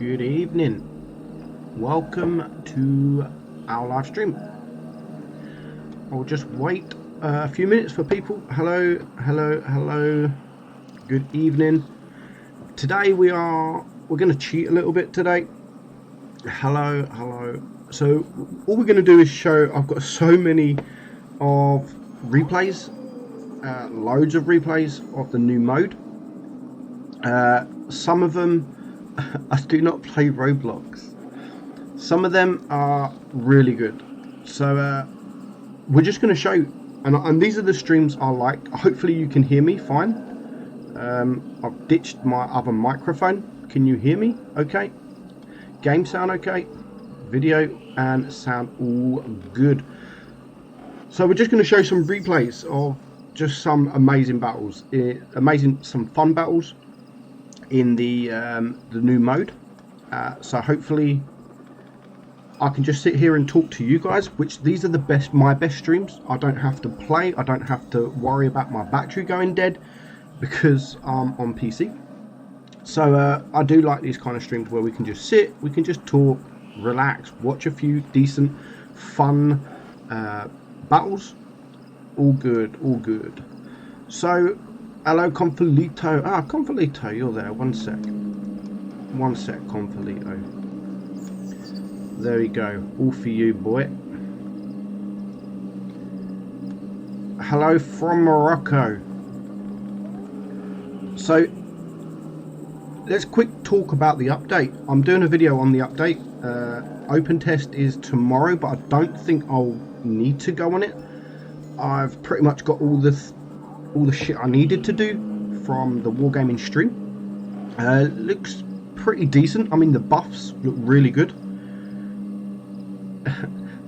Good evening. Welcome to our live stream. I'll just wait a few minutes for people. Hello. Good evening. Today we're going to cheat a little bit today. Hello. So all we're going to do is show. I've got so many of replays, loads of replays of the new mode. Some of them I do not play Roblox. Some of them are really good. So we're just going to show you, and these are the streams I like. Hopefully you can hear me fine. I've ditched my other microphone. Can you hear me okay? Game sound okay? Video and sound all good. So we're just going to show some replays of just some amazing battles, some fun battles in the new mode. So hopefully I can just sit here and talk to you guys, which these are my best streams. I don't have to play, I don't have to worry about my battery going dead because I'm on PC. So I do like these kind of streams where we can just sit, we can just talk, relax, watch a few decent fun battles. All good. So hello, Confalito. Confalito, you're there. One sec, Confalito. There we go. All for you, boy. Hello from Morocco. So, let's quick talk about the update. I'm doing a video on the update. Open test is tomorrow, but I don't think I'll need to go on it. I've pretty much got all the shit I needed to do from the Wargaming stream. Looks pretty decent. I mean, the buffs look really good.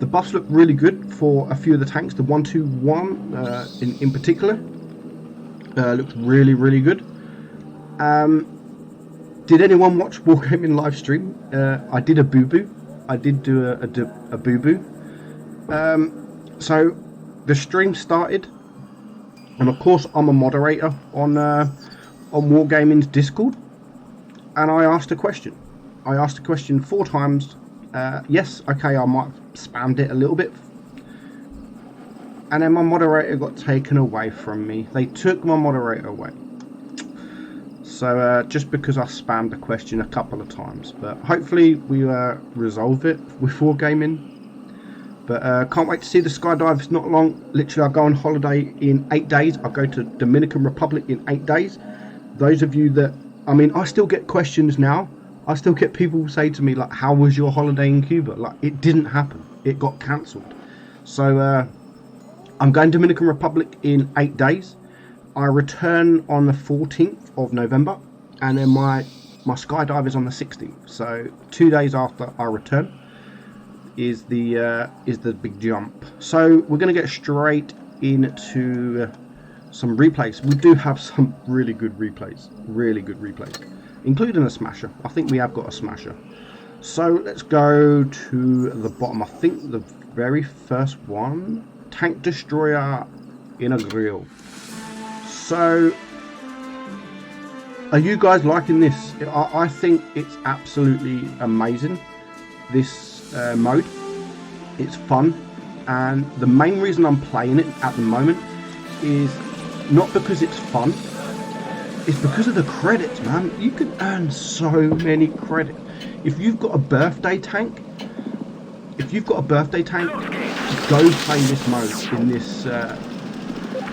The buffs look really good for a few of the tanks. The 121 in particular looks really good. Did anyone watch Wargaming live stream? I did a boo-boo. I did do a boo-boo. So the stream started. And of course, I'm a moderator on Wargaming's Discord, and I asked a question. I asked a question 4 times. Yes, okay, I might have spammed it a little bit, and then my moderator got taken away from me. They took my moderator away. So just because I spammed the question a couple of times, but hopefully we resolve it with Wargaming. But can't wait to see the skydive. It's not long. Literally, I go on holiday in 8 days. I go to Dominican Republic in 8 days. Those of you that, I mean, I still get questions now. I still get people say to me, like, how was your holiday in Cuba? Like, it didn't happen. It got cancelled. So I'm going to Dominican Republic in 8 days. I return on the 14th of November. And then my skydive is on the 16th. So 2 days after I return is the big jump. So we're going to get straight into some replays. We do have some really good replays, including a smasher. I think we have got a smasher. So let's go to the bottom. I think the very first one, tank destroyer in a grill. So are you guys liking this? I think it's absolutely amazing, this mode. It's fun, and the main reason I'm playing it at the moment is not because it's fun, it's because of the credits, man. You can earn so many credits if you've got a birthday tank. Go play this mode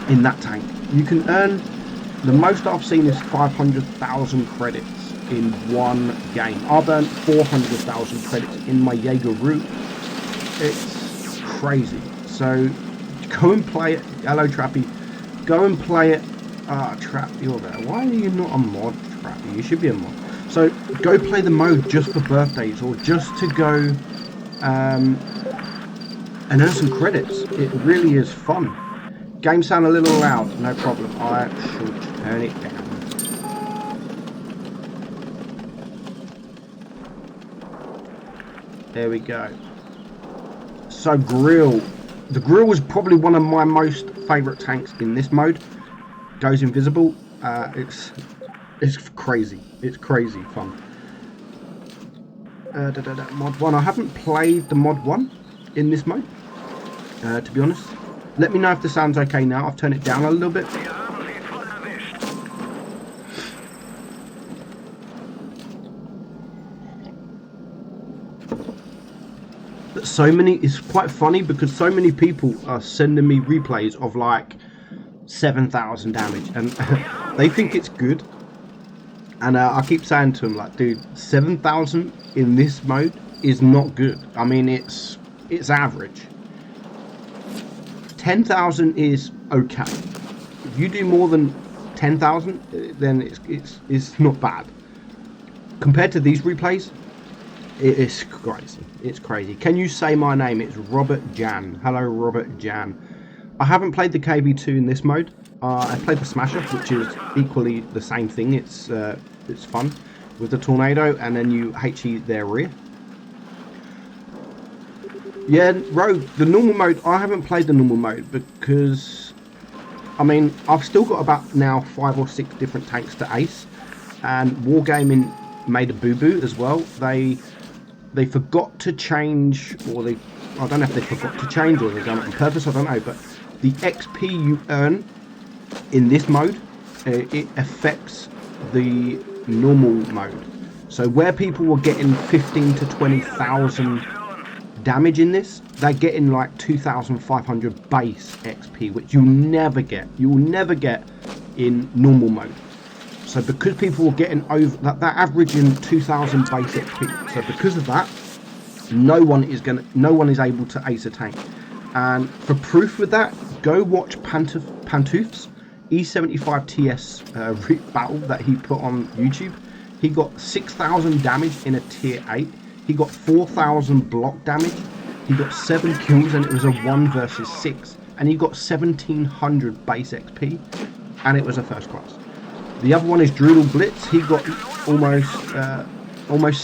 in that tank. You can earn, the most I've seen is 500,000 credits in one game. I've earned 400,000 credits in my Jaeger route. It's crazy. So go and play it. Hello, Trappy. Go and play it. Trap, you're there. Why are you not a mod, Trappy? You should be a mod. So go play the mode just for birthdays, or just to go and earn some credits. It really is fun. Game sound a little loud. No problem. I shall turn it down. There we go. So grill. The grill was probably one of my most favourite tanks in this mode. Goes invisible. It's crazy. It's crazy fun. Mod 1. I haven't played the Mod 1 in this mode, to be honest. Let me know if the sound's okay now. I've turned it down a little bit. But so many, it's quite funny because so many people are sending me replays of like 7,000 damage and they think it's good. And I keep saying to them, like, dude, 7,000 in this mode is not good. I mean, it's average. 10,000 is okay. If you do more than 10,000, then it's not bad. Compared to these replays, it's crazy. It's crazy. Can you say my name? It's Robert Jan. Hello, Robert Jan. I haven't played the KV2 in this mode. I played the Smasher, which is equally the same thing. It's fun with the tornado, and then you HE their rear. Yeah, Rogue, the normal mode, I haven't played the normal mode because, I mean, I've still got about now 5 or 6 different tanks to ace, and Wargaming made a boo-boo as well. They forgot to change, or I don't know if they forgot to change or they've done it on purpose, I don't know, but the XP you earn in this mode, it affects the normal mode. So where people were getting 15 to 20,000 damage in this, they're getting like 2,500 base XP, which you'll never get in normal mode. So because people were getting over that averaging 2,000 base XP, so because of that, no one is able to ace a tank. And for proof with that, go watch Pantouf's E75 TS battle that he put on YouTube. He got 6,000 damage in a tier 8. He got 4,000 block damage. He got 7 kills, and it was a 1 versus 6. And he got 1,700 base XP, and it was a first class. The other one is Drudel Blitz. He got almost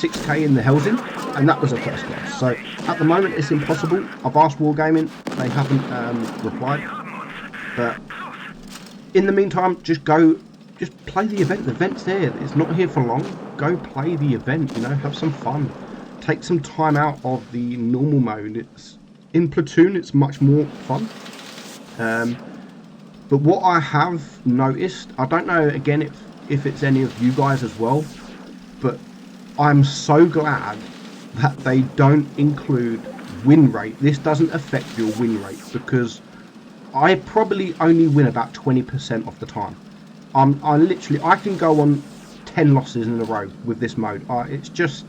6k in the Helsing, and that was a first class. So at the moment it's impossible. I've asked Wargaming, they haven't replied. But in the meantime, just play the event. The event's there. It's not here for long. Go play the event. You know, have some fun. Take some time out of the normal mode. It's in Platoon. It's much more fun. But what I have noticed, I don't know again if it's any of you guys as well, but I'm so glad that they don't include win rate. This doesn't affect your win rate because I probably only win about 20% of the time. I can go on 10 losses in a row with this mode. It's just,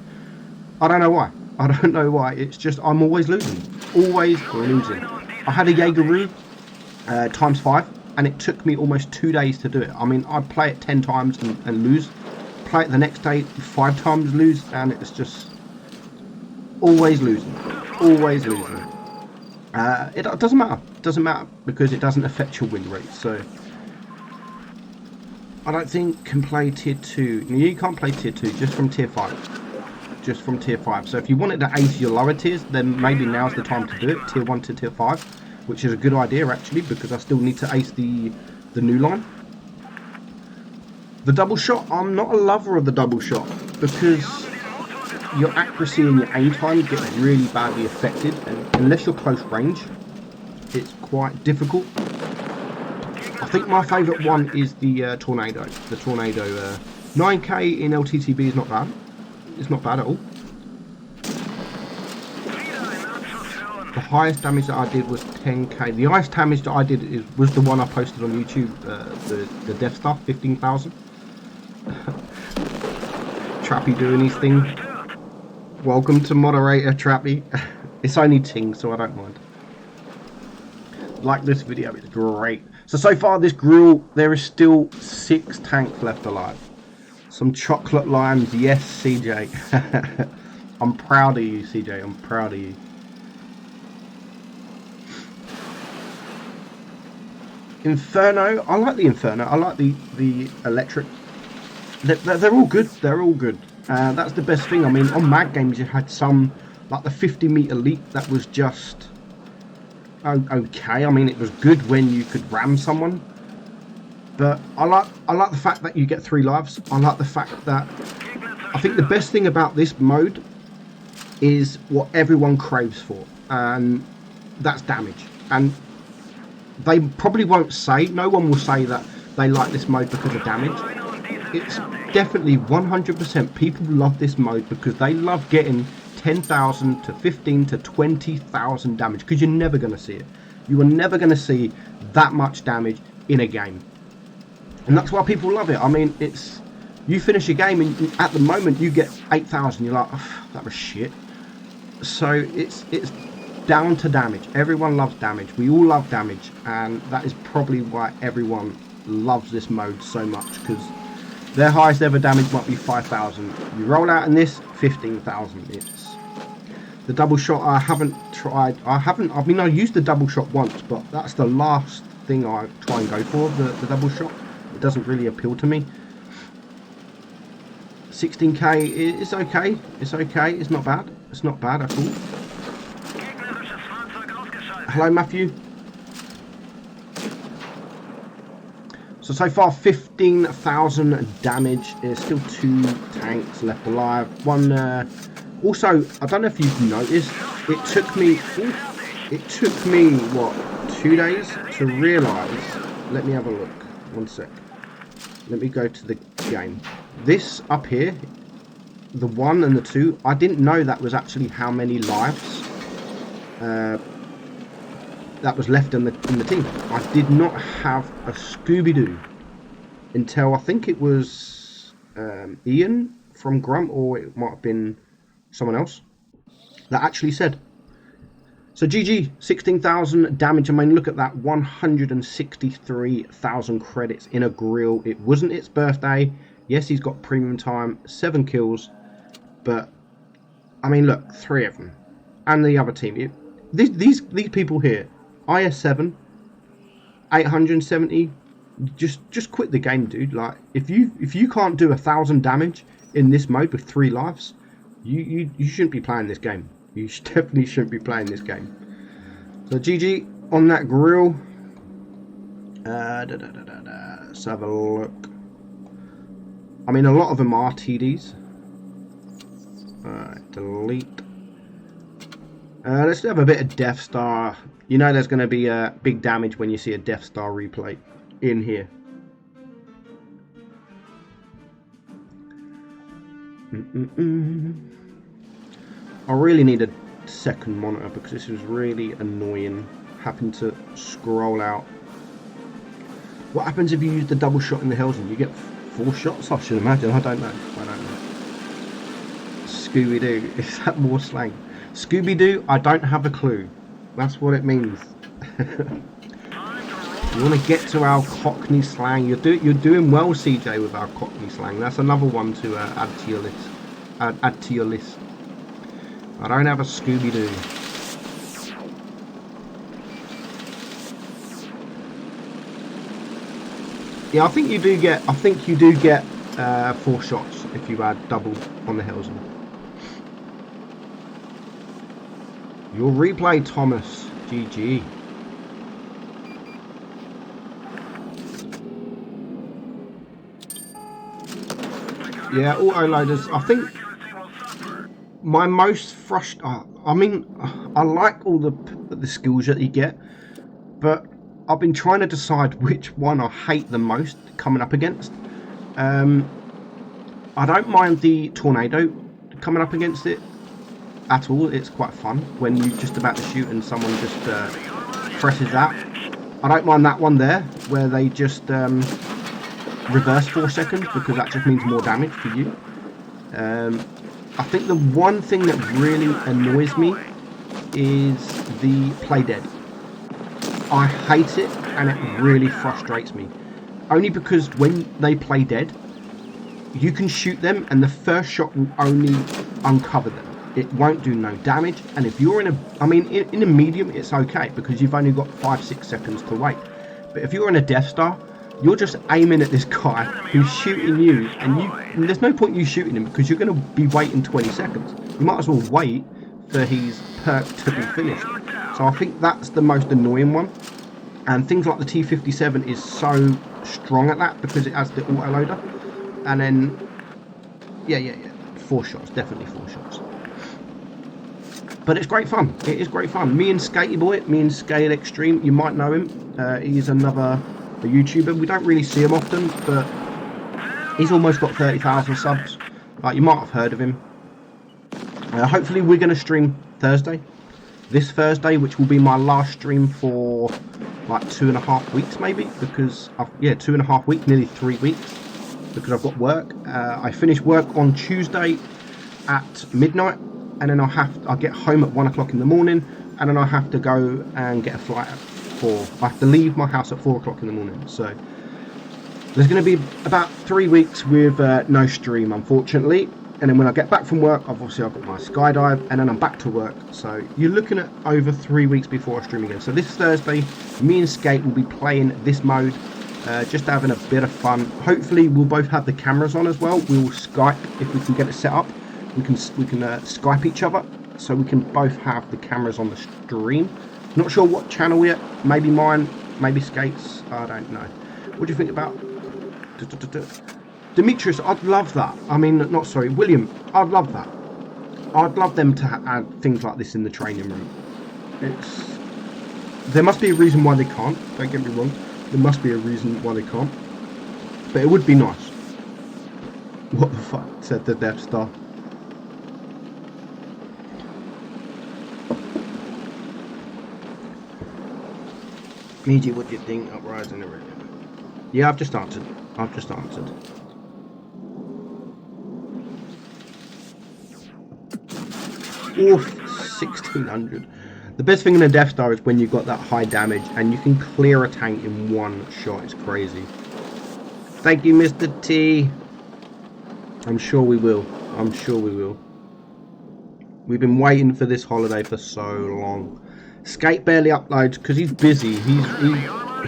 I don't know why. It's just, I'm always losing. Always losing. I had a Jaegeru times 5, and it took me almost 2 days to do it. I mean, I'd play it 10 times and lose. Play it the next day 5 times, lose, and it's just always losing. Always losing. It doesn't matter. It doesn't matter because it doesn't affect your win rate. So I don't think can play tier 2. You can't play tier 2, just from tier 5. Just from tier 5. So if you wanted to ace your lower tiers, then maybe now's the time to do it. Tier 1 to tier 5, which is a good idea actually, because I still need to ace the new line. The double shot, I'm not a lover of the double shot because your accuracy and your aim time get really badly affected, and unless you're close range, it's quite difficult. I think my favourite one is the tornado. The tornado 9k in LTTB is not bad. It's not bad at all. The highest damage that I did was 10k. The highest damage that I did was the one I posted on YouTube, the Death Star, 15,000. Trappy doing his thing. Welcome to moderator, Trappy. It's only Ting, so I don't mind. Like this video, it's great. So far this grill, there is still 6 tanks left alive. Some chocolate limes, yes, CJ. I'm proud of you, CJ. I'm proud of you. Inferno, I like the Inferno. I like the electric. They're all good. They're all good. That's the best thing. I mean, on Mad Games you had some, like the 50-meter leap, that was just okay. I mean, it was good when you could ram someone. But I like the fact that you get 3 lives. I like the fact that I think the best thing about this mode is what everyone craves for, and that's damage. And they probably won't say, no one will say that they like this mode because of damage. It's definitely 100% people love this mode because they love getting 10,000 to 15 to 20,000 damage, because you're never going to see it. You are never going to see that much damage in a game, and that's why people love it. I mean, it's, you finish a game and at the moment you get 8,000, you're like, oh, that was shit. So it's down to damage. Everyone loves damage. We all love damage, and that is probably why everyone loves this mode so much, because their highest ever damage might be 5,000. You roll out in this, 15,000. It's the double shot. I haven't tried. I mean, I used the double shot once, but that's the last thing I try and go for. The double shot. It doesn't really appeal to me. 16k is okay. It's okay. It's not bad. It's not bad at all. Hello, Matthew. So far 15,000 damage. There's still 2 tanks left alive. One. Also, I don't know if you've noticed. It took me what, 2 days to realise. Let me have a look. 1 sec. Let me go to the game. This up here, the 1 and the 2. I didn't know that was actually how many lives that was left in the team. I did not have a Scooby-Doo until I think it was Ian from Grunt, or it might have been someone else that actually said. So GG, 16,000 damage. I mean, look at that, 163,000 credits in a grill. It wasn't its birthday. Yes, he's got premium time, 7 kills, but I mean, look, 3 of them, and the other team. These people here. IS7, 870. Just quit the game, dude. Like, if you can't do 1,000 damage in this mode with 3 lives, you shouldn't be playing this game. You definitely shouldn't be playing this game. So GG on that grill. Let's have a look. I mean, a lot of them are TDs. Delete. Let's have a bit of Death Star. You know there's going to be big damage when you see a Death Star replay in here. I really need a second monitor because this is really annoying, having to scroll out. What happens if you use the double shot in the Hellsing? You get 4 shots, I should imagine. I don't know. Scooby-Doo, is that more slang? Scooby-Doo, I don't have a clue. That's what it means. You want to get to our Cockney slang. You're doing well, CJ, with our Cockney slang. That's another one to add to your list. Add to your list. I don't have a Scooby-Doo. Yeah, I think you do get. 4 shots if you add double on the Hellsing. Your replay, Thomas. GG. Yeah, auto loaders. I think my most frustrating. I mean, I like all the skills that you get, but I've been trying to decide which one I hate the most coming up against. I don't mind the tornado coming up against it at all. It's quite fun when you're just about to shoot and someone just presses that. I don't mind that one there where they just reverse 4 seconds, because that just means more damage for you. I think the one thing that really annoys me is the play dead. I hate it, and it really frustrates me. Only because when they play dead, you can shoot them and the first shot will only uncover them. It won't do no damage, and if you're in a in a medium, it's okay because you've only got 5-6 seconds to wait. But if you're in a Death Star, you're just aiming at this guy who's shooting you, and there's no point you shooting him because you're going to be waiting 20 seconds. You might as well wait for his perk to be finished. So I think that's the most annoying one. And things like the T57 is so strong at that because it has the autoloader. And then, yeah, 4 shots, definitely 4 shots. But it's great fun. It is great fun. Me and Skatey Boy, me and Scale Extreme, you might know him. He's another YouTuber. We don't really see him often, but he's almost got 30,000 subs. Like, you might have heard of him. Hopefully we're going to stream Thursday. This Thursday, which will be my last stream for like 2.5 weeks maybe. Because, yeah, 2.5 weeks, nearly 3 weeks. Because I've got work. I finish work on Tuesday at midnight. And then I'll get home at 1 o'clock in the morning. And then I have to go and get a flight at 4. I have to leave my house at 4 o'clock in the morning. So there's going to be about 3 weeks with no stream, unfortunately. And then when I get back from work, I've got my skydive, and then I'm back to work. So you're looking at over 3 weeks before I stream again. So this Thursday, me and Skate will be playing this mode, just having a bit of fun. Hopefully we'll both have the cameras on as well. We will Skype if we can get it set up. We can Skype each other, so we can both have the cameras on the stream. Not sure what channel we're at. Maybe mine, maybe Skate's. I don't know. What do you think about Demetrius? I'd love that. I mean, not sorry, William. I'd love that. I'd love them to add things like this in the training room. There must be a reason why they can't. Don't get me wrong. There must be a reason why they can't. But it would be nice. What the fuck said the Death Star? Meadsy, what do you think? Uprising already? Yeah, I've just answered. Oof, 1600. The best thing in a Death Star is when you've got that high damage and you can clear a tank in one shot. It's crazy. Thank you, Mr. T. I'm sure we will. We've been waiting for this holiday for so long. Skate barely uploads because he's busy.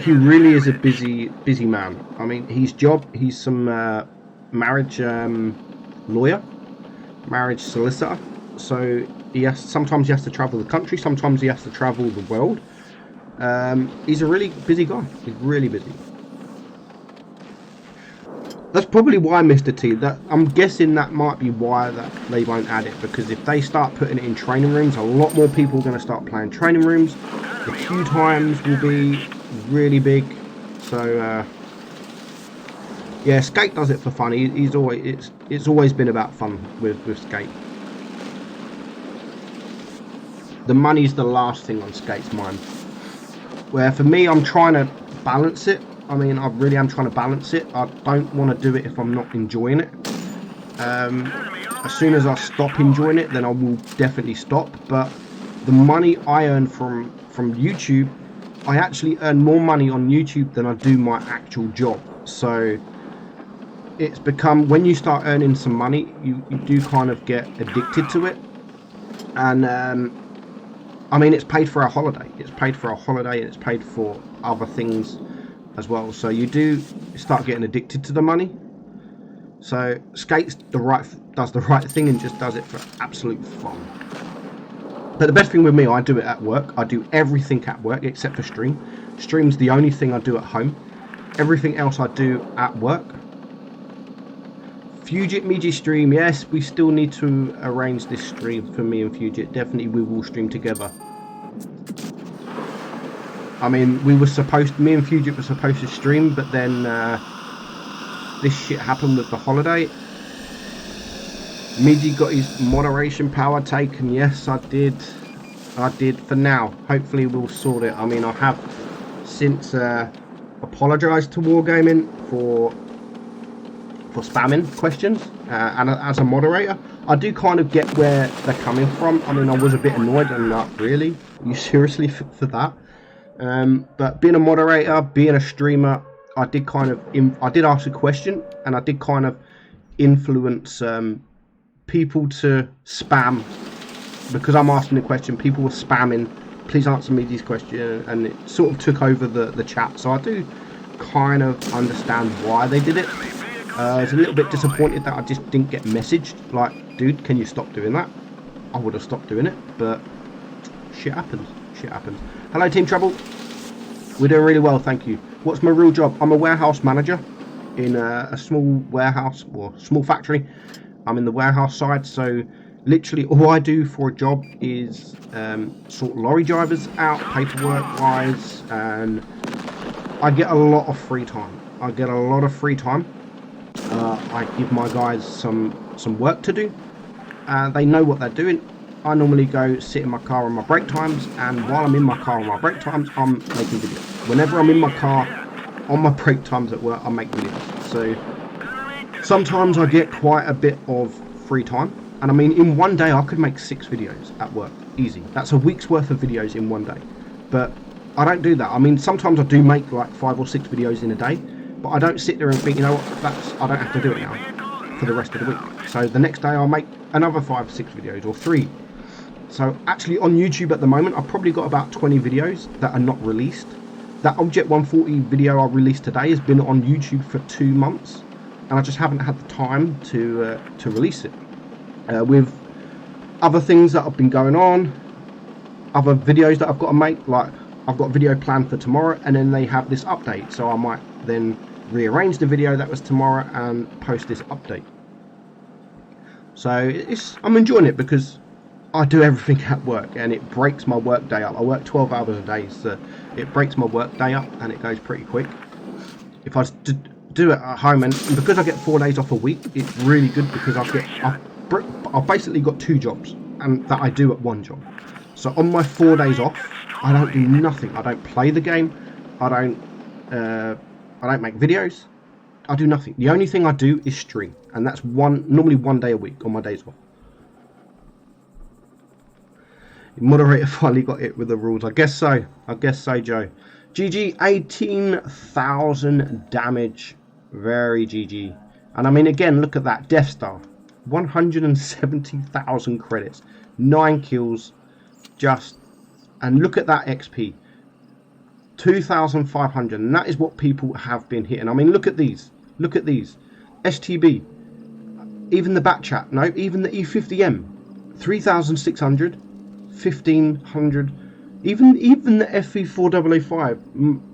He really is a busy man. I mean, he's some marriage lawyer, marriage solicitor. So sometimes he has to travel the country, sometimes he has to travel the world. He's a really busy guy. He's really busy. That's probably why, Mr. T, that I'm guessing that might be why that they won't add it, because if they start putting it in training rooms, a lot more people are going to start playing training rooms. The queue times will be really big. So yeah, Skate does it for fun. It's always been about fun with Skate. The money's the last thing on Skate's mind. Where for me, I'm trying to balance it. I mean, I really am trying to balance it. I don't want to do it if I'm not enjoying it. As soon as I stop enjoying it, then I will definitely stop. But the money I earn from YouTube, I actually earn more money on YouTube than I do my actual job. So it's become, when you start earning some money, you do kind of get addicted to it. And I mean, it's paid for a holiday. It's paid for a holiday, and it's paid for other things as well. So you do start getting addicted to the money. So Skates does the right thing and just does it for absolute fun. But the best thing with me, I do it at work. I do everything at work except for stream. Stream's the only thing I do at home. Everything else I do at work. Fugit Meadsy stream, yes, we still need to arrange this stream for me and Fugit. Definitely we will stream together. I mean, me and Fugit were supposed to stream, but then this shit happened with the holiday. Meadsy got his moderation power taken. Yes, I did for now. Hopefully we'll sort it. I mean, I have since apologised to Wargaming for spamming questions, and as a moderator, I do kind of get where they're coming from. I mean, I was a bit annoyed, and not really. Are you seriously for that? But being a moderator, being a streamer, I did ask a question, and I did kind of influence people to spam, because I'm asking the question. People were spamming, please answer me these questions, and it sort of took over the chat. So I do kind of understand why they did it. I was a little bit disappointed that I just didn't get messaged like, dude, can you stop doing that? I would have stopped doing it, but shit happens. Hello, Team Trouble. We're doing really well, thank you. What's my real job? I'm a warehouse manager in a small warehouse or small factory. I'm in the warehouse side, so Literally, all I do for a job is sort lorry drivers out, paperwork wise, and I get a lot of free time. I get a lot of free time. I give my guys some work to do. They know what they're doing. I normally go sit in my car on my break times, and while I'm in my car on my break times, I'm making videos. Whenever I'm in my car on my break times at work, I make videos. So sometimes I get quite a bit of free time, and I mean, in one day I could make 6 videos at work, easy. That's a week's worth of videos in one day. But I don't do that. I mean, sometimes I do make like 5 or 6 videos in a day, but I don't sit there and think, you know what, I don't have to do it now for the rest of the week. So the next day I'll make another 5 or 6 videos, or 3. So actually on YouTube at the moment, I've probably got about 20 videos that are not released. That Object 140 video I released today has been on YouTube for 2 months, and I just haven't had the time to release it. With other things that have been going on, other videos that I've got to make, like I've got a video planned for tomorrow, and then they have this update, so I might then rearrange the video that was tomorrow and post this update. So I'm enjoying it because I do everything at work, and it breaks my work day up. I work 12 hours a day, so it breaks my work day up, and it goes pretty quick. If I do it at home, and because I get 4 days off a week, it's really good because I've basically got 2 jobs, and that I do at one job. So on my 4 days off, I don't do nothing. I don't play the game. I don't make videos. I do nothing. The only thing I do is stream, and that's normally 1 day a week on my days off. The moderator finally got it with the rules. I guess so, Joe. GG, 18,000 damage. Very GG. And I mean, again, look at that. Death Star. 170,000 credits. 9 kills. And look at that XP. 2,500. And that is what people have been hitting. I mean, look at these. Look at these. STB. Even the back chat. No, even the E50M. 3,600. 1,500, even the FV4005,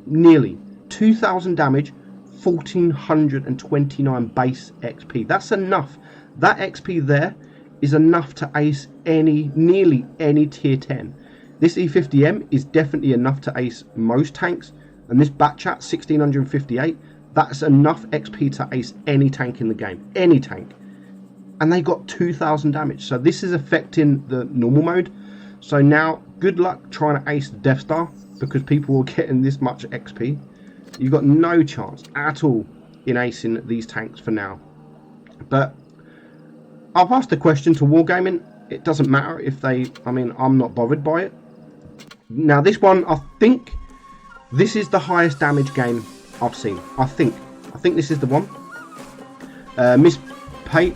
nearly 2,000 damage, 1,429 base XP. That's enough. That XP there is enough to ace nearly any tier 10. This E50M is definitely enough to ace most tanks, and this bat chat 1,658, that's enough XP to ace any tank in the game, any tank. And they got 2,000 damage. So this is affecting the normal mode. So now, good luck trying to ace the Death Star, because people are getting this much XP. You've got no chance at all in acing these tanks for now. But I've asked the question to Wargaming. It doesn't matter if I'm not bothered by it. Now this one, I think this is the highest damage game I've seen. I think this is the one. Miss Peko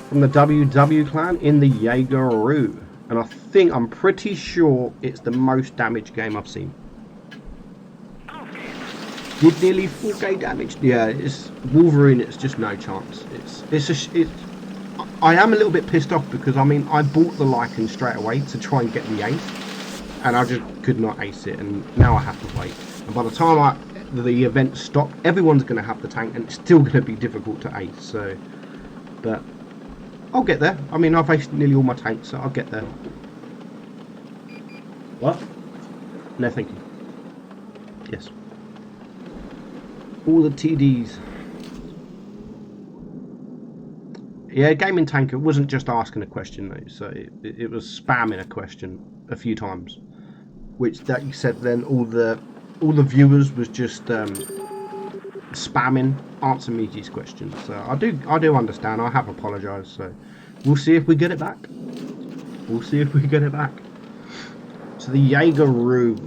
from the WW clan in the Jaegeroo, and I'm pretty sure it's the most damage game I've seen. Did nearly 4k damage. Yeah, it's Wolverine. It's just no chance. I am a little bit pissed off because I mean I bought the Lycan straight away to try and get the ace, and I just could not ace it, and now I have to wait. And by the time the event stopped, everyone's going to have the tank, and it's still going to be difficult to ace. So, but I'll get there. I mean, I've aced nearly all my tanks, so I'll get there. What? No, thank you. Yes. All the TDs. Yeah, Gaming Tanker wasn't just asking a question though, so it was spamming a question a few times, which that you said then all the viewers was just spamming answer Meadsy's questions. So I do understand. I have apologised. So we'll see if we get it back. So the Jaegeroo.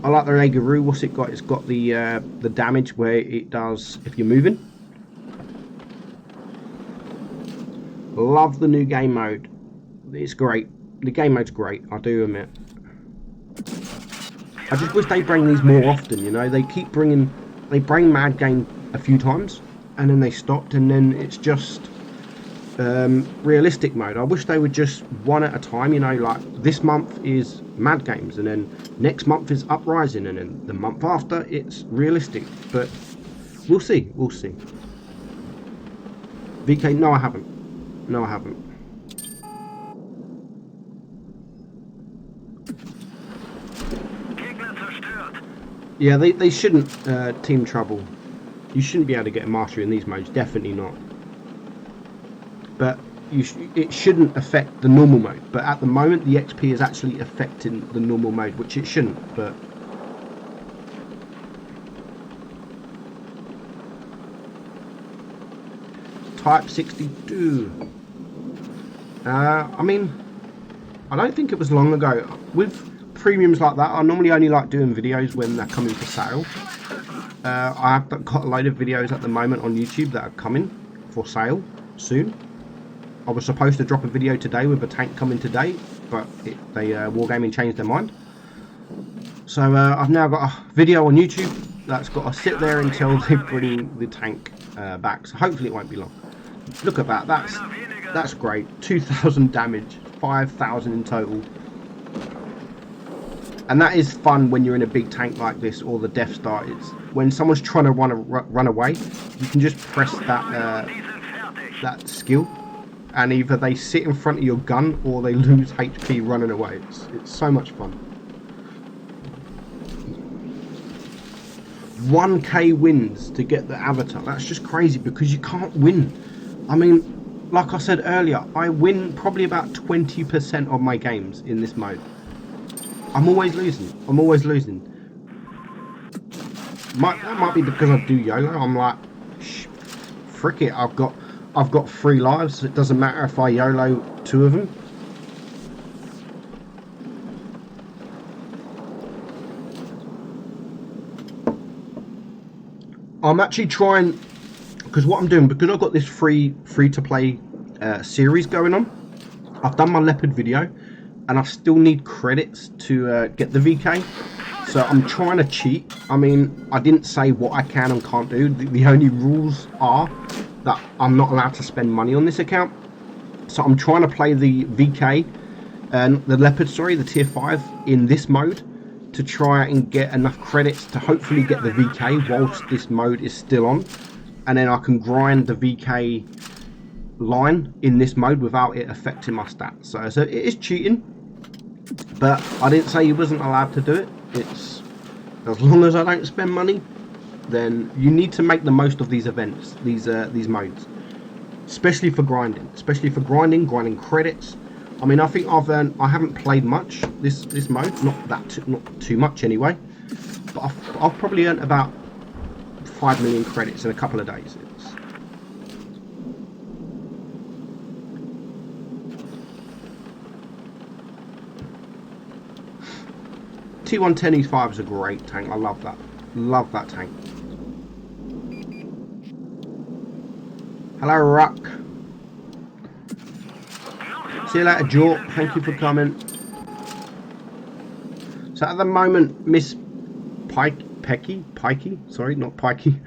I like the Jaegeroo. What's it got? It's got the damage where it does if you're moving. Love the new game mode. It's great. The game mode's great, I do admit. I just wish they bring these more often, you know. They bring Mad Game a few times and then they stopped, and then it's just realistic mode. I wish they would just one at a time, you know, like this month is Mad Games, and then next month is Uprising, and then the month after it's realistic. But we'll see. VK, no, I haven't. No, I haven't. Yeah, they shouldn't, Team Trouble. You shouldn't be able to get a mastery in these modes, definitely not. But it shouldn't affect the normal mode. But at the moment, the XP is actually affecting the normal mode, which it shouldn't, but... Type 62. I mean, I don't think it was long ago. With premiums like that, I normally only like doing videos when they're coming for sale. I have got a load of videos at the moment on YouTube that are coming for sale soon. I was supposed to drop a video today with a tank coming today, but Wargaming changed their mind. So I've now got a video on YouTube that's got to sit there until they bring the tank back. So hopefully it won't be long. Look at that. That's great. 2,000 damage, 5,000 in total. And that is fun when you're in a big tank like this, or the Death Star. It's when someone's trying to run away, you can just press that skill, and either they sit in front of your gun or they lose HP running away. It's so much fun. 1k wins to get the avatar. That's just crazy because you can't win. I mean, like I said earlier, I win probably about 20% of my games in this mode. I'm always losing. That might be because I do YOLO. I'm like, frick it. I've got 3 lives. It doesn't matter if I YOLO 2 of them. I'm actually trying, because what I'm doing, because I've got this free to play series going on. I've done my leopard video, and I still need credits to get the VK. So I'm trying to cheat. I mean, I didn't say what I can and can't do. The only rules are that I'm not allowed to spend money on this account. So I'm trying to play the VK and the leopard, sorry, the tier 5 in this mode, to try and get enough credits to hopefully get the VK whilst this mode is still on, and then I can grind the VK line in this mode without it affecting my stats. So it is cheating, but I didn't say you wasn't allowed to do it. It's as long as I don't spend money, then you need to make the most of these events, these modes, especially for grinding, grinding credits. I mean, I think I haven't played much this mode, not too much anyway, but I've probably earned about 5 million credits in a couple of days. T110 E5 is a great tank. I love that tank. Hello, Ruck. See you later, Jort. Thank you for coming. So at the moment, Miss Pikey, sorry, not Pikey,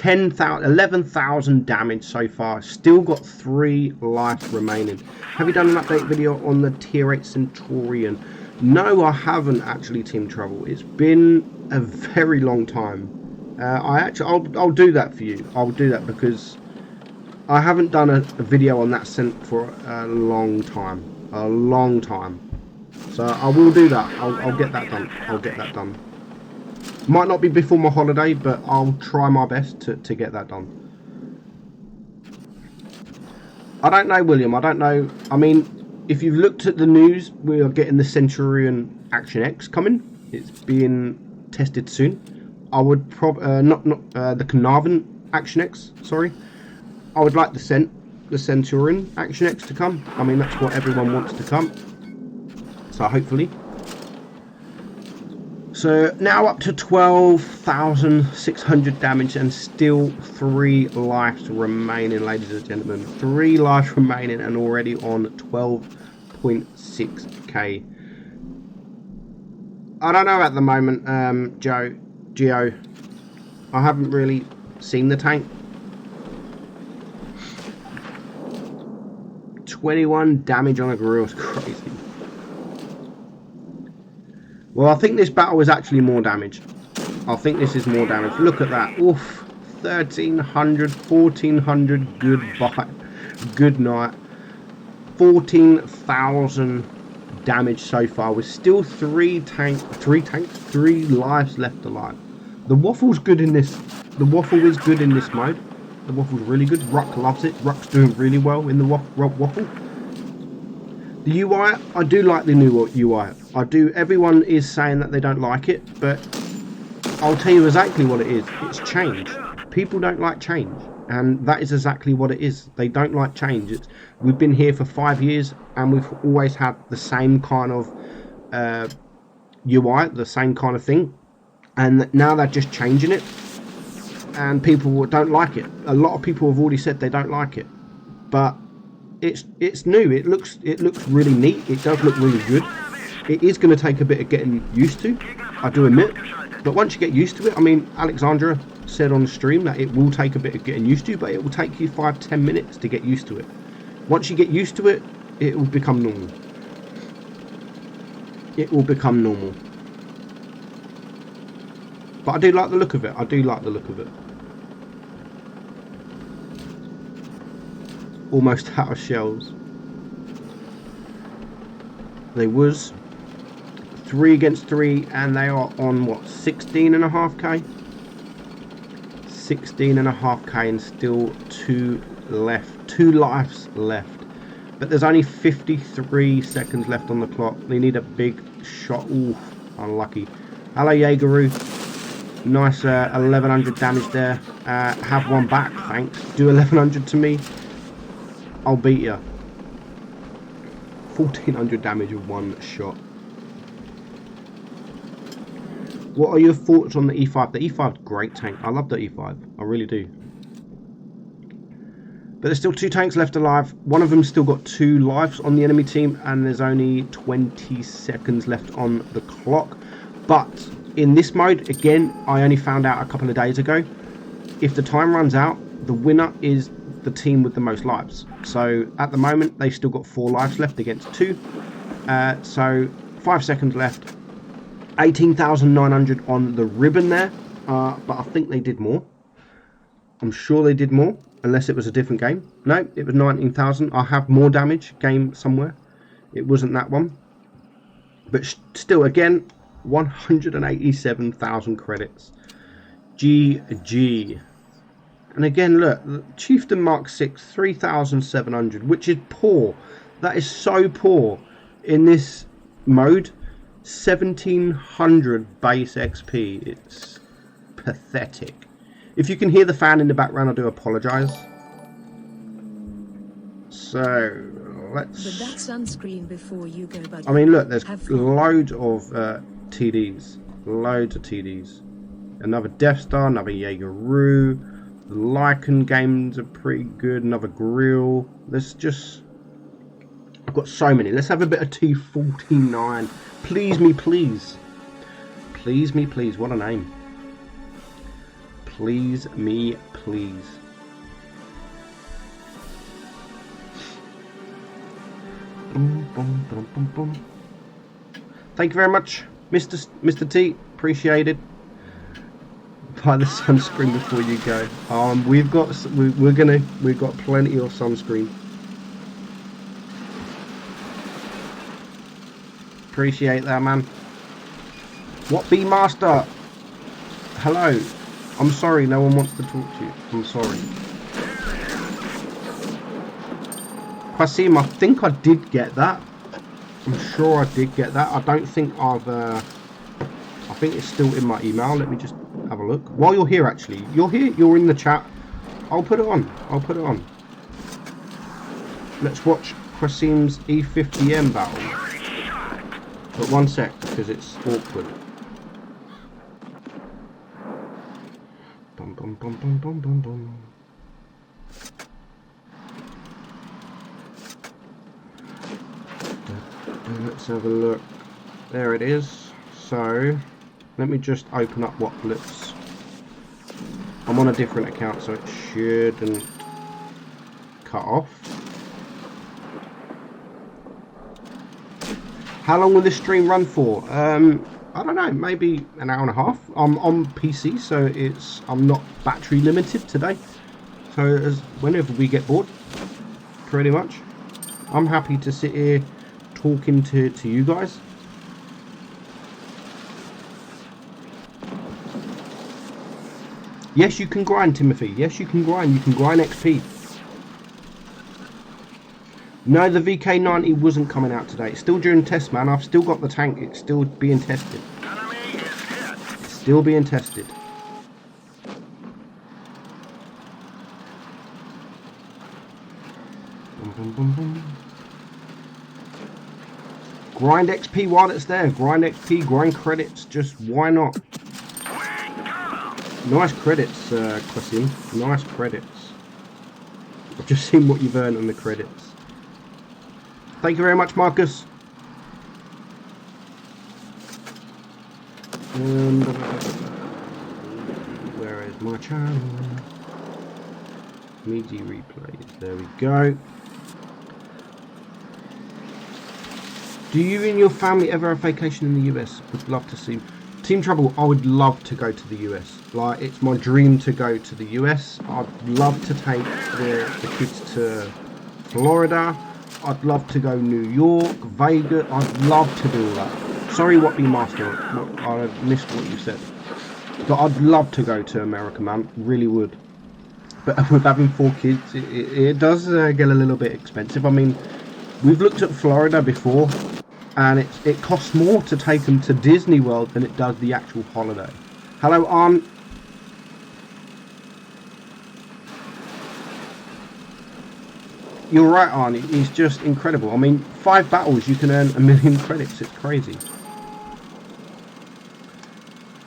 11,000 damage so far. Still got 3 life remaining. Have you done an update video on the tier 8 Centurion? No, I haven't actually, Team Trouble. It's been a very long time. I'll do that for you. I'll do that because I haven't done a video on that cent for a long time. So I will do that. I'll get that done. Might not be before my holiday, but I'll try my best to get that done. I don't know, William. I don't know. I mean, if you've looked at the news, we are getting the Centurion Action X coming. It's being tested soon. I would the Carnarvon Action X. Sorry. I would like the Centurion Action X to come. I mean, that's what everyone wants to come. So hopefully. So now up to 12,600 damage and still 3 lives remaining, ladies and gentlemen. 3 lives remaining and already on 12.6k. I don't know at the moment, Geo. I haven't really seen the tank. 21 damage on a gorilla is crazy. Well, I think this battle is actually more damage. I think this is more damage. Look at that. Oof. 1,300, 1,400. Goodbye. Good night. 14,000 damage so far. We're still three lives left alive. The waffle's good in this. The waffle is good in this mode. The waffle's really good. Ruck loves it. Ruck's doing really well in the waffle. The UI, I do like the new UI. I do. Everyone is saying that they don't like it, but I'll tell you exactly what it is. It's change. People don't like change, and that is exactly what it is. They don't like change. We've been here for 5 years, and we've always had the same kind of UI, the same kind of thing, and now they're just changing it, and people don't like it. A lot of people have already said they don't like it, but it's new. It looks really neat. It does look really good. It is going to take a bit of getting used to, I do admit, but once you get used to it, I mean, Alexandra said on the stream that it will take a bit of getting used to, but it will take you 5-10 minutes to get used to it. Once you get used to it, it will become normal. It will become normal. But I do like the look of it. I do like the look of it. Almost out of shells. They was 3 against 3, and they are on what, 16.5k? 16.5k, and still 2 left. 2 lives left. But there's only 53 seconds left on the clock. They need a big shot. Ooh, unlucky. Hello, Jaegeru. Nice 1100 damage there. Have one back, thanks. Do 1100 to me. I'll beat you. 1400 damage with 1 shot. What are your thoughts on the E5? The E5 is a great tank. I love the E5. I really do. But there's still 2 tanks left alive. One of them's still got 2 lives on the enemy team, and there's only 20 seconds left on the clock. But in this mode, again, I only found out a couple of days ago, if the time runs out, the winner is the team with the most lives. So at the moment, they've still got 4 lives left against 2. So 5 seconds left. 18,900 on the ribbon there. But I think they did more. I'm sure they did more, unless it was a different game. No, it was 19,000. I have more damage game somewhere. It wasn't that one. But still, again, 187,000 credits. GG. And again, look, Chieftain Mark 6, 3,700, which is poor. That is so poor in this mode. 1,700 base XP. It's pathetic. If you can hear the fan in the background, I do apologise. So, let's... But that sunscreen before you go, buddy. I mean, look, there's loads of TDs. Loads of TDs. Another Death Star, another Jaegeru. The Lycan games are pretty good. Another Grill. There's just... I've got so many. Let's have a bit of T49. Please me, please. Please me, please. What a name. Please me, please. Boom, boom, boom, boom, boom. Thank you very much, Mr. T. Appreciate it. Buy the sunscreen before you go. We've got plenty of sunscreen. Appreciate that, man. What B Master? Hello. I'm sorry, no one wants to talk to you. I'm sorry. Qasim, I think I did get that. I'm sure I did get that. I don't think I've... I think it's still in my email. Let me just have a look. While you're here, actually. You're here. You're in the chat. I'll put it on. I'll put it on. Let's watch Qasim's E50M battle. But one sec, because it's awkward. Bum, bum, bum, bum, bum, bum, bum. Let's have a look. There it is. So, let me just open up what blips. I'm on a different account, so it shouldn't cut off. How long will this stream run for? I don't know, maybe an hour and a half. I'm on PC, so I'm not battery limited today. So whenever we get bored. pretty much. I'm happy to sit here talking to you guys. Yes, you can grind, Timothy. Yes, you can grind. You can grind XP. No, the VK90 wasn't coming out today. It's still during test, man. I've still got the tank. It's still being tested. It's still being tested. Grind XP while it's there. Grind XP, grind credits. Just why not? Nice credits, Qasim. Nice credits. I've just seen what you've earned on the credits. Thank you very much, Marcus. Where is my channel? Meadsyreplays. There we go. Do you and your family ever have vacation in the US? Would love to see. Team Trouble, I would love to go to the US. Like, it's my dream to go to the US. I'd love to take the kids to Florida. I'd love to go New York, Vegas. I'd love to do all that. Sorry, what you master. I missed what you said. But I'd love to go to America, man. Really would. But with having 4 kids, it does get a little bit expensive. I mean, we've looked at Florida before, and it costs more to take them to Disney World than it does the actual holiday. Hello, Aunt. You're right, Arnie. He's just incredible. I mean, 5 battles, you can earn 1 million credits. It's crazy.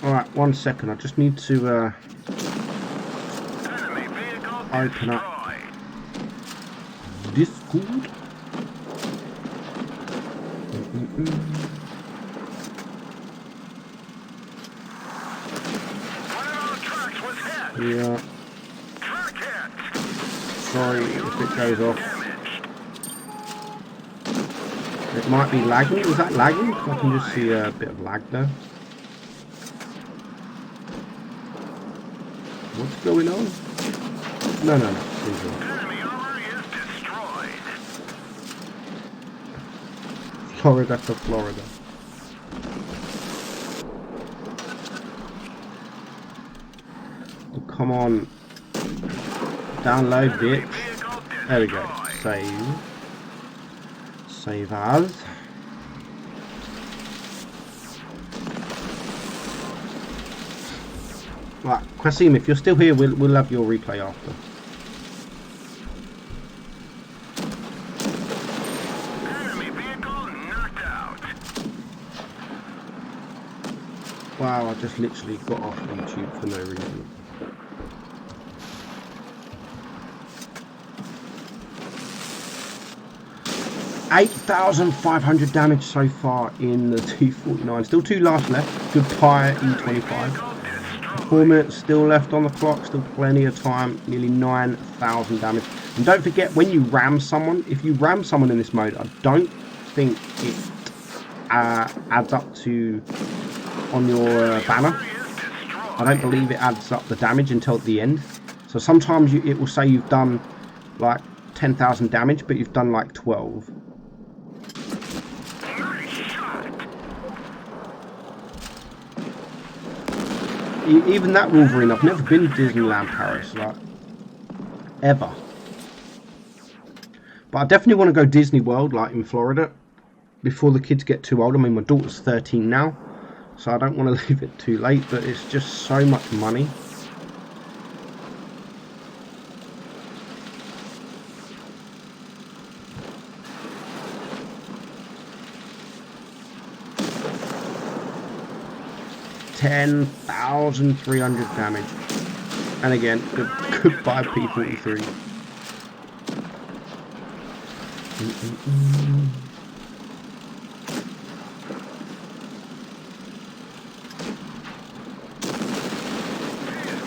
Alright, 1 second. I just need to open up Discord. Yeah. Sorry if it goes off. It might be lagging. Is that lagging? I can just see a bit of lag there. What's going on? No. Enemy armor is destroyed. Florida for Florida. Oh, come on. Download, bitch. There we go. Save. Save as. Right, Qasim, if you're still here, we'll have your replay after. Enemy vehicle knocked out. Wow, I just literally got off YouTube for no reason. $8,500 damage so far in the 249. Still 2 lives left. Good pie E25. 4 minutes still left on the clock. Still plenty of time. Nearly 9,000 damage. And don't forget, when you ram someone, if you ram someone in this mode, I don't think it adds up to on your banner. I don't believe it adds up the damage until at the end. So sometimes it will say you've done like 10,000 damage, but you've done like 12. Even that Wolverine, I've never been to Disneyland Paris, like, ever. But I definitely want to go Disney World, like in Florida, before the kids get too old. I mean, my daughter's 13 now, so I don't want to leave it too late, but it's just so much money. $10,300 damage. And again, goodbye P43.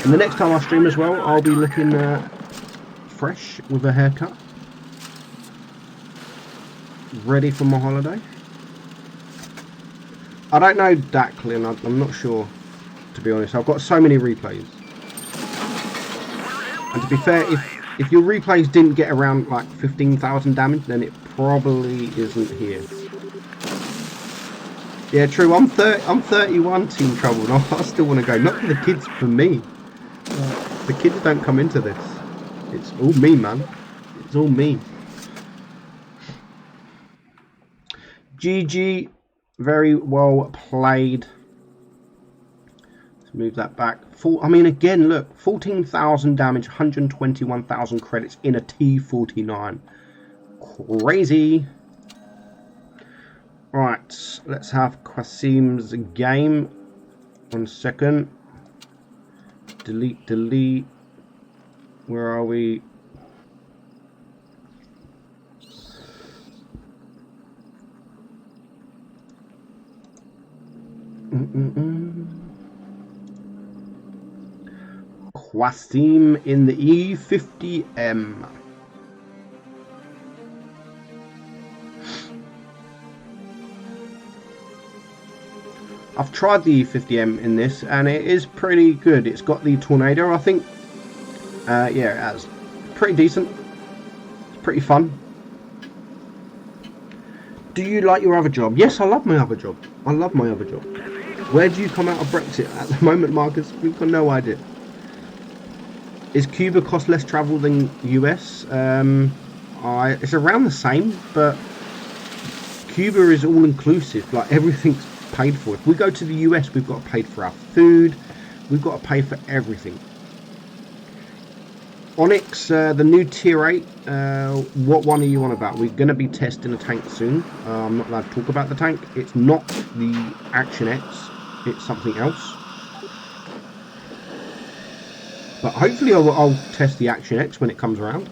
And the next time I stream as well, I'll be looking fresh with a haircut. Ready for my holiday. I don't know Declan, I'm not sure, to be honest. I've got so many replays. And to be fair, If your replays didn't get around like 15,000 damage, then it probably isn't here. Yeah, true. I'm 31, Team Trouble, and I still want to go. Not for the kids, for me. The kids don't come into this. It's all me, man. It's all me. GG. Very well played. Let's move that back. I mean, again, look. 14,000 damage, 121,000 credits in a T49. Crazy. Right. Let's have Qasim's game. 1 second. Delete. Where are we? Qasim in the E50M. I've tried the E50M in this, and it is pretty good. It's got the tornado, I think. Yeah, it has. Pretty decent. It's pretty fun. Do you like your other job? Yes, I love my other job. I love my other job. Where do you come out of Brexit? At the moment, Marcus, we've got no idea. Is Cuba cost less travel than US? It's around the same, but Cuba is all inclusive. Like, everything's paid for. If we go to the US, we've got to pay for our food. We've got to pay for everything. Onyx, the new tier 8, what one are you on about? We're going to be testing a tank soon. I'm not allowed to talk about the tank. It's not the Action X, it's something else. But hopefully I'll test the Action X when it comes around.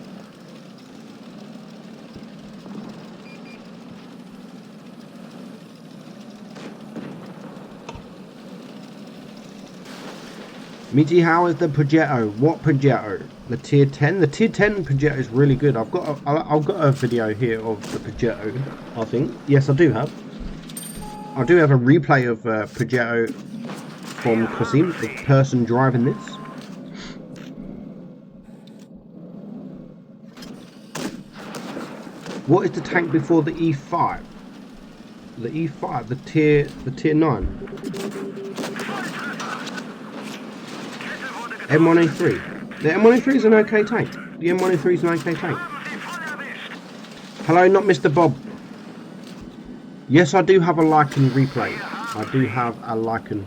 Meaty, how is the Progetto? What Progetto? The tier 10? The tier 10 Progetto is really good. I've got a video here of the Progetto, I think. Yes, I do have. I do have a replay of Progetto from Qasim, the person driving this. What is the tank before the E5? The E5, the tier 9. M1A3. The M1A3 is an okay tank. The M1A3 is an okay tank. Hello, not Mr. Bob. Yes, I do have a Lycan replay. I do have a Lycan.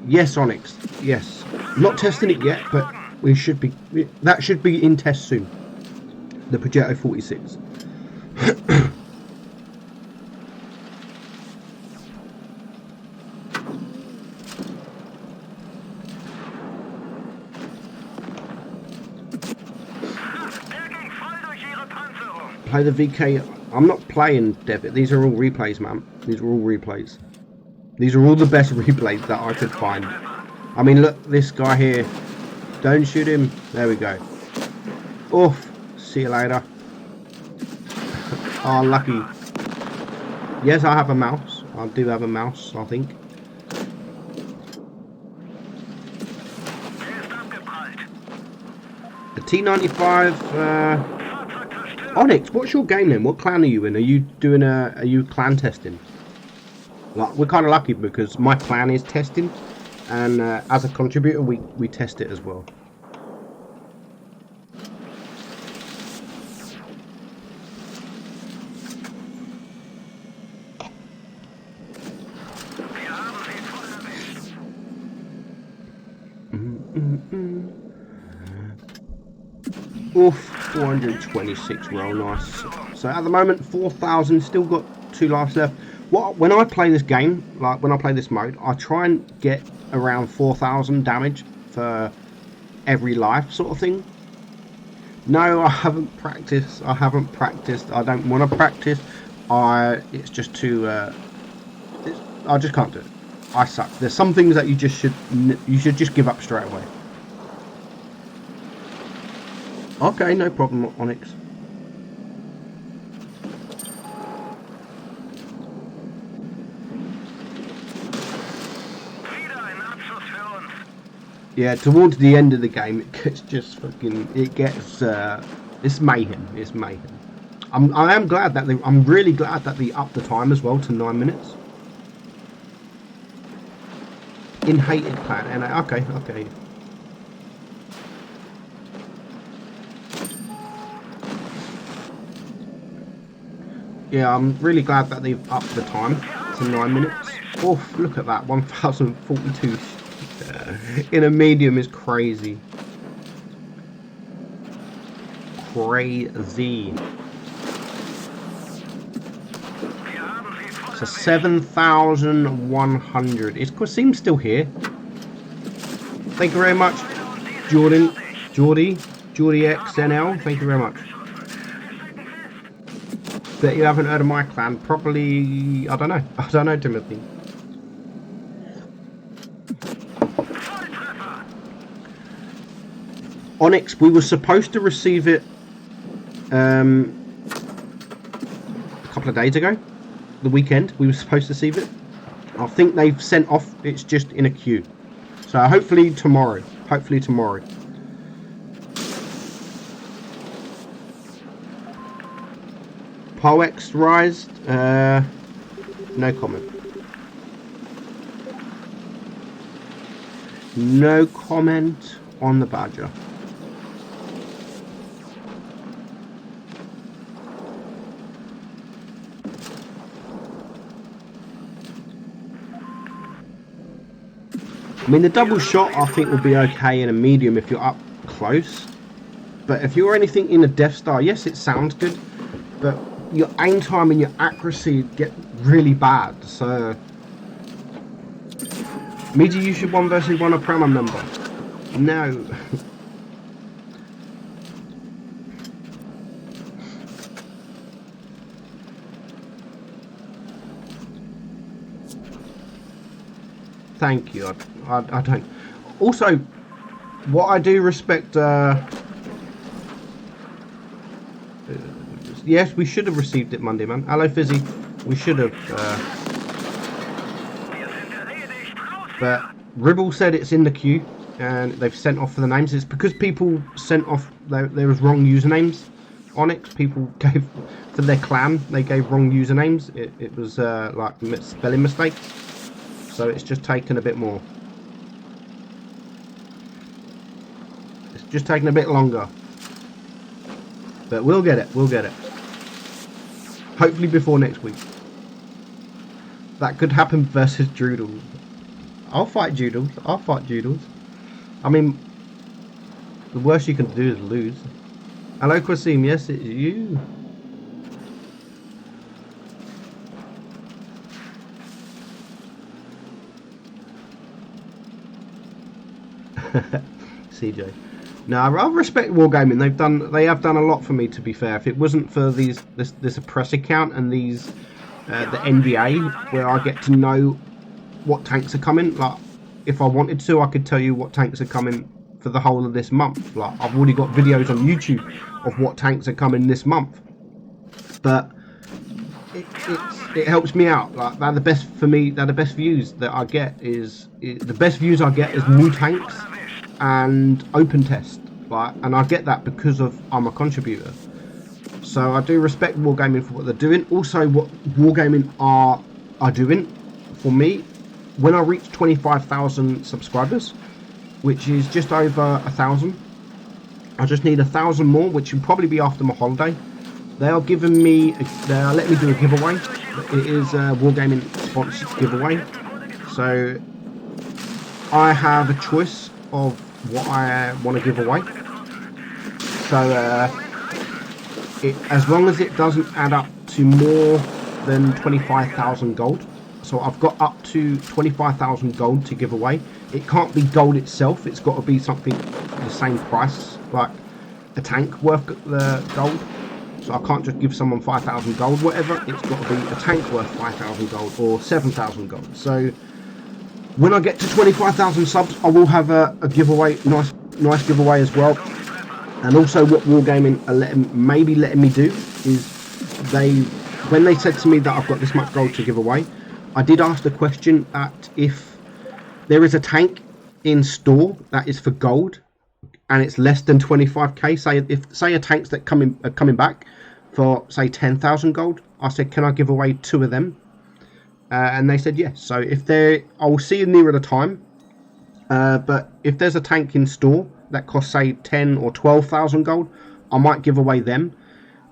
Yes, Onyx. Yes. Not testing it yet, but we should be. That should be in test soon. The Progetto 46. Play the VK. I'm not playing debit. These are all replays, man. These are all replays. These are all the best replays that I could find. I mean, look, this guy here. Don't shoot him. There we go. Oof. See you later. Oh, lucky. Yes, I have a mouse. I do have a mouse, I think. The T95. Onyx, what's your game then? What clan are you in? Are you doing are you clan testing? Like, we're kind of lucky because my clan is testing, and as a contributor, we test it as well. Oof, 426 roll, nice. So at the moment, 4,000, still got 2 lives left. When I play this game, like when I play this mode, I try and get around 4,000 damage for every life, sort of thing. No, I haven't practiced. I don't want to practice. It's just too. I just can't do it. I suck. There's some things that you should just give up straight away. Okay, no problem, Onyx. Yeah, towards the end of the game, it gets just fucking. It's mayhem. It's mayhem. I am glad that I'm really glad that they upped the time as well to 9 minutes. In hated plan, and okay. Yeah, I'm really glad that they've upped the time to 9 minutes. Oh, look at that, 1042 in a medium is crazy. Crazy. So 7,100. Is Qasim still here? Thank you very much, Geordie XNL. Thank you very much. Bet you haven't heard of my clan. Probably, I don't know, Timothy. Onyx, we were supposed to receive it a couple of days ago. The weekend, we were supposed to receive it. I think they've sent off, it's just in a queue. So hopefully tomorrow. Poex Rise, no comment. No comment on the Badger. I mean, the double shot I think will be okay in a medium if you're up close. But if you're anything in a Death Star, yes, it sounds good, but your aim time and your accuracy get really bad. So, Media, you should 1 versus 1 a Prima member. No. Thank you. I don't. Also, what I do respect. Yes, we should have received it Monday, man. Hello, Fizzy. We should have. But Ribble said it's in the queue, and they've sent off for the names. It's because people sent off. There was wrong usernames. Onyx people gave for their clan. They gave wrong usernames. It was like spelling mistakes. So it's just taken a bit more. It's just taken a bit longer. But we'll get it. Hopefully before next week. That could happen versus Droodles. I'll fight Doodles. I mean, the worst you can do is lose. Hello, Qasim. Yes, it's you. CJ. No, I respect Wargaming. They have done a lot for me. To be fair, if it wasn't for this press account and the NBA, where I get to know what tanks are coming, like if I wanted to, I could tell you what tanks are coming for the whole of this month. Like I've already got videos on YouTube of what tanks are coming this month. But it helps me out. Like they're the best for me. They're the best views that I get. The best views I get is new tanks and open test, like, and I get that because I'm a contributor. So I do respect Wargaming for what they're doing. Also, what Wargaming are doing for me, when I reach 25,000 subscribers, which is just over 1,000, I just need 1,000 more, which will probably be after my holiday. They are letting me do a giveaway. It is a Wargaming sponsored giveaway, so I have a choice of what I want to give away. So as long as it doesn't add up to more than 25,000 gold, so I've got up to 25,000 gold to give away. It can't be gold itself, it's got to be something the same price, like a tank worth the gold. So I can't just give someone 5,000 gold, whatever. It's got to be a tank worth 5,000 gold or 7,000 gold. So when I get to 25,000 subs, I will have a giveaway, nice giveaway as well. And also, what Wargaming are letting me do is when they said to me that I've got this much gold to give away, I did ask the question that if there is a tank in store that is for gold, and it's less than 25k. Say a tanks that are coming back for say 10,000 gold. I said, can I give away 2 of them? And they said yes. So if I'll see you nearer the time. But if there's a tank in store that costs say 10 or 12,000 gold, I might give away them.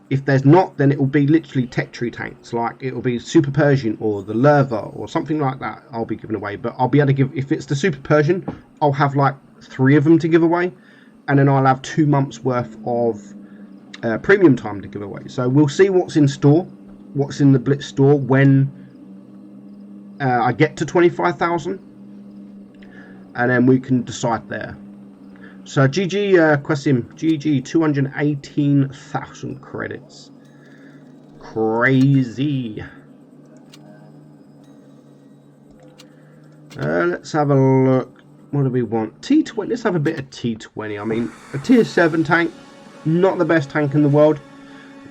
If there's not, then it will be literally tech tree tanks, like it will be Super Persian or the Lerva or something like that. I'll be giving away, but I'll be able to give. If it's the Super Persian, I'll have like 3 of them to give away, and then I'll have 2 months worth of premium time to give away. So we'll see what's in store, what's in the Blitz store when I get to 25,000, and then we can decide there. So GG Quesim, GG 218,000 credits. Crazy. Let's have a look. What do we want? T20. Let's have a bit of T20. I mean, a tier 7 tank, not the best tank in the world.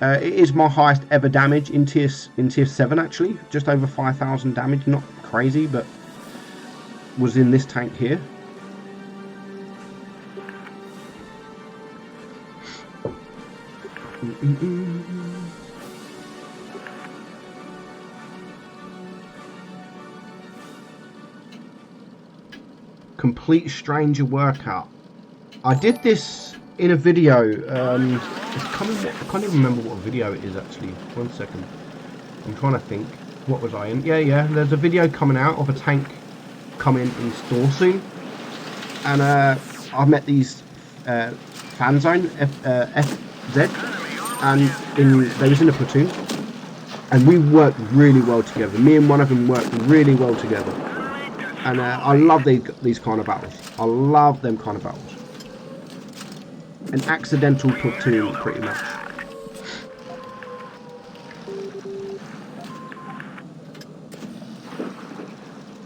It is my highest ever damage in tier 7 actually. Just over 5,000 damage. Not crazy, but was in this tank here. Complete stranger workout. I did this in a video. It's coming. I can't even remember what video it is actually. 1 second. I'm trying to think. What was I in? Yeah. There's a video coming out of a tank coming in store soon, and I met these fan zone FZ. And they was in a platoon, and we worked really well together. Me and one of them worked really well together, and I love these kind of battles. I love them kind of battles. An accidental platoon, pretty much.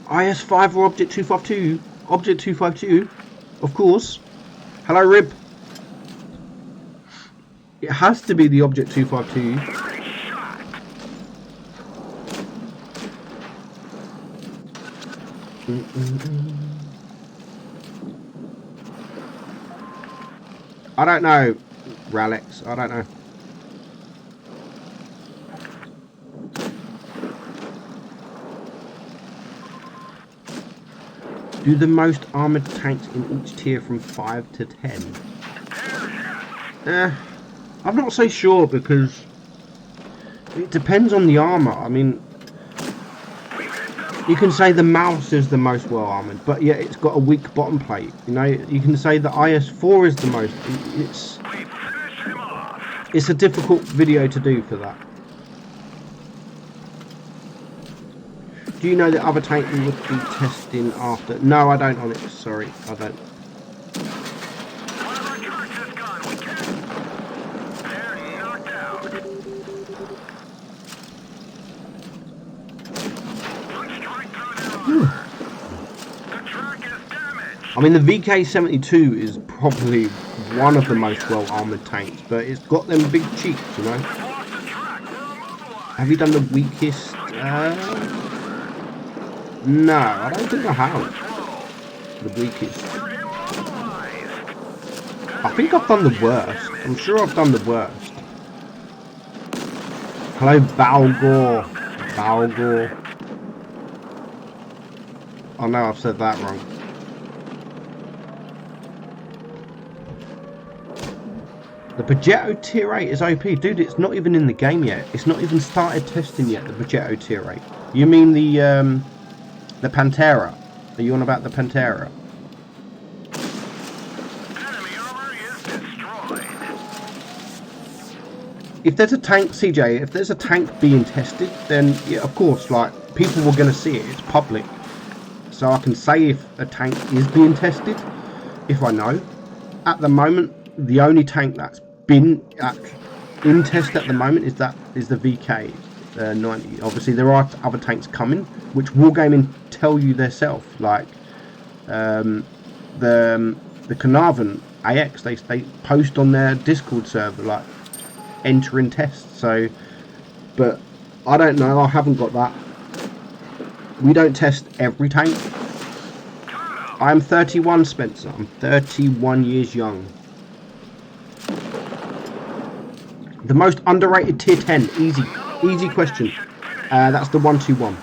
IS5 or Object 252? Object 252, of course. Hello, Rib. It has to be the Object 252. I don't know, Ralex. I don't know. Do the most armoured tanks in each tier from 5 to 10? I'm not so sure, because it depends on the armour. I mean, you can say the Mouse is the most well armoured, but yet it's got a weak bottom plate. You know, you can say the IS4 is the most. It's a difficult video to do for that. Do you know the other tank we would be testing after? No, I don't on it. Sorry, I don't. I mean, the VK-72 is probably one of the most well-armoured tanks, but it's got them big cheeks, you know. Have you done the weakest? No, I don't think I have. The weakest. I think I've done the worst. I'm sure I've done the worst. Hello, Balgor. Balgor. Oh no, I've said that wrong. The Progetto tier 8 is OP. Dude, it's not even in the game yet. It's not even started testing yet, the Progetto tier 8. You mean the Pantera? Are you on about the Pantera? Enemy armor is destroyed. If there's a tank, CJ, if there's a tank being tested, then yeah, of course, like, people were going to see it. It's public. So I can say if a tank is being tested, if I know. At the moment, the only tank that's been in test at the moment is the VK 90. Obviously, there are other tanks coming, which Wargaming tell you themselves, like the Carnarvon AX. They post on their Discord server like entering tests. So, but I don't know. I haven't got that. We don't test every tank. I'm 31, Spencer. I'm 31 years young. The most underrated tier 10. Easy question. That's the 121.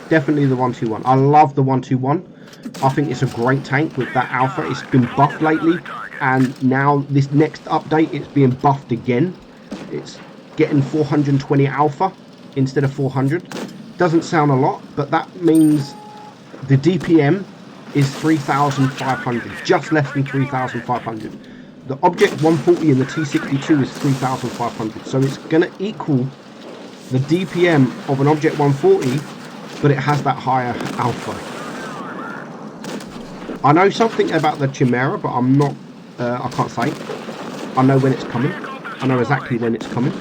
Definitely the 121. I love the 121. I think it's a great tank with that alpha. It's been buffed lately, and now this next update, it's being buffed again. It's getting 420 alpha instead of 400. Doesn't sound a lot, but that means the DPM is 3,500, just less than 3,500. The Object 140 and the T62 is 3,500, so it's going to equal the DPM of an Object 140, but it has that higher alpha. I know something about the Chimera, but I'm not, I can't say. I know when it's coming. I know exactly when it's coming.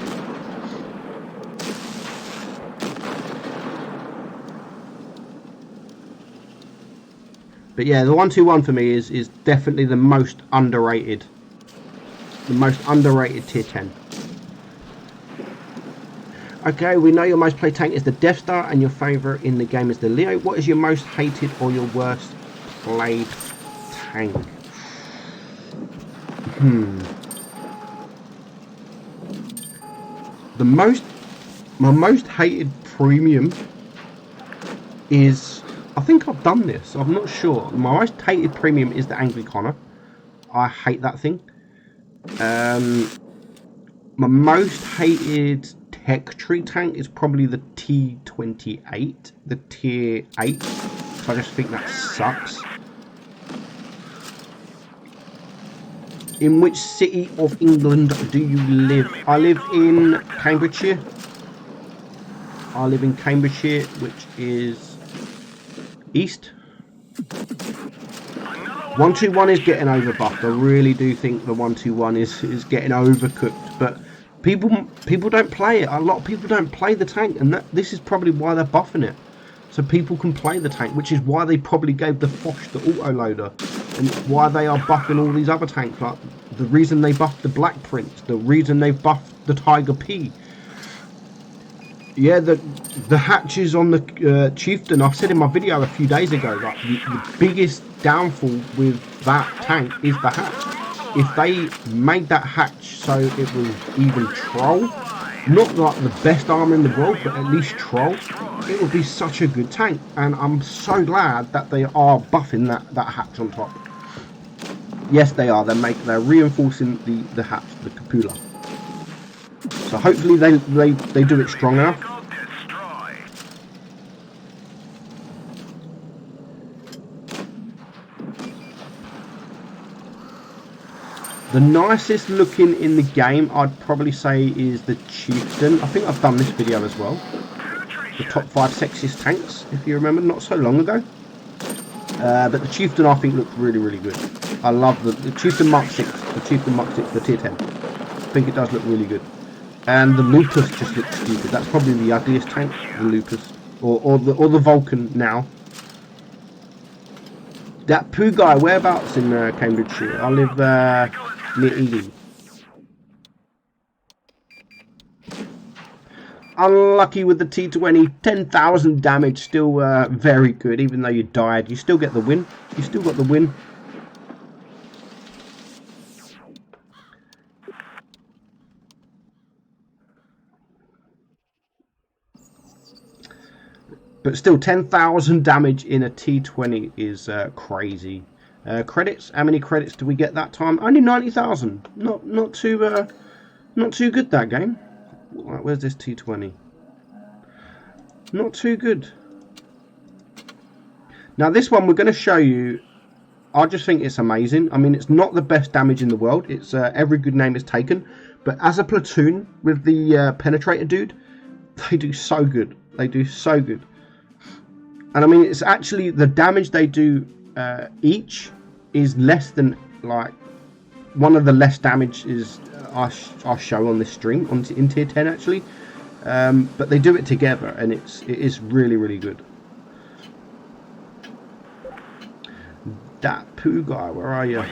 But yeah, the 121 for me is definitely the most underrated. The most underrated tier 10. Okay, we know your most played tank is the Death Star and your favourite in the game is the Leo. What is your most hated or your worst played tank? My most hated premium is, I think I've done this, I'm not sure. My most hated premium is the Angry Connor. I hate that thing. My most hated tech tree tank is probably the T28, the tier 8. So I just think that sucks. In which city of England do you live? I live in Cambridgeshire. I live in Cambridgeshire, which is east. 121 is getting overbuffed. I really do think the 121 is getting overcooked, but people don't play it. A lot of people don't play the tank, and this is probably why they're buffing it, so people can play the tank, which is why they probably gave the Foch the autoloader, and why they are buffing all these other tanks. Like the reason they buffed the Black Prince, the reason they buffed the Tiger P. Yeah, the hatches on the Chieftain, I said in my video a few days ago, like the biggest downfall with that tank is the hatch. If they made that hatch so it was even troll, not like the best armor in the world, but at least troll, it would be such a good tank. And I'm so glad that they are buffing that hatch on top. Yes, they are. They're reinforcing the hatch, the cupola. So hopefully they do it strong enough. The nicest looking in the game, I'd probably say, is the Chieftain. I think I've done this video as well. The top 5 sexiest tanks, if you remember, not so long ago. But the Chieftain, I think, looks really, really good. I love the Chieftain Mark 6, the Chieftain Mark 6, the tier 10. I think it does look really good. And the Lupus just looks stupid. That's probably the ugliest tank, the Lupus, or the Vulcan now. That poo guy, whereabouts in Cambridgeshire? I live near Ely. Unlucky with the T20, 10,000 damage, still very good. Even though you died, you still get the win. You still got the win. But still, 10,000 damage in a T20 is crazy. Credits? How many credits do we get that time? Only 90,000. Not too good that game. Right, where's this T20? Not too good. Now this one we're going to show you. I just think it's amazing. I mean, it's not the best damage in the world. It's every good name is taken. But as a platoon with the penetrator dude, they do so good. They do so good. And I mean, it's actually the damage they do each is less than, like, one of the less damage is I show on this stream in tier 10 actually. But they do it together, and it is really, really good. That poo guy, where are you?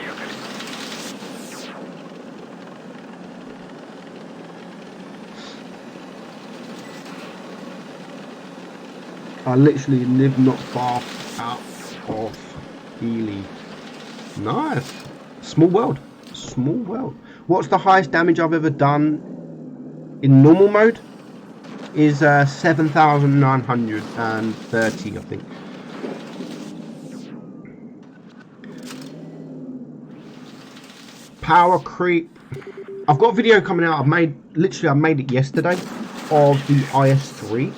I literally live not far out of Ely. Nice. Small world. Small world. What's the highest damage I've ever done in normal mode? Is 7,930, I think. Power creep. I've got a video coming out. I made it yesterday of the IS3,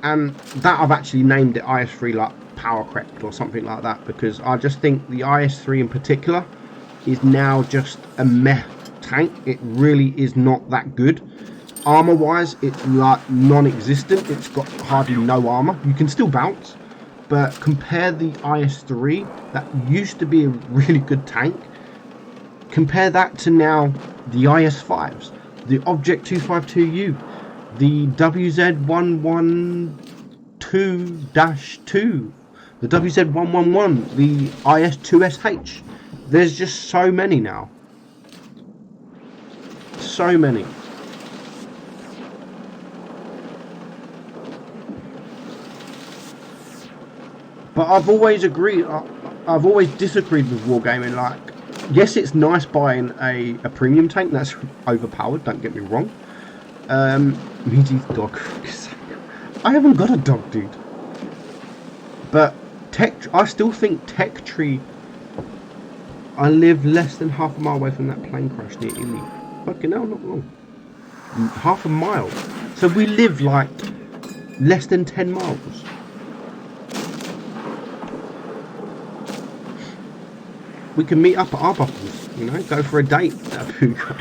and that I've actually named it IS3 like power crept or something like that, because I just think the IS3 in particular is now just a meh tank. It really is not that good. Armor wise, it's like non-existent. It's got hardly no armor. You can still bounce, but compare the IS3 that used to be a really good tank, compare that to now the IS5s, the Object 252U, the WZ112-2, the WZ111, the IS2SH. There's just so many now. So many. But I've always disagreed with wargaming. Like, yes, it's nice buying a premium tank that's overpowered, don't get me wrong. Meaty's dog. I haven't got a dog, dude. But I still think Tech Tree. I live less than half a mile away from that plane crash near Ely. Fucking hell, not long. Half a mile. So we live like less than 10 miles. We can meet up at Arbuthn's, you know, go for a date at Puka.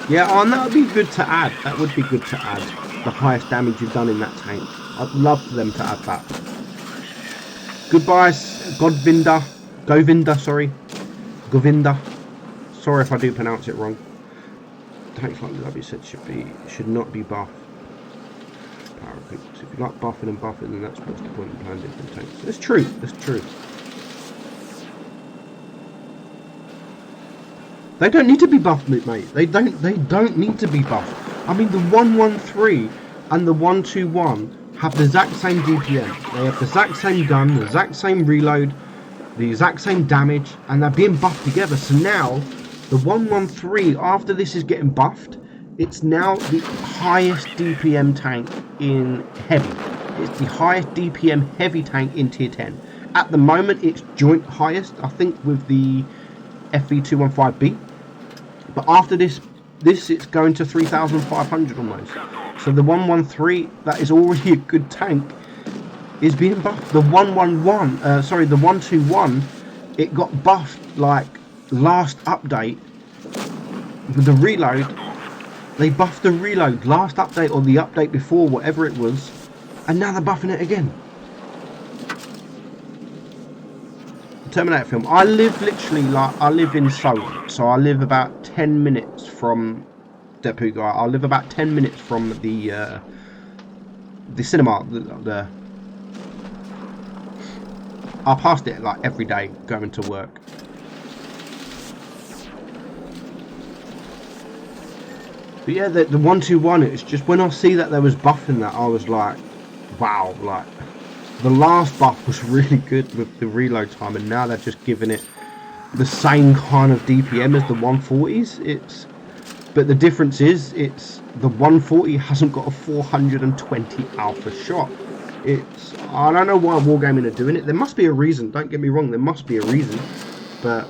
Yeah, and that would be good to add. That would be good to add. The highest damage you've done in that tank. I'd love for them to add that. Goodbye, Govinda, sorry. Govinda. Sorry if I do pronounce it wrong. Tanks like the said should not be buffed. So if you like buffing and buffing, then that's what's the point in playing different tanks. It's true, it's true. They don't need to be buffed, mate. They don't need to be buffed. I mean, the 113 and the 121 have the exact same DPM. They have the exact same gun, the exact same reload, the exact same damage, and they're being buffed together. So now, the 113, after this is getting buffed, it's now the highest DPM tank in heavy. It's the highest DPM heavy tank in tier 10. At the moment, it's joint highest, I think, with the FV215B. But after this it's going to 3,500 almost. So the 113, that is already a good tank, is being buffed. The 121, it got buffed like last update with the reload. They buffed the reload last update or the update before, whatever it was, and now they're buffing it again. Terminator film. I live literally I live in Seoul, so I live about 10 minutes from Depuga. I live about 10 minutes from the cinema. I passed it like every day going to work. But yeah, the 121, it's just when I see that there was buffing that, I was like, wow, like the last buff was really good with the reload time, and now they're just giving it the same kind of DPM as the 140s. But the difference is, it's the 140 hasn't got a 420 alpha shot. I don't know why Wargaming are doing it. There must be a reason, don't get me wrong, there must be a reason, but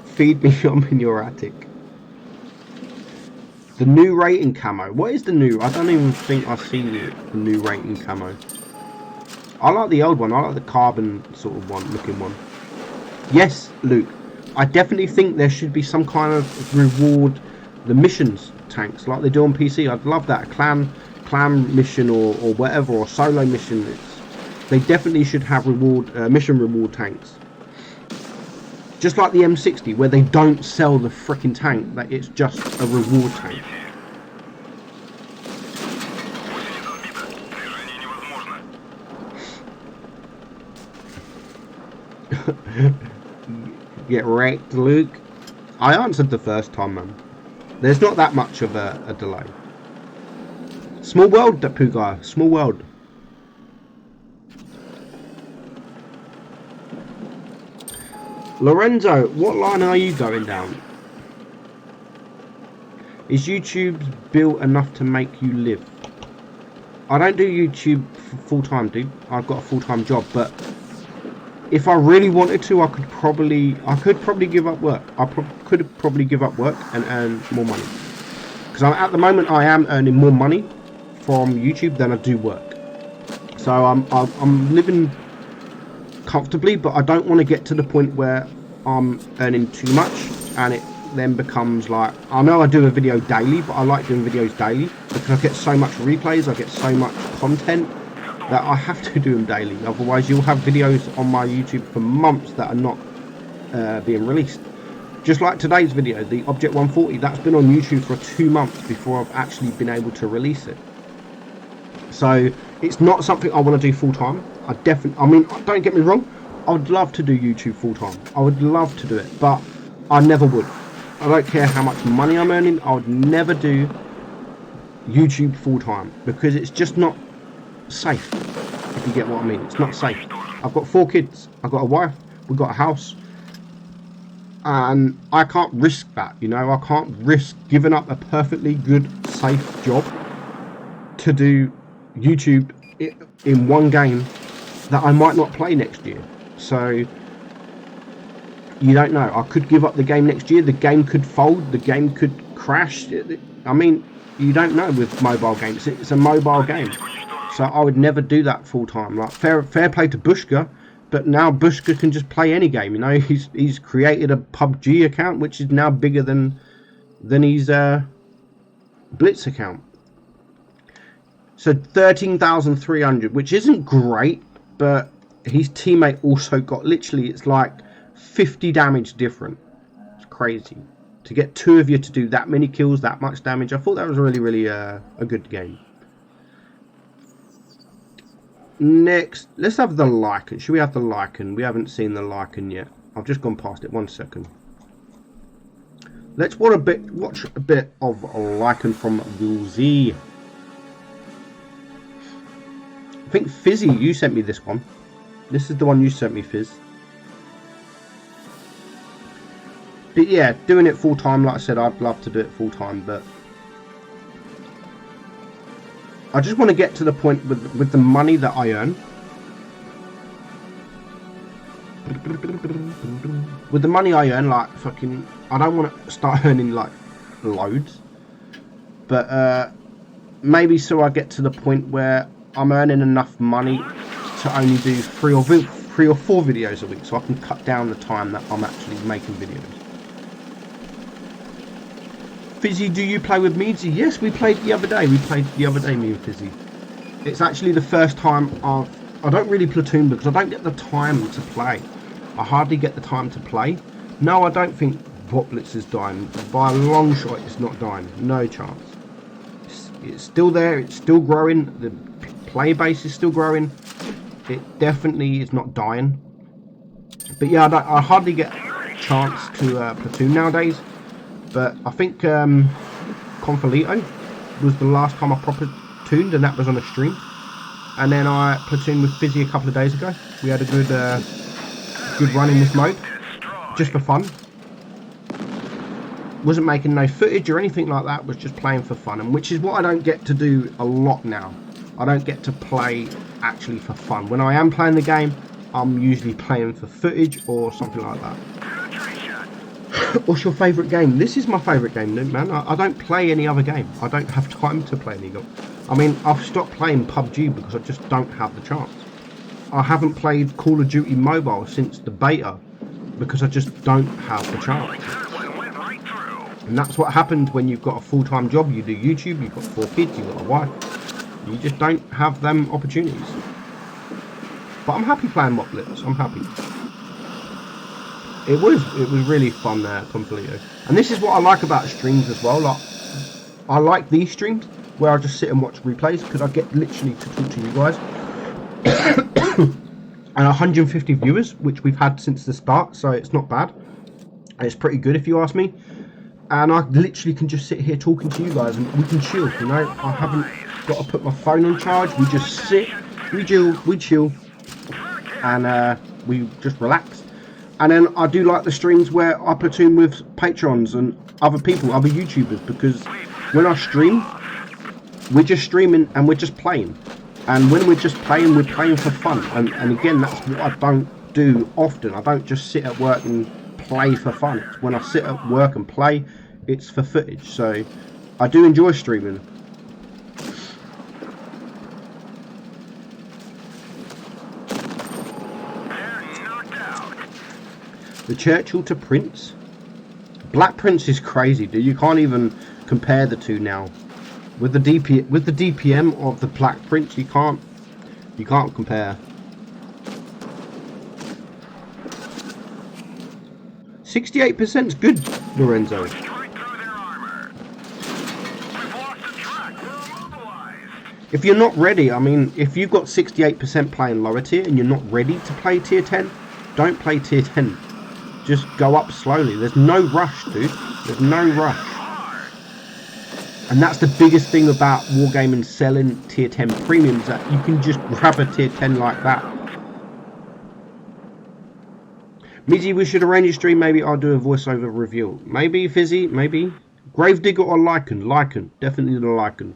feed me, I'm in your attic. The new rating camo. What is the new? I don't even think I see the new rating camo. I like the old one. I like the carbon sort of looking one. Yes, Luke. I definitely think there should be some kind of reward the missions tanks like they do on PC. I'd love that. A clan mission or whatever, or solo mission. They definitely should have mission reward tanks. Just like the M60, where they don't sell the freaking tank, that it's just a reward tank. Get wrecked, Luke. I answered the first time, man. There's not that much of a delay. Small world, that poo guy. Small world. Lorenzo, what line are you going down? Is YouTube built enough to make you live? I don't do YouTube full time, dude. I've got a full-time job, but if I really wanted to, I could probably give up work. I could probably give up work and earn more money. Because at the moment I am earning more money from YouTube than I do work. So I'm living comfortably, but I don't want to get to the point where I'm earning too much and it then becomes like, I know I do a video daily, but I like doing videos daily because I get so much replays, I get so much content that I have to do them daily. Otherwise you'll have videos on my YouTube for months that are not being released. Just like today's video, the Object 140, that's been on YouTube for 2 months before I've actually been able to release it. So it's not something I want to do full time. I mean, don't get me wrong, I would love to do YouTube full time. I would love to do it, but I never would. I don't care how much money I'm earning, I would never do YouTube full time because it's just not safe, if you get what I mean. It's not safe. I've got 4 kids, I've got a wife, we've got a house, and I can't risk that, you know. I can't risk giving up a perfectly good, safe job to do YouTube in one game that I might not play next year. So you don't know, I could give up the game next year, the game could fold, the game could crash. I mean, you don't know with mobile games. It's a mobile game, so I would never do that full time. Like fair play to Bushka, but now Bushka can just play any game, you know. He's created a PUBG account which is now bigger than his Blitz account. So 13,300, which isn't great, but his teammate also got, literally, it's like 50 damage different. It's crazy. To get 2 of you to do that many kills, that much damage, I thought that was really a good game. Next, let's have the Lycan. Should we have the Lycan? We haven't seen the Lycan yet. I've just gone past it. 1 second. Let's watch a bit of Lycan from Woolsey. I think Fizzy, you sent me this one. This is the one you sent me, Fizz. But yeah, doing it full time, like I said, I'd love to do it full time, but I just want to get to the point with the money that I earn. With the money I earn, like fucking, I don't want to start earning like loads, but maybe so I get to the point where I'm earning enough money to only do 3 or 4 videos a week, so I can cut down the time that I'm actually making videos. Fizzy, do you play with Meadsy? Yes, we played the other day. Me and Fizzy. It's actually the first time I don't really platoon because I don't get the time to play. I hardly get the time to play. No, I don't think Bot Blitz is dying. By a long shot, it's not dying. No chance. It's still there. It's still growing. The play base is still growing. It definitely is not dying. But yeah, I hardly get a chance to platoon nowadays. But I think Confalito was the last time I proper tuned, and that was on a stream. And then I platooned with Fizzy a couple of days ago. We had a good run in this mode, just for fun. Wasn't making no footage or anything like that, was just playing for fun, and which is what I don't get to do a lot now. I don't get to play actually for fun. When I am playing the game, I'm usually playing for footage or something like that. What's your favourite game? This is my favourite game, man. I don't play any other game. I don't have time to play any game. I mean, I've stopped playing PUBG because I just don't have the chance. I haven't played Call of Duty Mobile since the beta because I just don't have the chance. And that's what happens when you've got a full-time job. You do YouTube, you've got 4 kids, you've got a wife. You just don't have them opportunities. But I'm happy playing Bot Blitz. I'm happy. It was really fun there, Confalito. And this is what I like about streams as well. Like, I like these streams where I just sit and watch replays because I get literally to talk to you guys. And 150 viewers, which we've had since the start, so it's not bad. It's pretty good if you ask me. And I literally can just sit here talking to you guys and we can chill, you know. I haven't got to put my phone on charge. We just sit, we chill, and we just relax. And then I do like the streams where I platoon with patrons and other people, other YouTubers, because when I stream, we're just streaming and we're just playing. And when we're just playing, we're playing for fun. And again, that's what I don't do often. I don't just sit at work and play for fun. It's when I sit at work and play, it's for footage. So I do enjoy streaming. The Churchill to Prince. Black Prince is crazy, dude. You can't even compare the two now. With the DPM of the Black Prince, you can't compare. 68% is good, Lorenzo. If you're not ready, I mean, if you've got 68% playing lower tier and you're not ready to play tier 10, don't play tier 10. Just go up slowly. There's no rush, dude. There's no rush. And that's the biggest thing about Wargaming selling tier 10 premiums, that you can just grab a tier 10 like that. Midgy, we should arrange a stream. Maybe I'll do a voiceover review. Maybe, Fizzy, maybe. Gravedigger or Lycan? Lycan. Definitely the Lycan.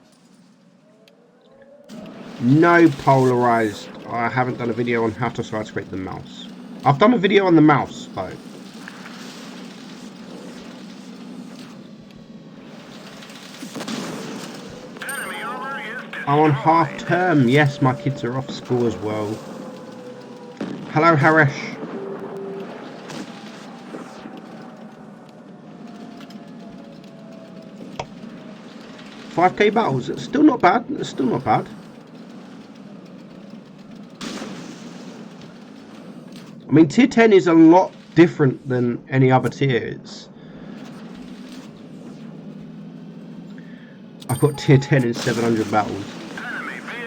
No polarized. I haven't done a video on how to side scrape the mouse. I've done a video on the mouse, though. I'm on half term. Yes, my kids are off school as well. Hello, Haresh. $5k battles. It's still not bad. It's still not bad. I mean, tier 10 is a lot different than any other tier. I've got tier 10 in 700 battles.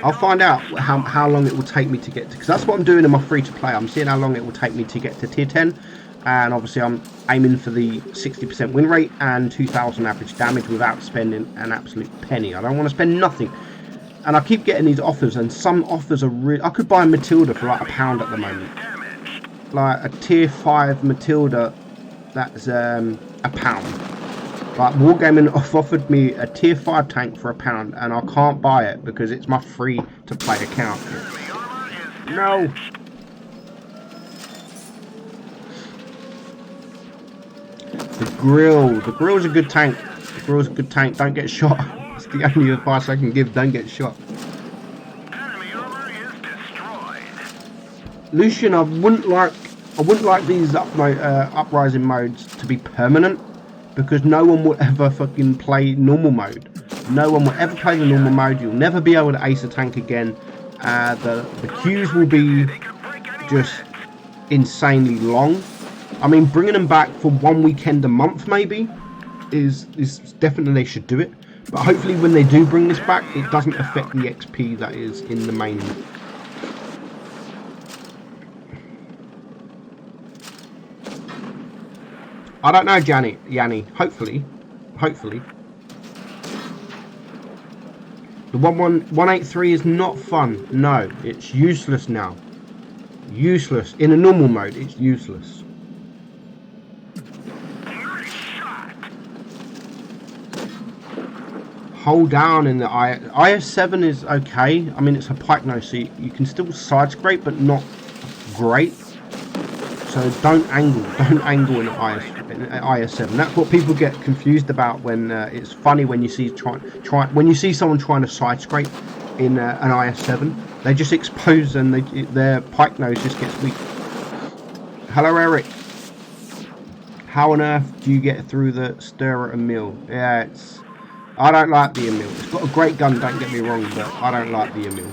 I'll find out how long it will take me to get to, because that's what I'm doing in my free to play. I'm seeing how long it will take me to get to tier 10, and obviously I'm aiming for the 60% win rate and 2000 average damage without spending an absolute penny. I don't want to spend nothing. And I keep getting these offers, and some offers are really... I could buy a Matilda for like £1 at the moment. Like a tier 5 Matilda, that's £1. Like Wargaming have offered me a tier 5 tank for £1, and I can't buy it because it's my free to play account. No. The grill's a good tank. The grill's a good tank. Don't get shot. It's the only advice I can give. Don't get shot. Lucian, I wouldn't like these uprising modes to be permanent, because no one will ever fucking play normal mode. No one will ever play the normal mode. You'll never be able to ace a tank again. The queues will be just insanely long. I mean, bringing them back for one weekend a month maybe is definitely, they should do it. But hopefully when they do bring this back, it doesn't affect the XP that is in the main. I don't know, Yanni. Hopefully. The 183 is not fun. No, it's useless now. Useless. In a normal mode, it's useless. Hold down in the IS-7 is okay. I mean, it's a pike nose, so you can still side scrape, but not great. So don't angle in IS-7. That's what people get confused about when it's funny when you see when you see someone trying to side scrape in an IS-7. They just expose and their pike nose just gets weak. Hello, Eric. How on earth do you get through the Stirrer Emil? Yeah, I don't like the Emil. It's got a great gun, don't get me wrong, but I don't like the Emil.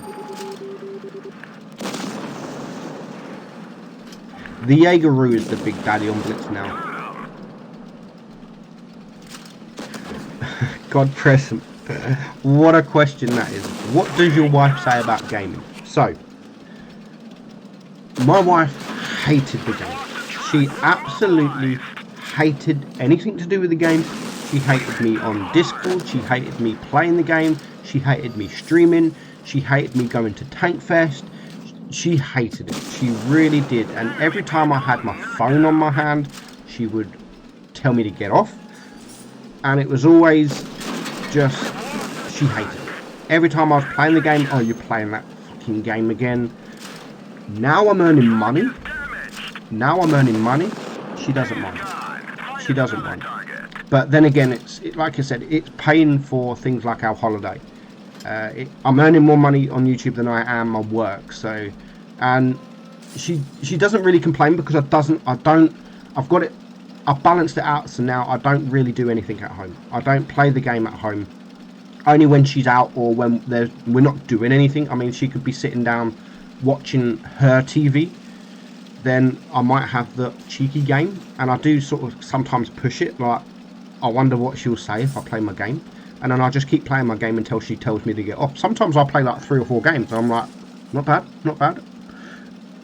The Jaegeru is the big daddy on Blitz now. God present. What a question that is. What does your wife say about gaming? So, my wife hated the game. She absolutely hated anything to do with the game. She hated me on Discord. She hated me playing the game. She hated me streaming. She hated me going to Tank Fest. She hated it. She really did. And every time I had my phone on my hand, she would tell me to get off. And it was always just, she hated it. Every time I was playing the game, oh, you're playing that fucking game again. Now I'm earning money. Now I'm earning money. She doesn't mind. She doesn't mind. But then again, like I said, it's paying for things like our holiday. I'm earning more money on YouTube than I am on work. So, and she doesn't really complain because I've got it. I've balanced it out, so now I don't really do anything at home. I don't play the game at home. Only when she's out or when we're not doing anything. I mean, she could be sitting down watching her TV. Then I might have the cheeky game, and I do sort of sometimes push it. Like, I wonder what she'll say if I play my game, and then I just keep playing my game until she tells me to get off. Sometimes I'll play like 3 or 4 games, and I'm like, not bad, not bad.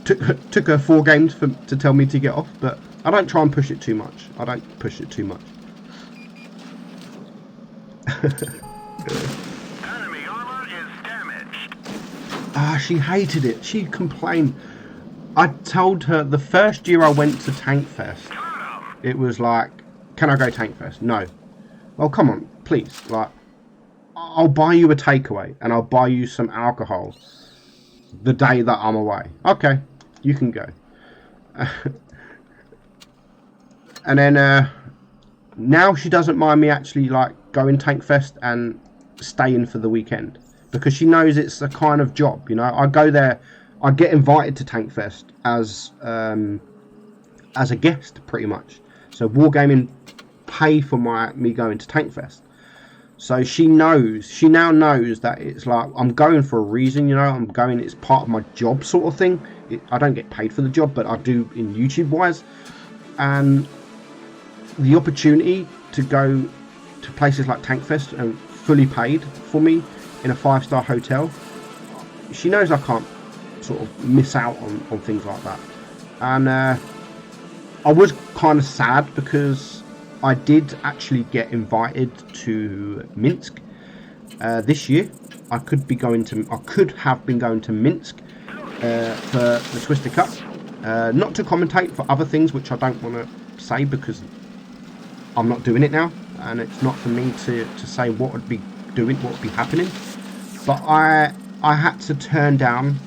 Took her 4 games to tell me to get off, but I don't try and push it too much. I don't push it too much. Enemy armor is damaged. She hated it. She complained. I told her the first year I went to Tank Fest, it was like, can I go Tank Fest? No. Well, come on, please. Like, I'll buy you a takeaway and I'll buy you some alcohol the day that I'm away. Okay, you can go. And then now she doesn't mind me actually like going Tank Fest and staying for the weekend because she knows it's a kind of job. You know, I go there. I get invited to Tank Fest as a guest, pretty much. So Wargaming pay for me going to Tank Fest. So she now knows that it's like I'm going for a reason. You know, I'm going. It's part of my job, sort of thing. I don't get paid for the job, but I do in YouTube wise. And the opportunity to go to places like Tank Fest and fully paid for me in a 5-star hotel, she knows I can't sort of miss out on things like that. And I was kind of sad because I did actually get invited to Minsk this year. I could have been going to Minsk for the Twister Cup, not to commentate for other things which I don't want to say because I'm not doing it now, and it's not for me to say what would be happening. But I had to turn down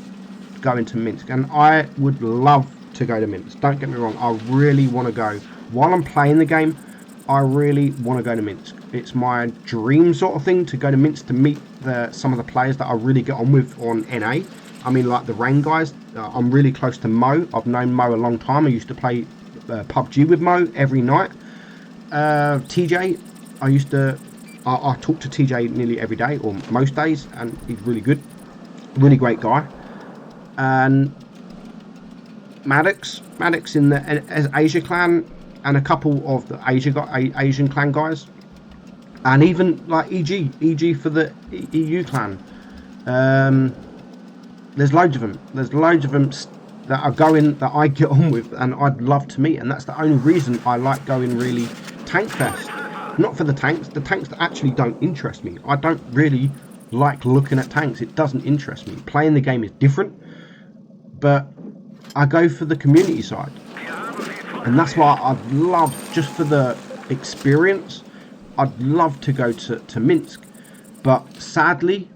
going to Minsk, and I would love to go to Minsk. Don't get me wrong, I really want to go. While I'm playing the game, I really want to go to Minsk. It's my dream sort of thing to go to Minsk to meet some of the players that I really get on with on NA. I mean, like the rain guys. I'm really close to Mo. I've known Mo a long time. I used to play PUBG with Mo every night. TJ, I talk to TJ nearly every day or most days, and he's really good, really great guy. And Maddox in the Asia clan, and a couple of the Asian clan guys, and even like EG for the EU clan. There's loads of them. That are going that I get on with, and I'd love to meet. And that's the only reason I like going really Tank Fest. Not for the tanks that actually don't interest me. I don't really like looking at tanks. It doesn't interest me. Playing the game is different, but I go for the community side, and that's why I'd love, just for the experience, I'd love to go to Minsk. But sadly,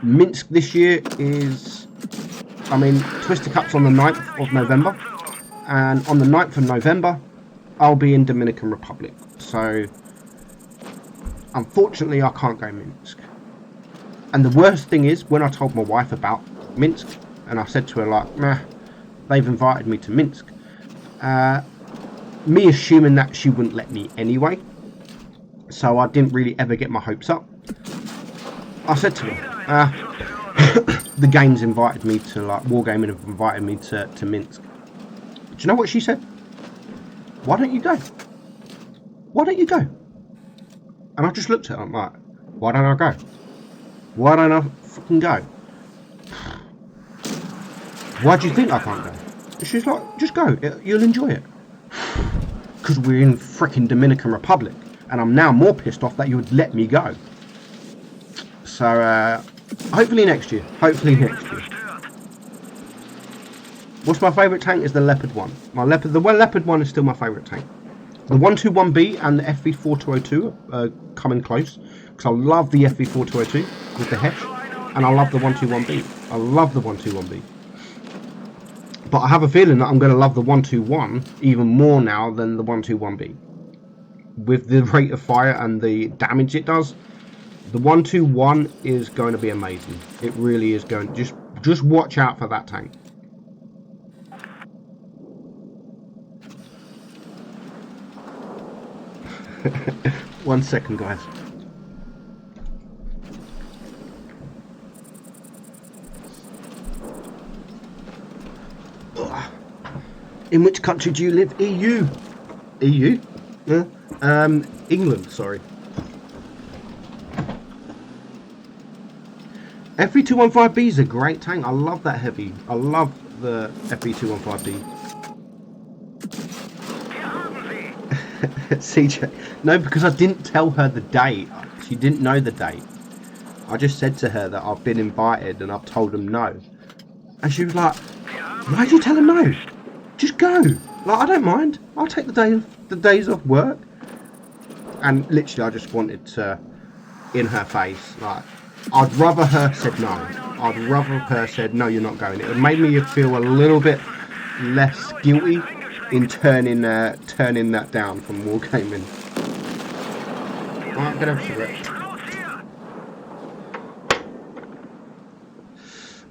Minsk this year is, I mean, Twister Cup's on the 9th of November, and on the 9th of November I'll be in Dominican Republic. So unfortunately I can't go Minsk. And the worst thing is, when I told my wife about Minsk, and I said to her like, nah, they've invited me to Minsk, me assuming that she wouldn't let me anyway, so I didn't really ever get my hopes up. I said to her, the game's invited me to, like, Wargaming have invited me to Minsk. Do you know what she said? Why don't you go? Why don't you go? And I just looked at her, I'm like, why don't I go? Why don't I fucking go? Why do you think I can't go? She's like, just go, you'll enjoy it. because we're in freaking Dominican Republic, and I'm now more pissed off that you would let me go. So hopefully next year. Hopefully next year. What's my favourite tank is the Leopard one. The Leopard one is still my favourite tank. The 121B and the FV4202 are coming close, because I love the FV4202 with the Hesh, and I love the 121B. I love the 121B. But I have a feeling that I'm going to love the 121 even more now than the 121B. With the rate of fire and the damage it does, the 121 is going to be amazing. It really is going. Just watch out for that tank. One second, guys. In which country do you live? EU. EU? Yeah. England, sorry. FV215B is a great tank. I love that heavy. I love the FV215B. CJ. No, because I didn't tell her the date. She didn't know the date. I just said to her that I've been invited and I've told them no. And she was like, why'd you tell them no? Just go. Like, I don't mind. I'll take the days off work. And literally I just wanted to, in her face, like, I'd rather her said no. I'd rather her said no, you're not going. It would make me feel a little bit less guilty in turning that down from wargaming. Alright, get over to it.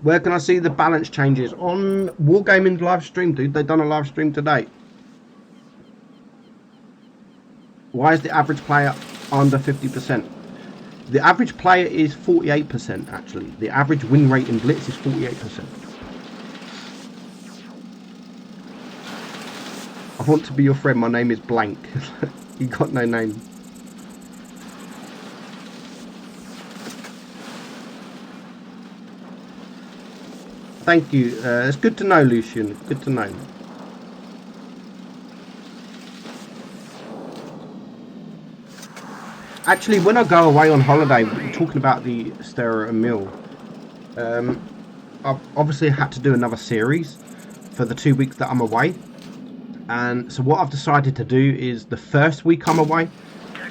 Where can I see the balance changes? On Wargaming's live stream, dude. They've done a live stream today. Why is the average player under 50%? The average player is 48%, actually. The average win rate in Blitz is 48%. I want to be your friend. My name is blank. You got no name. Thank you. It's good to know, Lucian. Good to know. Actually, when I go away on holiday, talking about the Stera and Mill, I've obviously had to do another series for the 2 weeks that I'm away. And so what I've decided to do is the first week I'm away,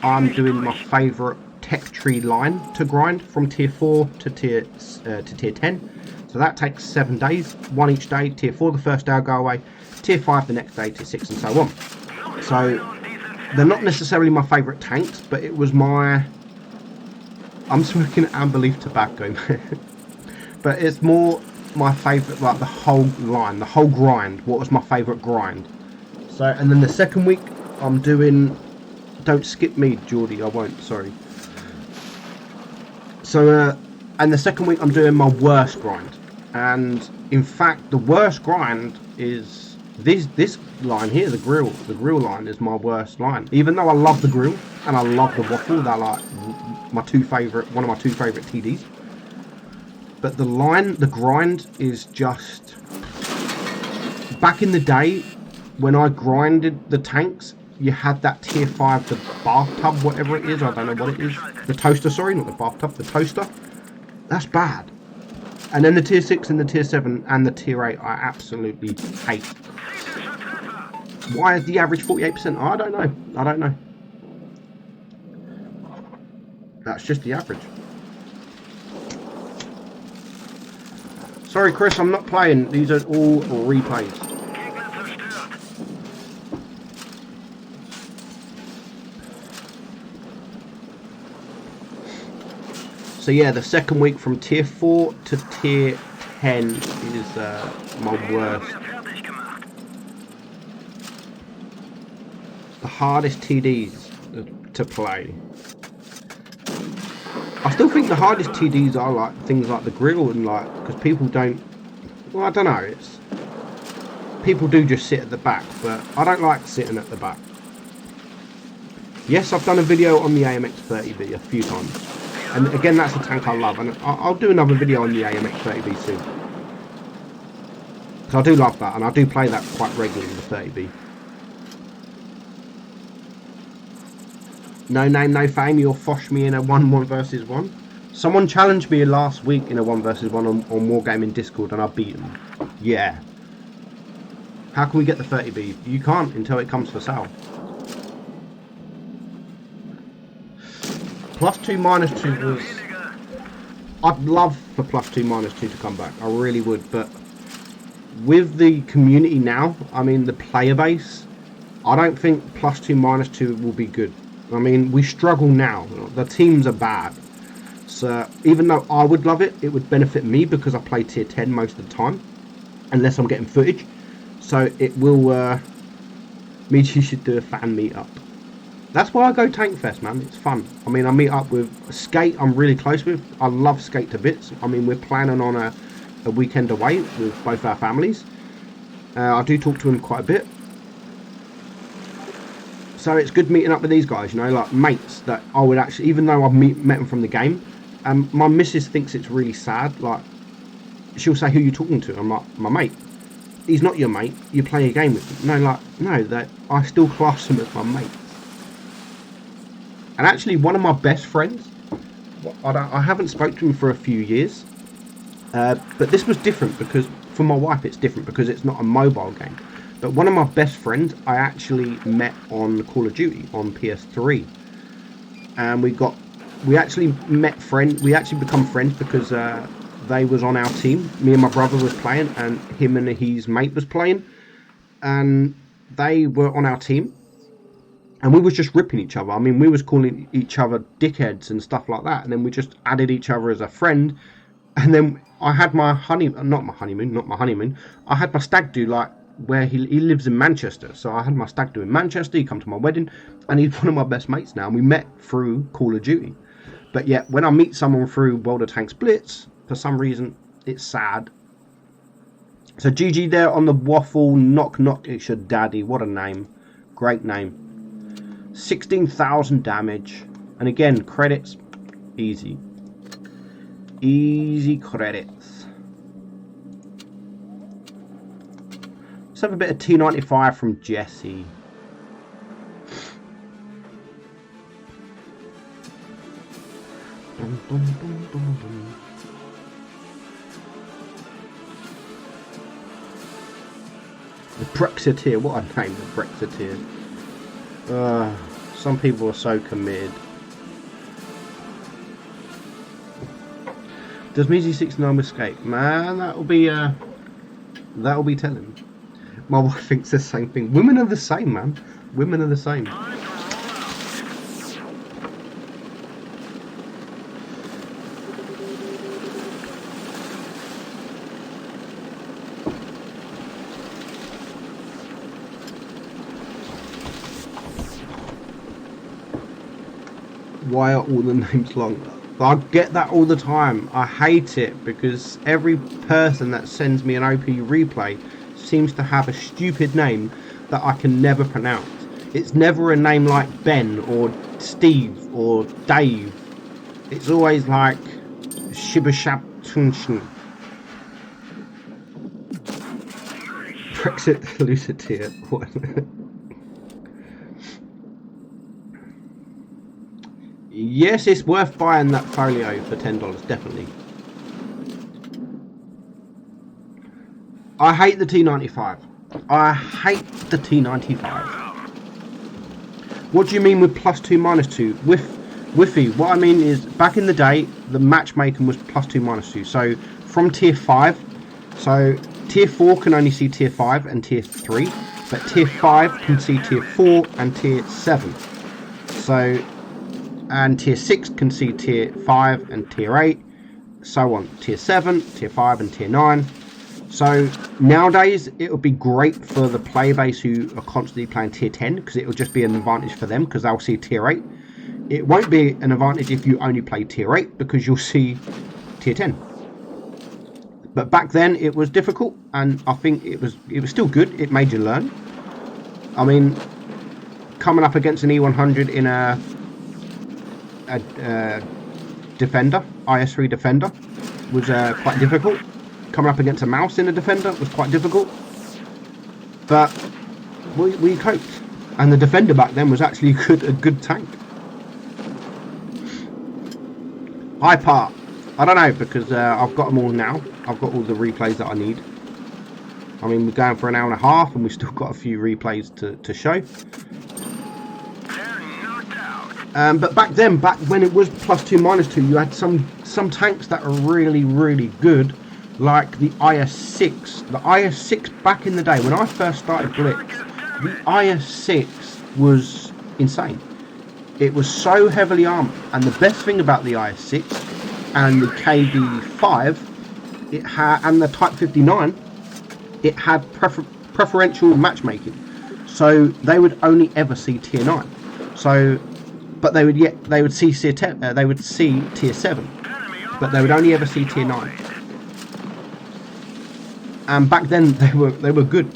I'm doing my favourite tech tree line to grind from tier 4 to tier 10. So that takes 7 days, one each day. Tier 4 the first day I go away, tier 5 the next day, tier 6 and so on. So they're not necessarily my favourite tanks, but it was my... I'm smoking Amber Leaf tobacco, but it's more my favourite, like the whole line, the whole grind. What was my favourite grind? So, and then the second week I'm doing... Don't skip me, Geordie, I won't, sorry. So, and the second week I'm doing my worst grind. And in fact, the worst grind is this line here, the grill line is my worst line. Even though I love the grill and I love the waffle, they're like one of my two favorite TDs. But the line, the grind is just... Back in the day, when I grinded the tanks, you had that tier 5, the bathtub, whatever it is, I don't know what it is. The toaster, sorry, not the bathtub, the toaster. That's bad. And then the tier 6 and the tier 7 and the tier 8 I absolutely hate. Why is the average 48%? I don't know. I don't know. That's just the average. Sorry, Chris, I'm not playing. These are all replays. So yeah, the second week from tier 4 to tier 10 is my worst. The hardest TDs to play. I still think the hardest TDs are like things like the grill and like, because people don't, well, I don't know, it's, people do just sit at the back, but I don't like sitting at the back. Yes, I've done a video on the AMX30B a few times. And again, that's a tank I love, and I'll do another video on the AMX30B soon. Because I do love that, and I do play that quite regularly, the 30B. No name, no fame. You'll fosh me in a 1 versus 1. Someone challenged me last week in a 1 versus 1 on Wargaming Discord, and I beat him. Yeah. How can we get the 30B? You can't until it comes for sale. +2 -2 was... I'd love for +2 -2 to come back. I really would, but with the community now, I mean the player base, I don't think +2 -2 will be good. I mean, we struggle now. The teams are bad. So even though I would love it, it would benefit me because I play tier 10 most of the time, unless I'm getting footage. So it will means you should do a fan meetup. That's why I go Tank Fest, man. It's fun. I mean, I meet up with Skate. I'm really close with. I love Skate to bits. I mean, we're planning on a weekend away with both our families. I do talk to him quite a bit. So it's good meeting up with these guys, you know, like mates that I would actually, even though I've met them from the game, my missus thinks it's really sad. Like, she'll say, who are you talking to? I'm like, my mate. He's not your mate. You play a game with him. No, like, no, that I still class him as my mate. And actually, one of my best friends, I haven't spoken to him for a few years, but this was different because for my wife it's different because it's not a mobile game. But one of my best friends I actually met on Call of Duty on PS3, and we actually become friends because they was on our team. Me and my brother was playing, and him and his mate was playing, and they were on our team. And we was just ripping each other. I mean, we was calling each other dickheads and stuff like that. And then we just added each other as a friend. And then I had my not my honeymoon. I had my stag do, like, where he lives in Manchester. So I had my stag do in Manchester. He come to my wedding. And he's one of my best mates now. And we met through Call of Duty. But yet, when I meet someone through World of Tanks Blitz, for some reason, it's sad. So GG there on the waffle. Knock knock, it's your daddy. What a name. Great name. 16,000 damage, and again, credits, easy credits. Let's have a bit of T95 from Jesse. Dum, dum, dum, dum, dum. The Brexiteer, what a name, the Brexiteer. Some people are so committed. Does Meadsyreplays escape? Man, that'll be telling. My wife thinks the same thing. Women are the same, man. Women are the same. Why are all the names long? I get that all the time. I hate it because every person that sends me an OP replay seems to have a stupid name that I can never pronounce. It's never a name like Ben or Steve or Dave. It's always like Shibashab Tunshin. Brexit Lucidateer. What? Yes, it's worth buying that folio for $10, definitely. I hate the T95. I hate the T95. What do you mean with +2 -2? Whiffy, what I mean is, back in the day, the matchmaking was +2 -2. So, from tier 5, so tier 4 can only see tier 5 and tier 3, but tier 5 can see tier 4 and tier 7. So, and tier 6 can see tier 5 and tier 8, so on. Tier 7, tier 5 and tier 9. So nowadays it would be great for the player base who are constantly playing tier 10, because it will just be an advantage for them because they'll see tier 8. It won't be an advantage if you only play tier 8 because you'll see tier 10. But back then it was difficult, and I think it was still good. It made you learn. I mean, coming up against an E100 in a defender, IS3 defender, was quite difficult. Coming up against a mouse in a defender was quite difficult, but we coped. And the defender back then was actually a good tank. Hyper. I don't know, because I've got them all now. I've got all the replays that I need. I mean, we're going for an hour and a half, and we've still got a few replays to show. But back then, back when it was +2, -2, you had some tanks that are really, really good, like the IS-6. The IS-6 back in the day, when I first started Blitz, the IS-6 was insane. It was so heavily armed, and the best thing about the IS-6 and the KD-5, it had, and the Type 59, it had preferential matchmaking, so they would only ever see tier 9. So, but they would see tier 7, but they would only ever see tier 9. And back then they were good.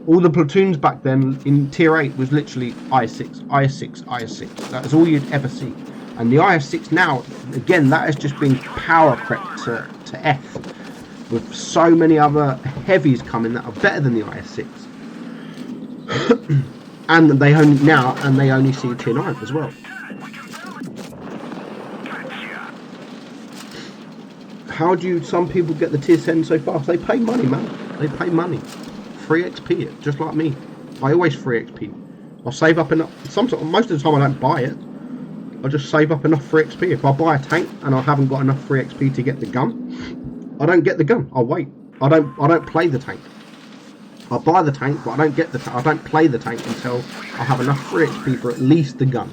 All the platoons back then in tier 8 was literally IS-6, IS-6, IS-6. That's all you'd ever see. And the IS-6 now, again, that has just been power crept to F, with so many other heavies coming that are better than the IS-6. And they only see tier 9 as well. How do some people get the tier 10 so fast? They pay money, man. They pay money. Free XP it, just like me. I always free XP. I'll save up enough. Most of the time I don't buy it. I just save up enough free XP. If I buy a tank and I haven't got enough free XP to get the gun, I don't get the gun. I'll wait. I don't play the tank. I buy the tank, but I don't get the I don't play the tank until I have enough free XP for at least the gun.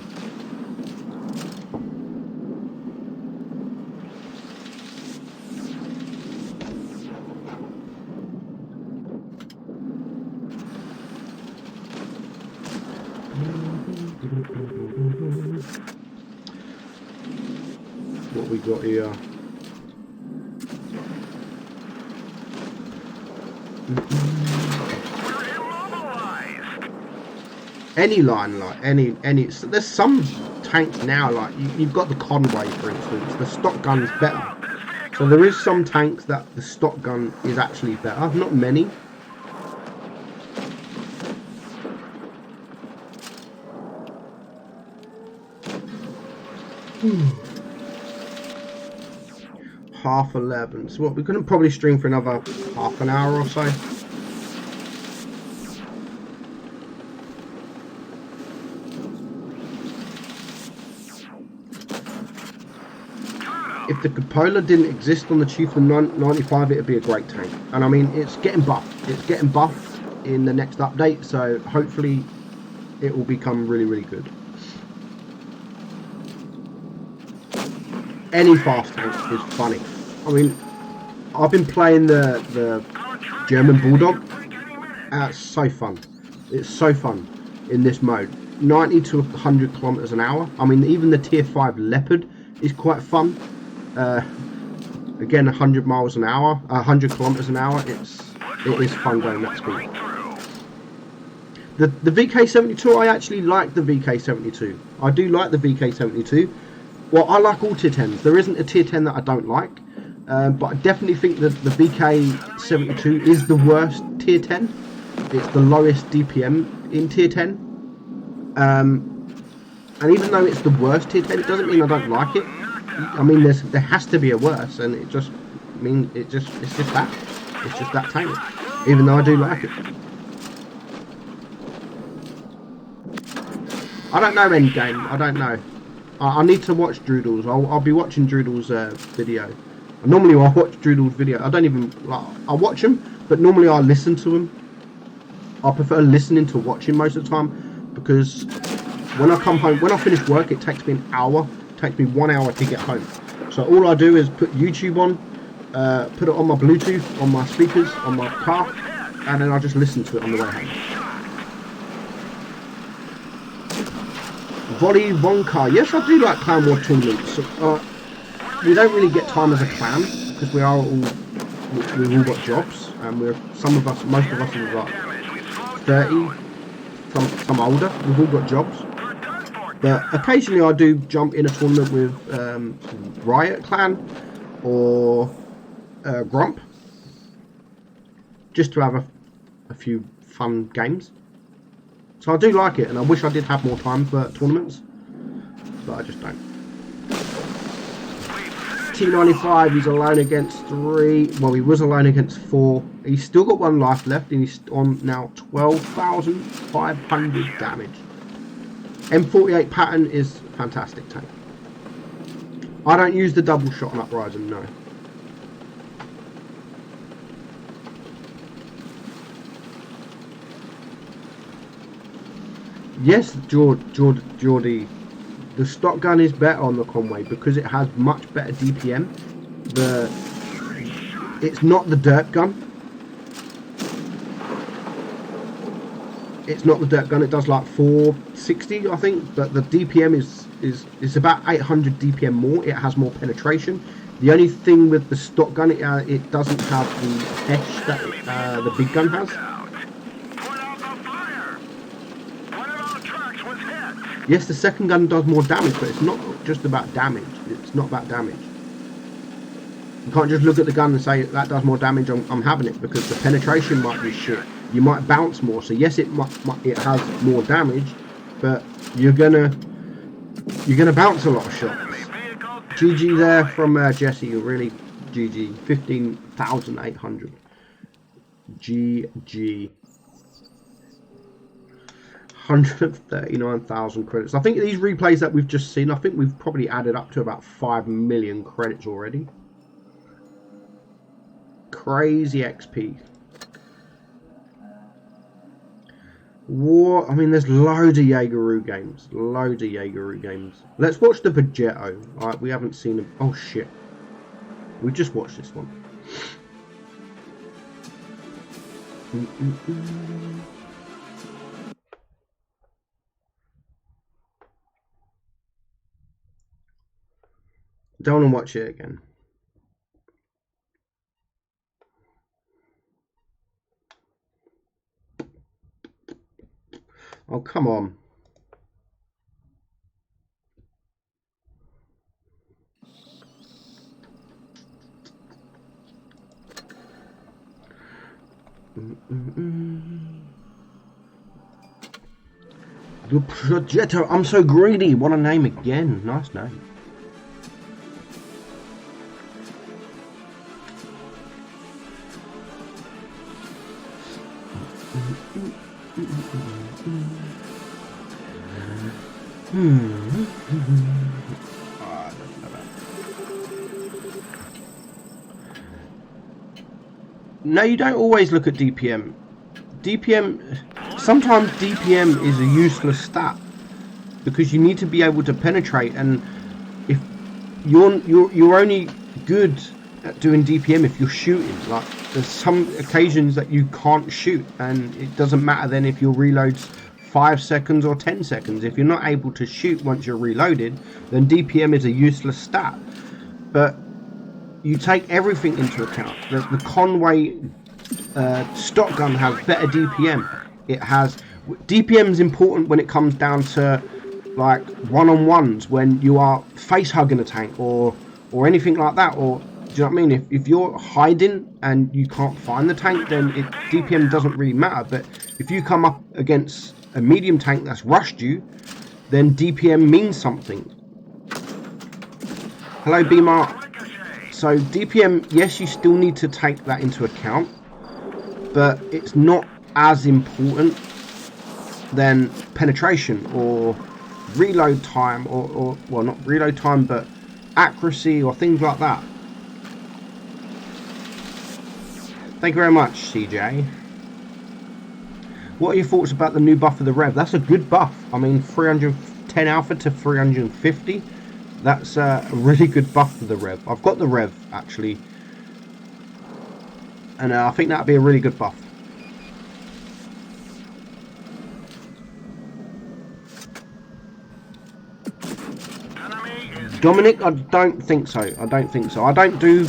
What we got here? Any line, like any. So there's some tanks now, like you've got the Conway, for instance. The stock gun's better. So there is some tanks that the stock gun is actually better. Not many. Half 11. So what, we couldn't probably stream for another half an hour or so. If the Cupola didn't exist on the Chieftain 95, it would be a great tank. And I mean, it's getting buffed. It's getting buffed in the next update, so hopefully it will become really, really good. Any fast tank is funny. I mean, I've been playing the German Bulldog. It's so fun. It's so fun in this mode. 90 to 100 kilometers an hour. I mean, even the tier 5 Leopard is quite fun. Again, 100 miles an hour, 100 kilometers an hour. It is fun going that speed. The VK72, I actually like the VK72. I do like the VK72. Well, I like all tier 10s. There isn't a tier 10 that I don't like. But I definitely think that the VK72 is the worst tier 10. It's the lowest DPM in tier 10. And even though it's the worst tier 10, it doesn't mean I don't like it. I mean, there has to be a worse, and it just means it's just that tank. Even though I do like it. I don't know endgame. I don't know. I need to watch Droodle's. I'll be watching Droodle's video. Normally I watch Droodle's video. I don't even I watch them, but normally I listen to them. I prefer listening to watching most of the time, because when I come home, when I finish work, it takes me an hour. It takes me 1 hour to get home. So all I do is put YouTube on, put it on my Bluetooth, on my speakers, on my car, and then I just listen to it on the way home. Volley Wonka. Yes, I do like Clan War tournaments. We don't really get time as a clan because we've all got jobs, and most of us are like 30, some older. We've all got jobs, but occasionally I do jump in a tournament with Riot Clan or Grump, just to have a few fun games. So I do like it, and I wish I did have more time for tournaments, but I just don't. T95, he's alone against 3. Well, he was alone against 4. He's still got 1 life left, and he's on now 12,500 damage. M48 pattern is fantastic tank. I don't use the double shot on Uprising, no. Yes, Geordie. The stock gun is better on the Conway because it has much better DPM. It's not the dirt gun. It's not the dirt gun. It does like 460, I think, but the DPM is about 800 DPM more. It has more penetration. The only thing with the stock gun, it doesn't have the hesh that the big gun has. Yes, the second gun does more damage, but it's not just about damage. It's not about damage. You can't just look at the gun and say that does more damage. I'm having it, because the penetration might be shit. You might bounce more. So yes, it has more damage, but you're gonna bounce a lot of shots. GG there from Jesse. You're really GG. 15,800. GG. 139,000 credits. I think these replays that we've just seen, I think we've probably added up to about 5 million credits already. Crazy XP. What? I mean, there's loads of Jaegeru games. Loads of Jaegeru games. Let's watch the Vegetto. Alright, we haven't seen them. Oh shit. We just watched this one. Don't want to watch it again. Oh, come on. The Progetto. I'm so greedy. What a name again. Nice name. No, you don't always look at DPM. Sometimes DPM is a useless stat because you need to be able to penetrate, and if you're only good at doing DPM if you're shooting. Like, there's some occasions that you can't shoot, and it doesn't matter then if your reload's 5 seconds or 10 seconds. If you're not able to shoot once you're reloaded, then DPM is a useless stat. But you take everything into account. The Conway stock gun has better DPM. DPM is important when it comes down to like one-on-ones, when you are face hugging a tank or anything like that. Or do you know what I mean? If you're hiding and you can't find the tank, then DPM doesn't really matter. But if you come up against a medium tank that's rushed you, then DPM means something. Hello, B-Mark. So DPM, yes, you still need to take that into account, but it's not as important than penetration or reload time, or well, not reload time, but accuracy or things like that. Thank you very much, CJ. What are your thoughts about the new buff of the Rev? That's a good buff. I mean, 310 alpha to 350. That's a really good buff for the Rev. I've got the Rev, actually. And I think that'd be a really good buff. Dominic, I don't think so. I don't do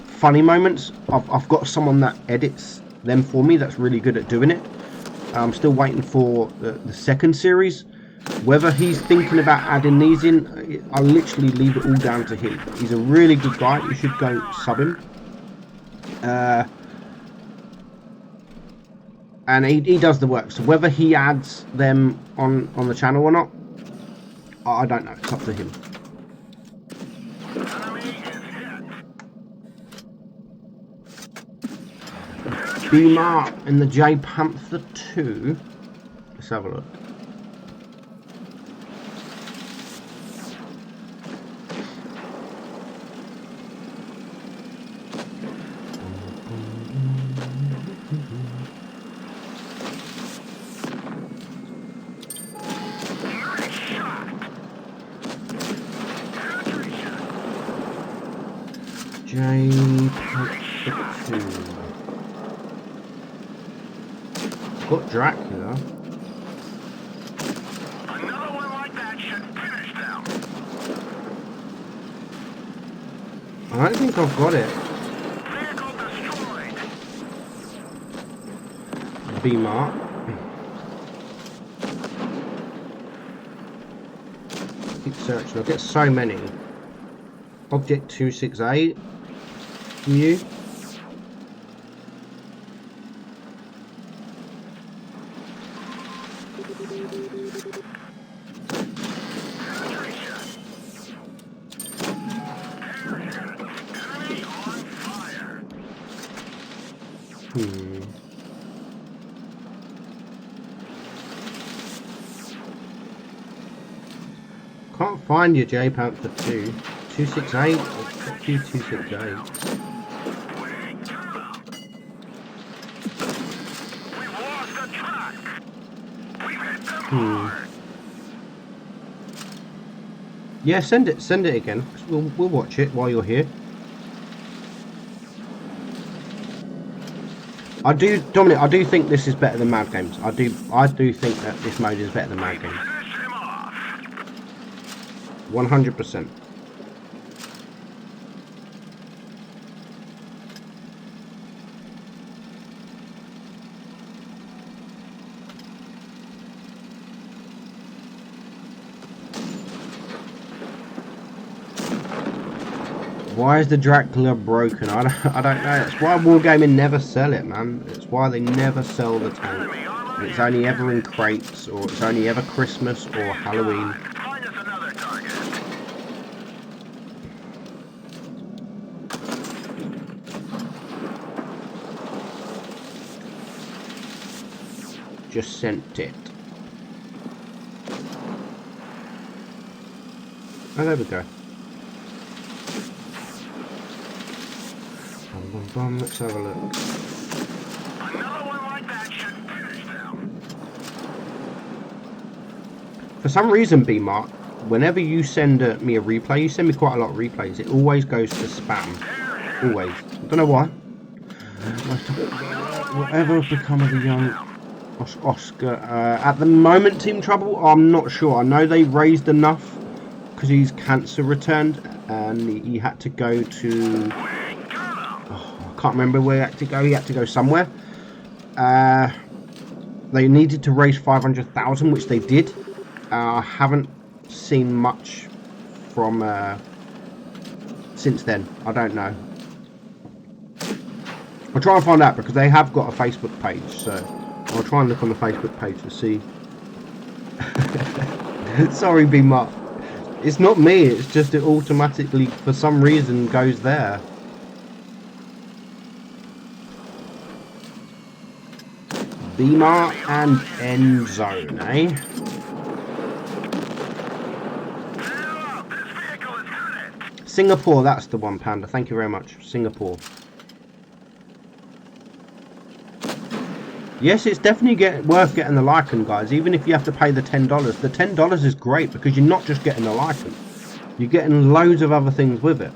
funny moments. I've got someone that edits them for me that's really good at doing it. I'm still waiting for the second series. Whether he's thinking about adding these in, I literally leave it all down to him. He's a really good guy. You should go sub him. And he does the work. So whether he adds them on the channel or not, I don't know. It's up to him. Beamer in the J Panther 2. Let's have a look. J Panther 2. Got Dracula. Another one like that should finish them. I don't think I've got it. Vehicle destroyed. Beamer. Keep searching. I'll get so many. Object 268. New. Can't find your J Panther 2. 268? Fuck you, 268. We've lost the track. We've hit them hard. Yeah, send it again. We'll watch it while you're here. Dominic, I do think this is better than Mad Games. I do think that this mode is better than Mad Games. Finish him off. 100%. Why is the Dracula broken? I don't know. It's why Wargaming never sell it, man. It's why they never sell the tank. And it's only ever in crates, or it's only ever Christmas or Halloween. Find us another target. Just sent it. Oh, there we go. Let's have a look. Another one like that should finish them. For some reason, B-Mark, whenever you send me a replay, you send me quite a lot of replays, it always goes to spam. Always. I don't know why. Whatever become of the young Oscar? At the moment, Team Trouble, I'm not sure. I know they raised enough because his cancer returned and he had to go to... I can't remember where he had to go. He had to go somewhere. They needed to raise 500,000, which they did. I haven't seen much from since then. I don't know. I'll try and find out because they have got a Facebook page, so I'll try and look on the Facebook page to see. Sorry, B-Mark. It's not me. It's just it automatically, for some reason, goes there. Beamer and End Zone, eh? Singapore, that's the one, Panda. Thank you very much. Singapore. Yes, it's definitely worth getting the Lycan, guys, even if you have to pay the $10. The $10 is great because you're not just getting the Lycan. You're getting loads of other things with it.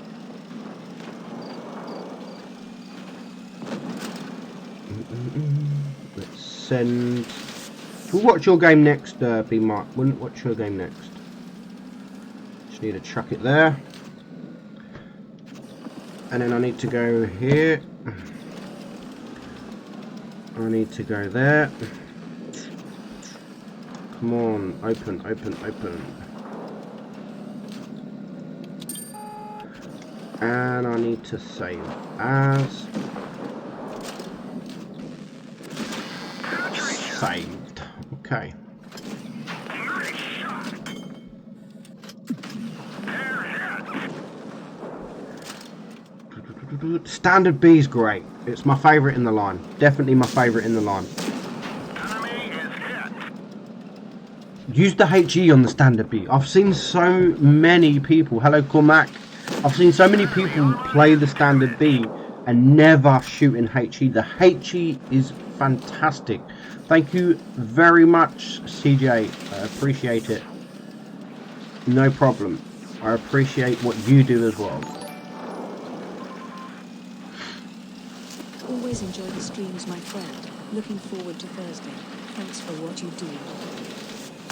Let's send... We'll watch your game next, B-Mark. We'll watch your game next. Just need to chuck it there. And then I need to go here. I need to go there. Come on, open, open, open. And I need to save as. Saved. Okay. Standard B is great. It's my favourite in the line. Definitely my favourite in the line. Enemy is hit. Use the HE on the standard B. I've seen so many people. Hello, Cormac. I've seen so many people play the standard B and never shoot in HE. The HE is fantastic. Thank you very much, CJ. I appreciate it. No problem. I appreciate what you do as well. Always enjoy the streams, my friend. Looking forward to Thursday. Thanks for what you do.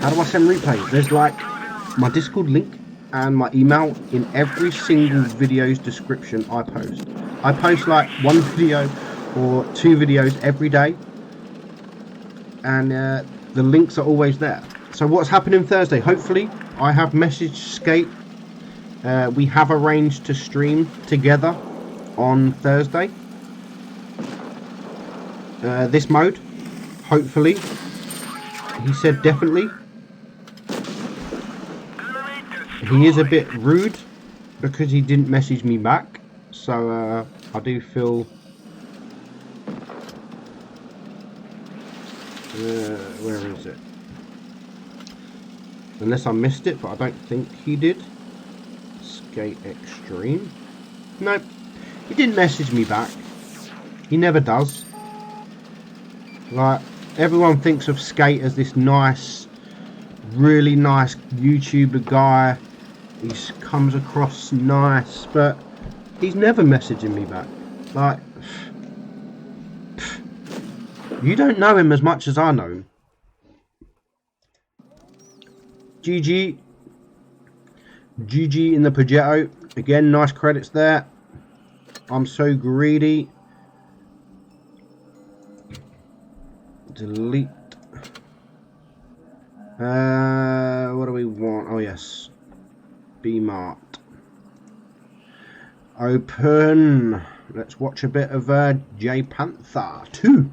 How do I send replays? There's like my Discord link and my email in every single video's description I post. I post like one video or two videos every day, and the links are always there. So what's happening Thursday? Hopefully I have messaged Skate. We have arranged to stream together on Thursday. This mode, hopefully. He said definitely. He is a bit rude because he didn't message me back, so I do feel where is it? Unless I missed it, but I don't think he did. Skate Extreme. Nope, he didn't message me back. He never does. Like, everyone thinks of Skate as this nice, really nice YouTuber guy. He comes across nice, but he's never messaging me back. Like, you don't know him as much as I know him. GG in the Progetto. Again, nice credits there. I'm so greedy. Delete. What do we want? Oh yes, B-Mart. Open. Let's watch a bit of J Panther 2.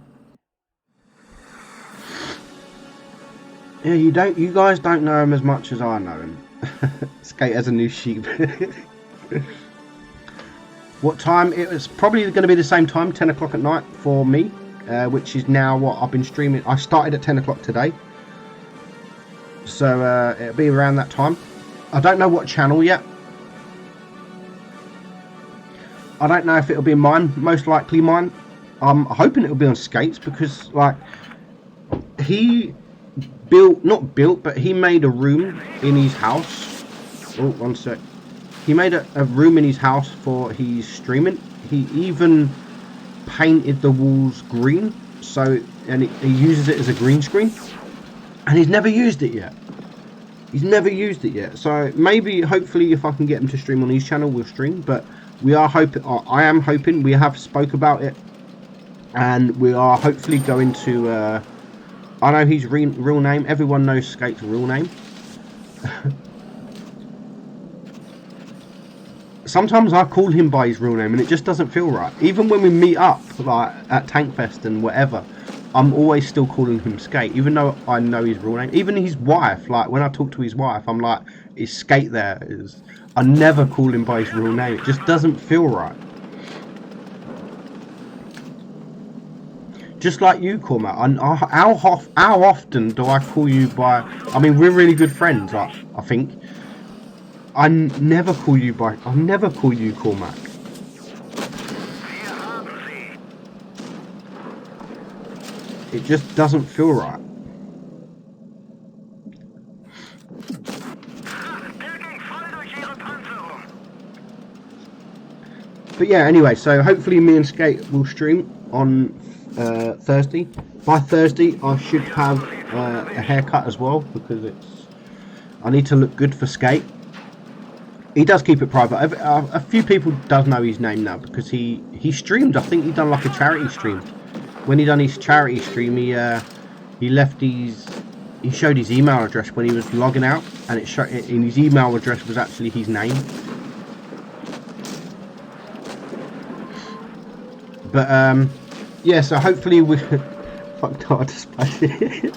Yeah, you guys don't know him as much as I know him. Skate as a new sheep. What time? It was probably going to be the same time, 10 o'clock at night for me, which is now what I've been streaming. I started at 10 o'clock today, so it'll be around that time. I don't know what channel yet. I don't know if it'll be mine. Most likely mine. I'm hoping it'll be on Skates, because like he but he made a room in his house. Oh, one sec. He made a room in his house for his streaming. He even painted the walls green, so he uses it as a green screen, and he's never used it yet. So maybe, hopefully, if I can get him to stream on his channel, we'll stream. But we are hoping. I am hoping. We have spoke about it, and we are hopefully going to. I know his real name. Everyone knows Skate's real name. Sometimes I call him by his real name and it just doesn't feel right. Even when we meet up, like at Tankfest and whatever, I'm always still calling him Skate, even though I know his real name. Even his wife, like when I talk to his wife, I'm like, is Skate there? I never call him by his real name. It just doesn't feel right. Just like you, Cormac. How often do I call you by... I mean, we're really good friends, I think. I never call you Cormac. It just doesn't feel right. But yeah, anyway, so hopefully me and Skate will stream on Thursday. By Thursday, I should have a haircut as well, because I need to look good for Skate. He does keep it private. A few people does know his name now, because he streamed. I think he done like a charity stream. When he done his charity stream, he left he showed his email address when he was logging out, and it showed in his email address was actually his name. But yeah, so hopefully we fucked hard to space it.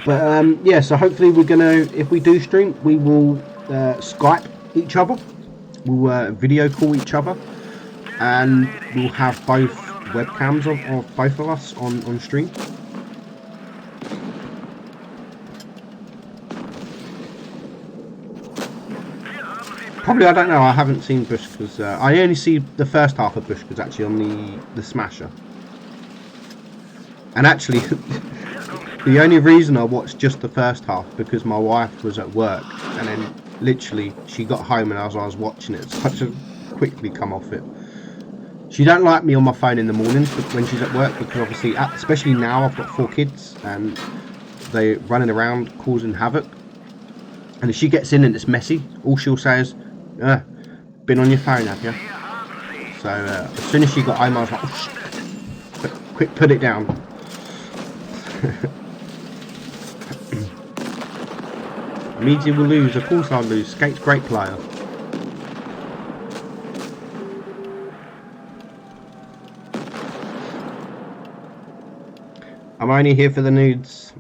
But yeah, so hopefully we're gonna, if we do stream, we will Skype each other we'll video call each other, and we'll have both webcams of both of us on stream. Probably, I don't know, I haven't seen Bushka's, I only see the first half of Bushka's actually on the Smasher. And actually, the only reason I watched just the first half, because my wife was at work, and then literally she got home and as I was watching it, so I just quickly come off it. She don't like me on my phone in the mornings but when she's at work, because obviously, especially now, I've got 4 kids, and they're running around causing havoc. And if she gets in and it's messy, all she'll say is, been on your phone, have you? So as soon as she got home, I was like, oh, quick, put it down. Meadsy will lose, of course I'll lose. Skate's great player. I'm only here for the nudes.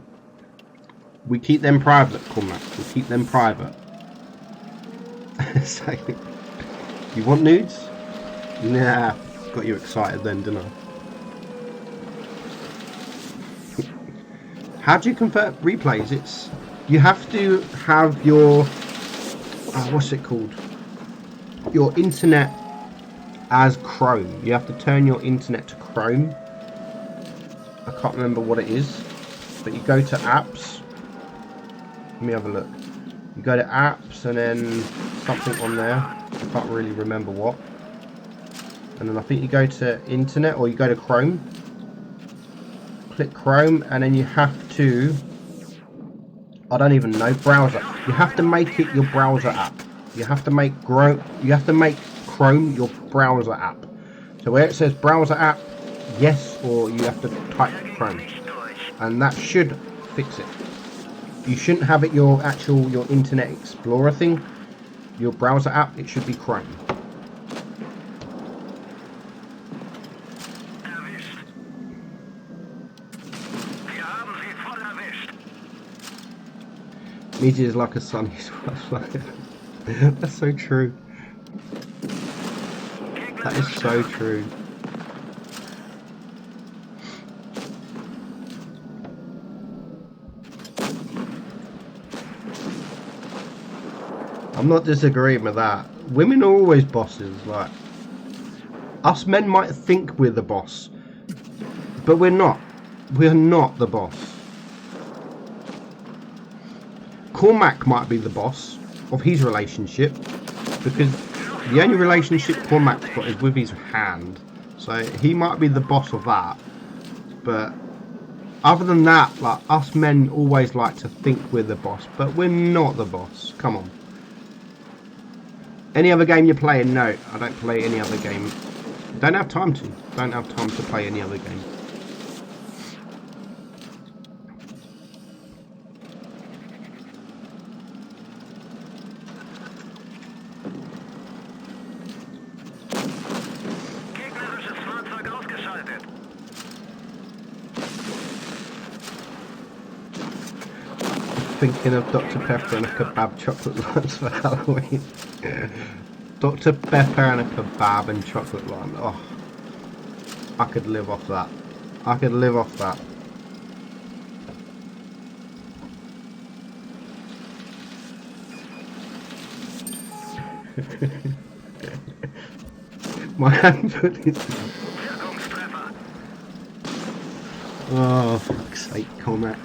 We keep them private, Cormac. We keep them private. So, you want nudes? Nah, got you excited then, didn't I? How do you convert replays? It's, you have to have your, what's it called? Your internet as Chrome. You have to turn your internet to Chrome. I can't remember what it is, but you go to apps. Let me have a look. You go to apps and then something on there. I can't really remember what. And then I think you go to internet, or you go to Chrome. Click Chrome, and then you have to, I don't even know, browser. You have to make it your browser app. You have to make Chrome your browser app. So where it says browser app, yes, or you have to type Chrome, and that should fix it. You shouldn't have it your Internet Explorer thing, your browser app. It should be Chrome. Media is like a sun. That's so true. That is so true. I'm not disagreeing with that. Women are always bosses. Like, us men might think we're the boss, but we're not. We're not the boss. Cormac might be the boss of his relationship, because the only relationship Cormac's got is with his hand. So he might be the boss of that. But other than that, like, us men always like to think we're the boss, but we're not the boss. Come on. Any other game you're playing? No, I don't play any other game. Don't have time to. Don't have time to play any other game. Thinking of Dr. Pepper and a kebab chocolate lines for Halloween. Dr. Pepper and a kebab and chocolate lime. Oh, I could live off that. I could live off that. My hand is. Oh, fuck's sake, Cormac.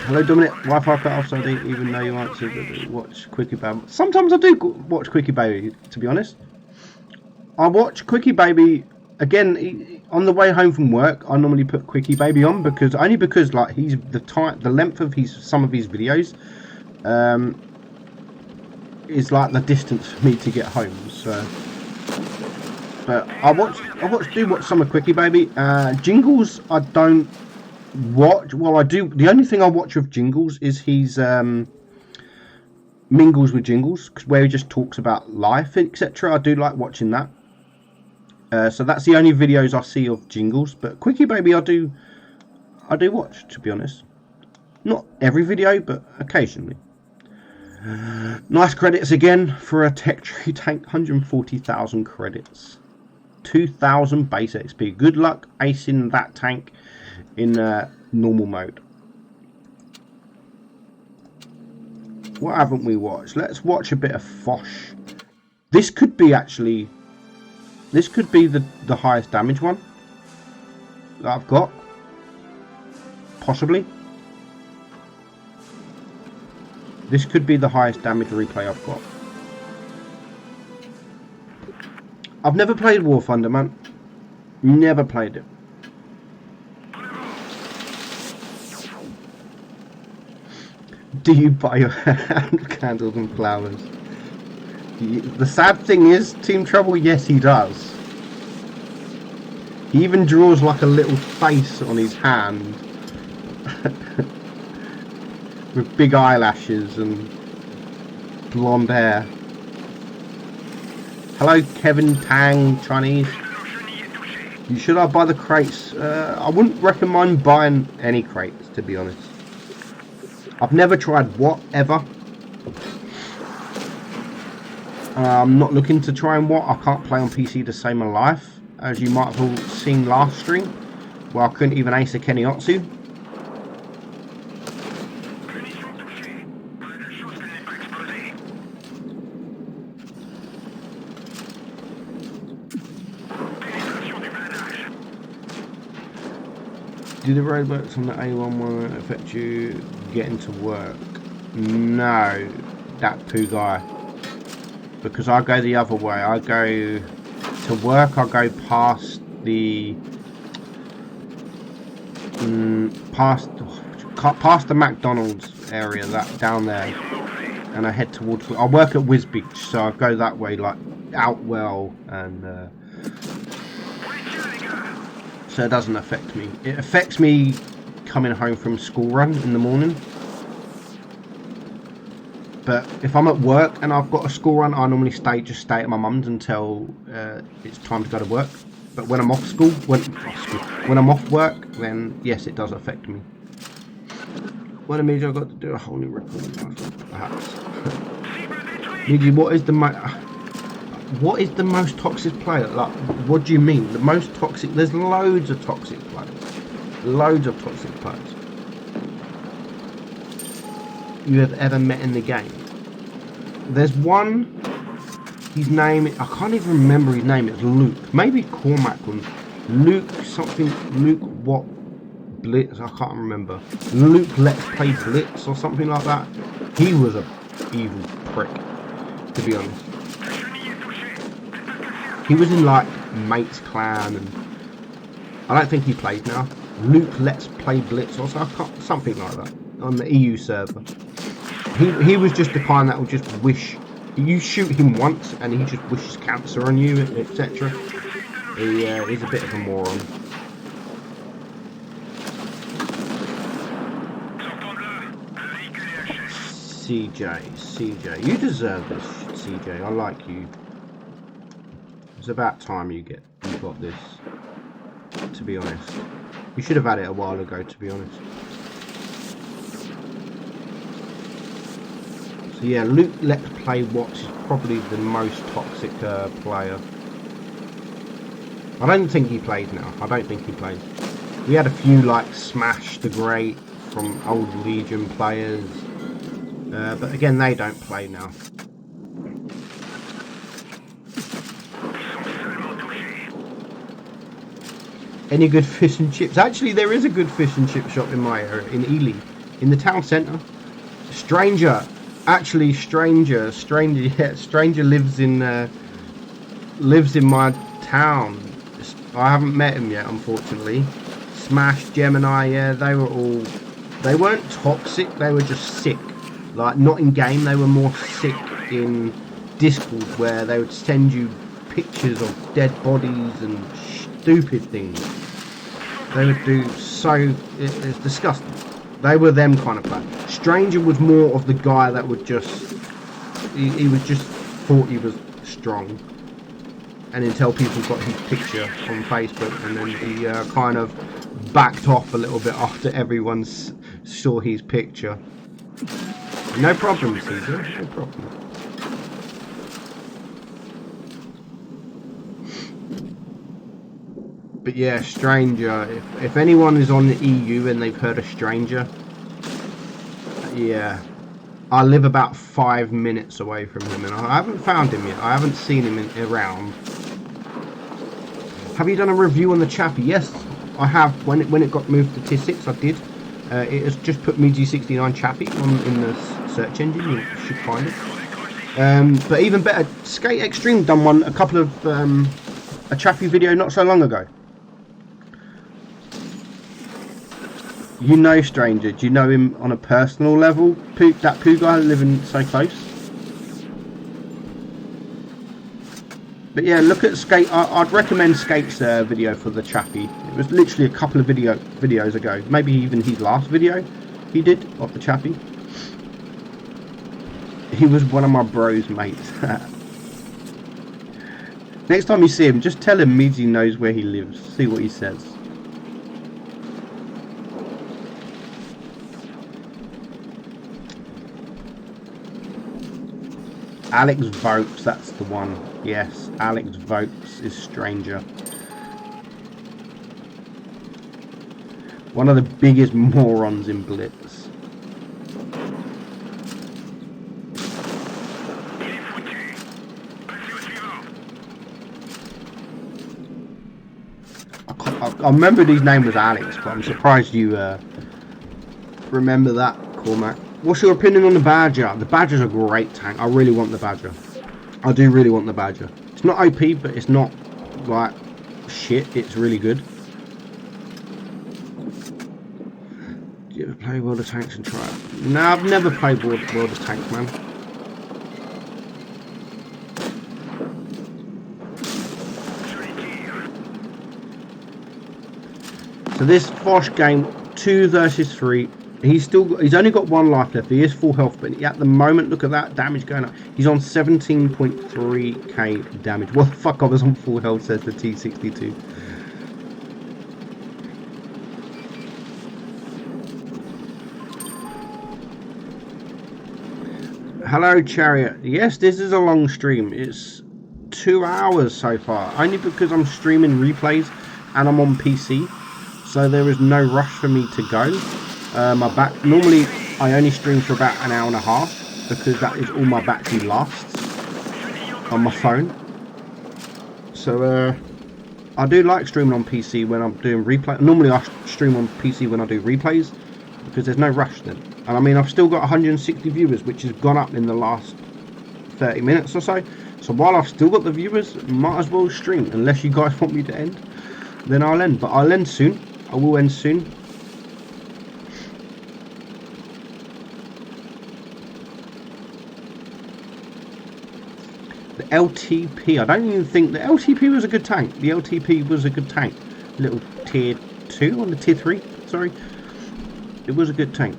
Hello Dominic, Wi-Fi cut off, so I didn't even know you answered. Watch Quickie Baby. Sometimes I do watch Quickie Baby, to be honest. I watch Quickie Baby, again, on the way home from work. I normally put Quickie Baby on, because like, he's the length of some of his videos is like the distance for me to get home. So, but I do watch some of Quickie Baby. Jingles, I don't watch. Well, I do. The only thing I watch of Jingles is his Mingles with Jingles, where he just talks about life, etc. I do like watching that. So that's the only videos I see of Jingles. But Quickie Baby, I do watch, to be honest. Not every video, but occasionally. Nice credits again for a tech tree tank. 140,000 credits. 2,000 base XP. Good luck acing that tank in normal mode. What haven't we watched? Let's watch a bit of Fosh. This could be actually... This could be the highest damage one that I've got. Possibly. This could be the highest damage replay I've got. I've never played War Thunder, man. Never played it. Do you buy your candles and flowers? The sad thing is, Team Trouble, yes he does. He even draws like a little face on his hand. With big eyelashes and blonde hair. Hello Kevin Tang Chinese. Should I buy the crates? I wouldn't recommend buying any crates, to be honest. I've never tried what ever. I'm not looking to try and what. I can't play on PC to save my life, as you might have all seen last stream, where I couldn't even ace a Kennyotsu. Do the roadworks on the A1 one affect you getting to work? No, that poo guy. Because I go the other way. I go to work. I go past the past the McDonald's area, that down there, and I head towards. I work at Whiz Beach, so I go that way, like Outwell, and so it doesn't affect me. It affects me coming home from school run in the morning. But if I'm at work and I've got a school run, I normally just stay at my mum's until it's time to go to work. But when I'm off school, when I'm off work, then yes, it does affect me. What means I've got to do a whole new record, perhaps. Luigi, what is the most toxic player? Like, what do you mean? The most toxic? There's loads of toxic players. Loads of toxic players you have ever met in the game. There's one, his name, I can't even remember his name, it's Luke, maybe Cormac or Luke something, Luke what, Blitz, I can't remember, Luke Let's Play Blitz or something like that. He was a evil prick, to be honest. He was in like Mate's Clan, and I don't think he plays now. Luke Let's Play Blitz or something like that, on the EU server. He was just the kind that would just wish, you shoot him once and he just wishes cancer on you, etc. He's a bit of a moron. CJ, you deserve this, CJ. I like you. It's about time you got this, to be honest. You should have had it a while ago, to be honest. So yeah, Luke Let's Play Watts is probably the most toxic player. I don't think he plays now. I don't think he plays. We had a few like Smash the Great from old Legion players. But again, they don't play now. Any good fish and chips? Actually, there is a good fish and chip shop in my area, in Ely, in the town centre. Stranger. Actually, Stranger lives in my town. I haven't met him yet, unfortunately. Smash, Gemini, yeah, they weren't toxic, they were just sick. Like, not in game, they were more sick in Discord, where they would send you pictures of dead bodies and stupid things. They would do so, it's disgusting. They were them kind of player. Stranger was more of the guy that would just, he was just thought he was strong, and until people got his picture on Facebook, and then he kind of backed off a little bit after everyone saw his picture. No problem, Caesar. No problem. But yeah, Stranger. If anyone is on the EU and they've heard of Stranger, yeah, I live about 5 minutes away from him, and I haven't found him yet. I haven't seen him around. Have you done a review on the Chappie? Yes, I have. When it got moved to tier 6, I did. It has just put Meadsyreplays Chappie in the search engine. You should find it. But even better, Skate Extreme done one a couple of a Chappie video not so long ago. You know Stranger. Do you know him on a personal level? That poo guy living so close. But yeah, look at Skate. I'd recommend Skate's video for the Chappie. It was literally a couple of videos ago. Maybe even his last video he did of the Chappie. He was one of my bros, mates. Next time you see him, just tell him Meadsy knows where he lives. See what he says. Alex Vokes, that's the one. Yes, Alex Vokes is Stranger. One of the biggest morons in Blitz. I remember his name was Alex, but I'm surprised you remember that, Cormac. What's your opinion on the Badger? The Badger's a great tank. I really want the Badger. I do really want the Badger. It's not OP, but it's not like shit. It's really good. Do you ever play World of Tanks and try it? No, I've never played World of Tanks, man. So this Fosh game, 2 versus 3. He's only got 1 life left. He is full health, but at the moment, look at that damage going up. He's on 17.3k damage. What the fuck? I was on full health, says the T62. Hello, Chariot. Yes, this is a long stream. It's 2 hours so far. Only because I'm streaming replays and I'm on PC. So there is no rush for me to go. Normally I only stream for about an hour and a half because that is all my battery lasts on my phone. So I do like streaming on PC when I'm doing replay. Normally I stream on PC when I do replays because there's no rush then. And I mean, I've still got 160 viewers, which has gone up in the last 30 minutes or so. So while I've still got the viewers, might as well stream. Unless you guys want me to end, then I'll end. But I'll end soon. I will end soon. The LTP, I don't even think the LTP was a good tank. The LTP was a good tank. Little tier 2 on the tier 3, sorry. It was a good tank.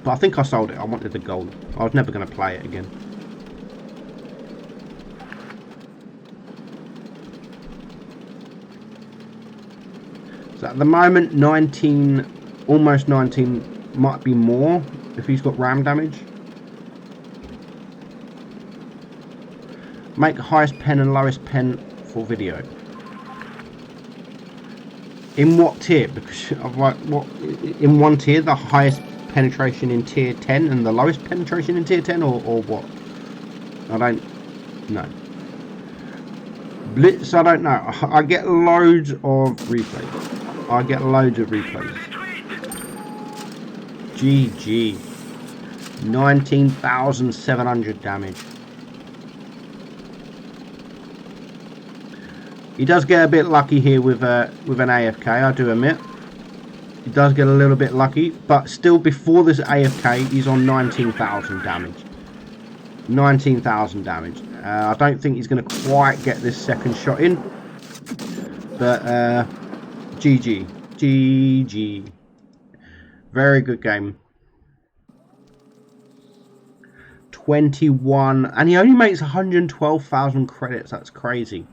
But I think I sold it. I wanted the gold. I was never going to play it again. So at the moment, 19, almost 19, might be more if he's got ram damage. Make highest pen and lowest pen for video. In what tier? Because of like what in one tier, the highest penetration in tier 10 and the lowest penetration in tier 10, or what? I don't know. Blitz, I don't know. I get loads of replays. I get loads of replays. GG. 19,700 damage. He does get a bit lucky here with an AFK, I do admit. He does get a little bit lucky, but still before this AFK, he's on 19,000 damage. 19,000 damage. I don't think he's going to quite get this second shot in. But GG. GG. Very good game. 21. And he only makes 112,000 credits. That's crazy.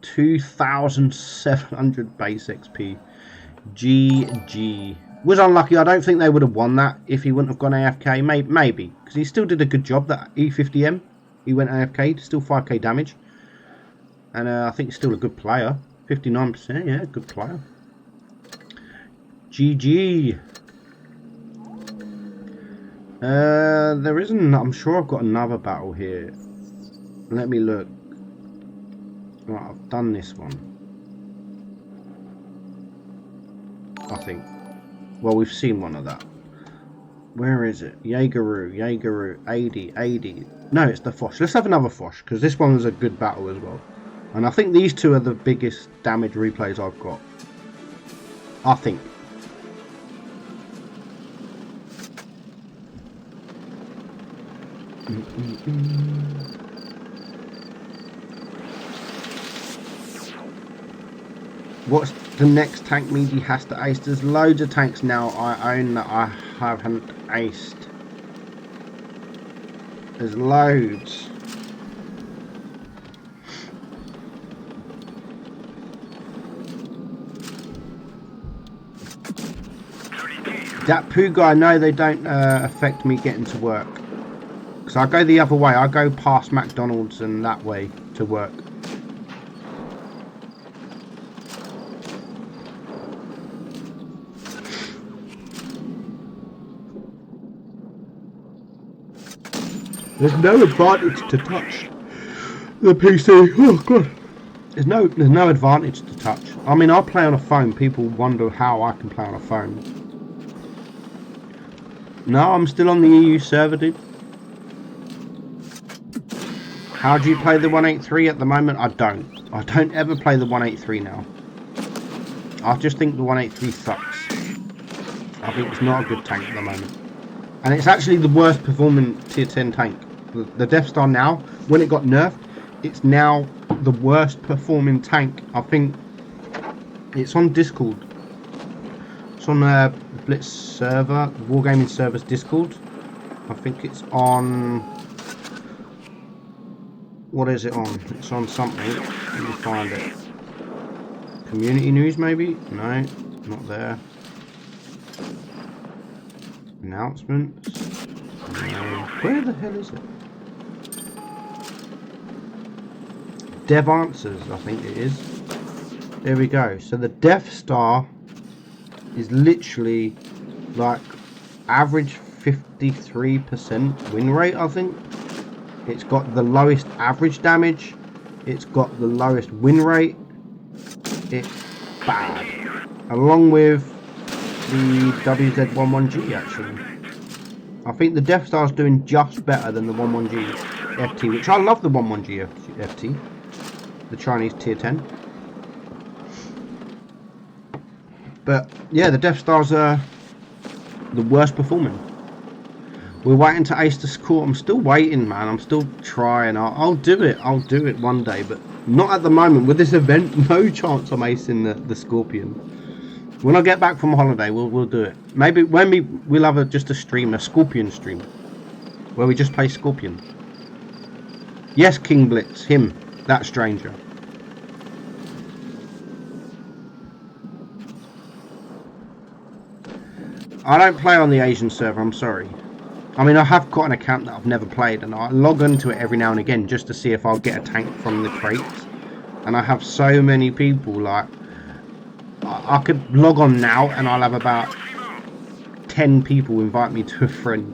2,700 base XP. GG. Was unlucky. I don't think they would have won that if he wouldn't have gone AFK. Maybe. Because he still did a good job, that E50M. He went AFK, still 5k damage. And I think he's still a good player. 59%, yeah, good player. GG. There isn't. I'm sure I've got another battle here. Let me look. Right, I've done this one. I think. Well, we've seen one of that. Where is it? Jaegeru, 80. No, it's the Foch. Let's have another Foch, because this one was a good battle as well. And I think these two are the biggest damage replays I've got. I think. What's the next tank Meady has to ace? There's loads of tanks now I own that I haven't aced. There's loads. That poo guy, no, they don't affect me getting to work. Because I go the other way. I go past McDonald's and that way to work. There's no advantage to touch the PC. Oh god. There's no advantage to touch. I mean, I play on a phone. People wonder how I can play on a phone. No, I'm still on the EU server, dude. How do you play the 183 at the moment? I don't ever play the 183 now. I just think the 183 sucks. I think it's not a good tank at the moment. And it's actually the worst performing tier 10 tank. The Death Star now, when it got nerfed, it's now the worst performing tank. I think it's on Discord. It's on Blitz server, Wargaming servers Discord. I think it's on... What is it on? It's on something. Let me find it. Community news maybe? No, not there. Announcements? No. Where the hell is it? Dev Answers, I think it is. There we go. So the Death Star is literally like average 53% win rate, I think. It's got the lowest average damage. It's got the lowest win rate. It's bad. Along with the WZ-11G actually. I think the Death Star's doing just better than the 11G FT, which I love the 11G FT. The Chinese tier 10. But yeah, the Death Star's the worst performing. We're waiting to ace the score. I'm still waiting, man. I'm still trying. I'll do it. I'll do it one day, but not at the moment. With this event, no chance I'm acing the Scorpion. When I get back from holiday, we'll do it. Maybe when we'll have just a stream, a Scorpion stream, where we just play Scorpion. Yes, King Blitz, him, that stranger. I don't play on the Asian server. I'm sorry. I mean, I have got an account that I've never played, and I log into it every now and again just to see if I'll get a tank from the crates. And I have so many people, like, I could log on now and I'll have about 10 people invite me to a friend.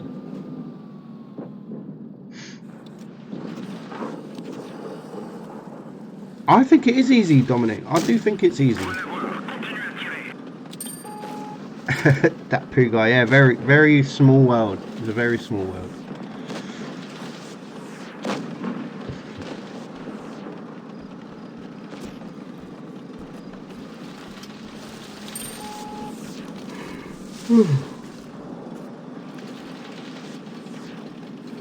I think it is easy, Dominic. I do think it's easy. That poo guy, yeah, very, very small world. It's a very small world.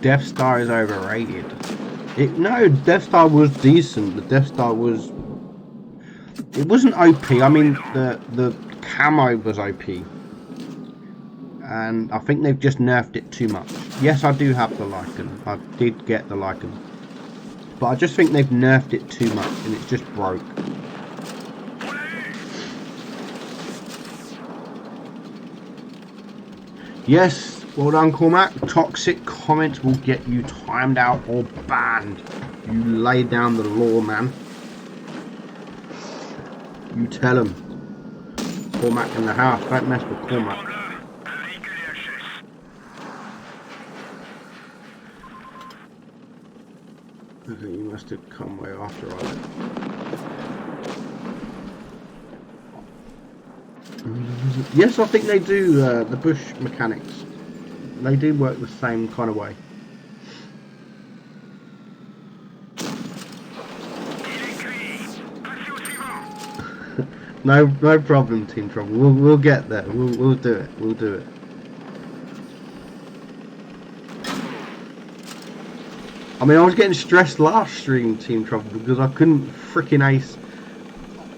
Death Star is overrated. No, Death Star was decent. The Death Star was... It wasn't OP. I mean, the camo was OP. And I think they've just nerfed it too much. Yes, I do have the Lycan. I did get the Lycan. But I just think they've nerfed it too much and it's just broke. Yes, well done, Cormac. Toxic comments will get you timed out or banned. You lay down the law, man. You tell him. Cormac in the house. Don't mess with Cormac. I think you must have come way after I left. Yes, I think they do, the bush mechanics. They do work the same kind of way. No problem, Team Trouble. We'll get there. We'll do it. We'll do it. I mean, I was getting stressed last stream, Team Trouble, because I couldn't freaking ace.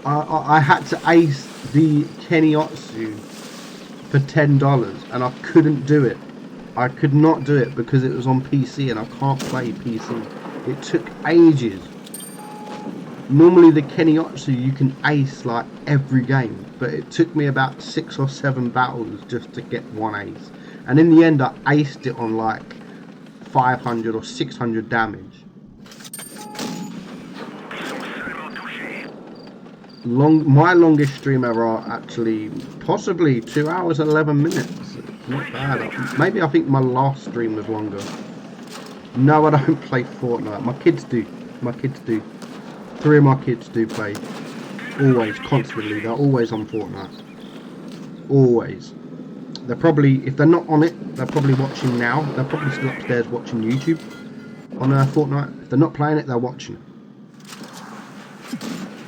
I had to ace the Keniotsu for $10, and I couldn't do it. I could not do it because it was on PC, and I can't play PC. It took ages. Normally the Keniotsu you can ace like every game, but it took me about 6 or 7 battles just to get one ace. And in the end I aced it on like 500 or 600 damage. My longest stream ever, actually, possibly 2 hours 11 minutes. Not bad. Maybe I think my last stream was longer. No, I don't play Fortnite. My kids do. My kids do. 3 of my kids do play. Always, constantly. They're always on Fortnite. Always. They're probably, if they're not on it, they're probably watching now. They're probably still upstairs watching YouTube on Fortnite. If they're not playing it, they're watching it.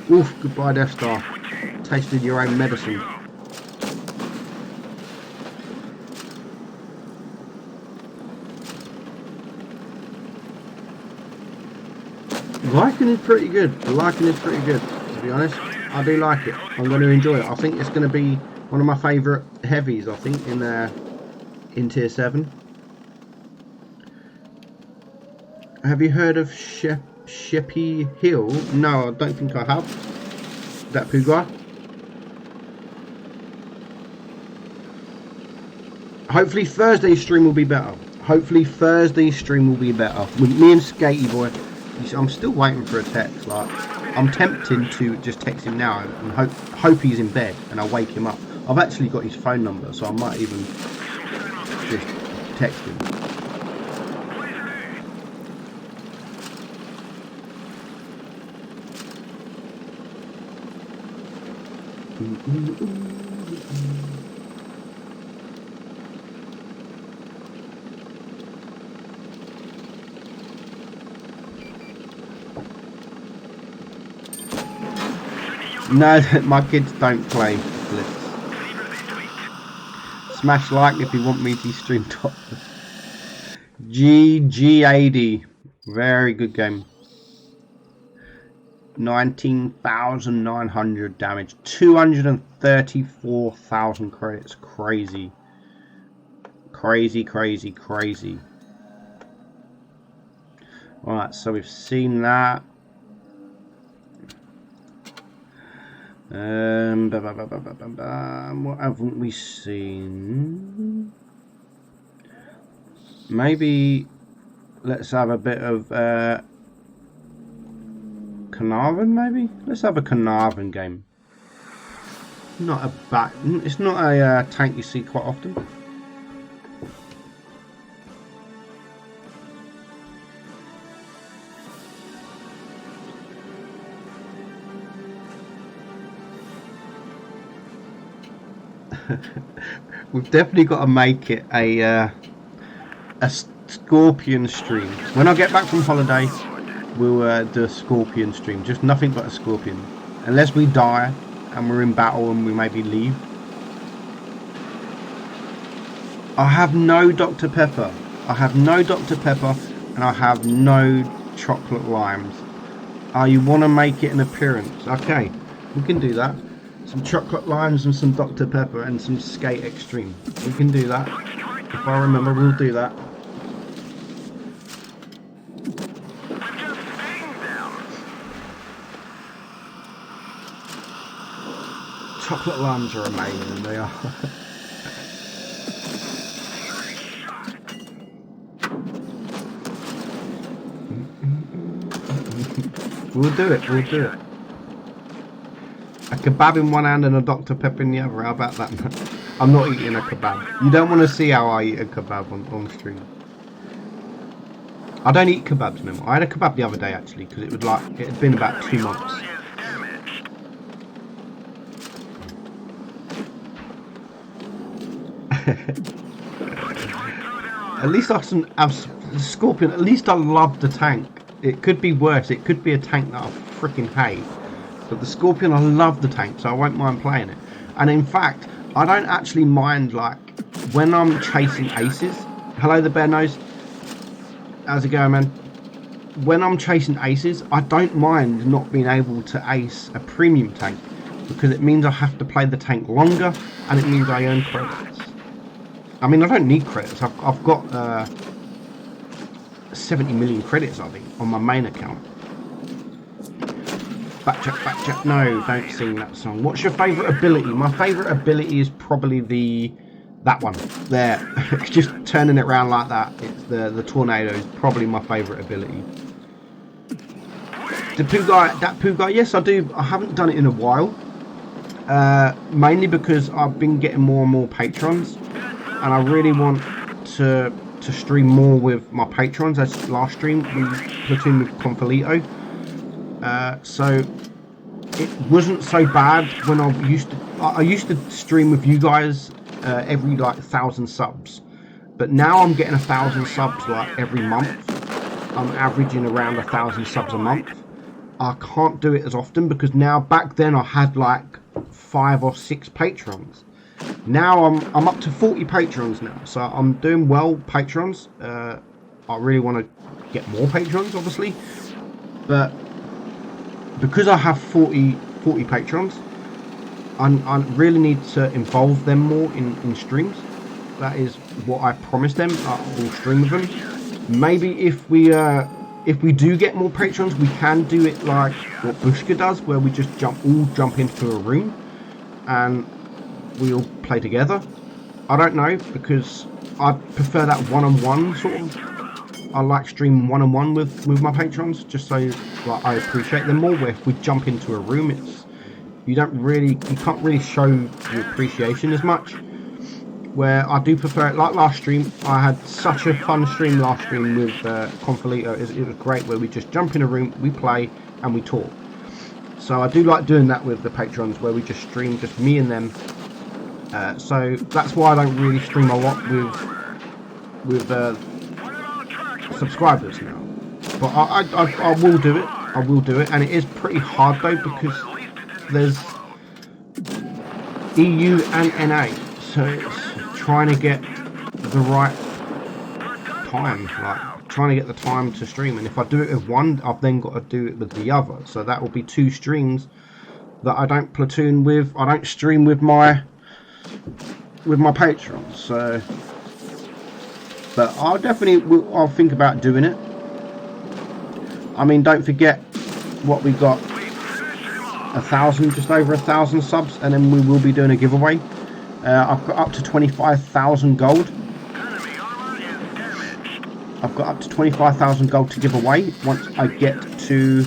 Oof, goodbye Death Star. Tasted your own medicine. Lycan is pretty good. Lycan is pretty good, to be honest. I do like it. I'm going to enjoy it. I think it's going to be one of my favourite heavies, I think, in tier 7. Have you heard of Sheppy Hill? No, I don't think I have. That poo guy. Hopefully Thursday's stream will be better. Hopefully Thursday's stream will be better. With me and Skatey Boy, I'm still waiting for a text. Like, I'm tempted to just text him now and hope he's in bed and I wake him up. I've actually got his phone number, so I might even just text him. No, my kids don't play Blitz. Smash like if you want me to stream top. GG80. Very good game. 19,900 damage. 234,000 credits. Crazy. Crazy, crazy, crazy. Alright, so we've seen that. What haven't we seen? Maybe let's have a bit of Carnarvon, maybe? Let's have a Carnarvon game. Not a it's not a tank you see quite often. We've definitely got to make it a Scorpion stream. When I get back from holiday, we'll do a Scorpion stream. Just nothing but a Scorpion. Unless we die and we're in battle and we maybe leave. I have no Dr. Pepper. I have no Dr. Pepper and I have no chocolate limes. You want to make it an appearance? Okay, we can do that. Some chocolate limes and some Dr. Pepper and some Skate Extreme. We can do that. If I remember, we'll do that. Chocolate limes are amazing, they are. We'll do it. We'll do it. A kebab in one hand and a Dr. Pepper in the other. How about that? I'm not eating a kebab. You don't want to see how I eat a kebab on stream. I don't eat kebabs anymore. I had a kebab the other day actually because it had been about 2 months. At least I have Scorpion. At least I love the tank. It could be worse. It could be a tank that I freaking hate. But the Scorpion, I love the tank, so I won't mind playing it. And in fact, I don't actually mind, like, when I'm chasing aces. Hello, the bear nose. How's it going, man? When I'm chasing aces, I don't mind not being able to ace a premium tank, because it means I have to play the tank longer, and it means I earn credits. I mean, I don't need credits. I've got 70 million credits, I think, on my main account. Backjack, no, don't sing that song. What's your favourite ability? My favourite ability is probably that one there. Just turning it around like that. It's the tornado is probably my favourite ability. That poo guy, yes I do. I haven't done it in a while. Mainly because I've been getting more and more patrons, and I really want to stream more with my patrons. As last stream we platoon with Confalito. So it wasn't so bad when I used to stream with you guys every like 1,000 subs, but now I'm getting 1,000 subs like every month. I'm averaging around 1,000 subs a month. I can't do it as often because now, back then I had like 5 or 6 patrons. Now I'm up to 40 patrons now, so I'm doing well patrons. I really want to get more patrons obviously, but because I have 40 patrons, I really need to involve them more in streams. That is what I promised them. I will stream with them. Maybe if we do get more patrons, we can do it like what Bushka does, where we just all jump into a room and we all play together. I don't know, because I prefer that one-on-one sort of. I like streaming one-on-one with my patrons, just so like I appreciate them more. Where if we jump into a room, you can't really show your appreciation as much. Where I do prefer it, like last stream, I had such a fun stream last stream with Confalito. It was great, where we just jump in a room, we play, and we talk. So I do like doing that with the patrons, where we just stream, just me and them. So that's why I don't really stream a lot with subscribers now. But I will do it. I will do it, and it is pretty hard though, because there's EU and NA, so it's trying to get the right time, like trying to get the time to stream. And if I do it with one, I've then got to do it with the other, so that will be 2 streams that I don't platoon with. I don't stream with my patrons. So, but I'll think about doing it. I mean, don't forget what we got, 1,000, just over 1,000 subs, and then we will be doing a giveaway. I've got up to 25,000 gold. I've got up to 25,000 gold to give away. Once I get to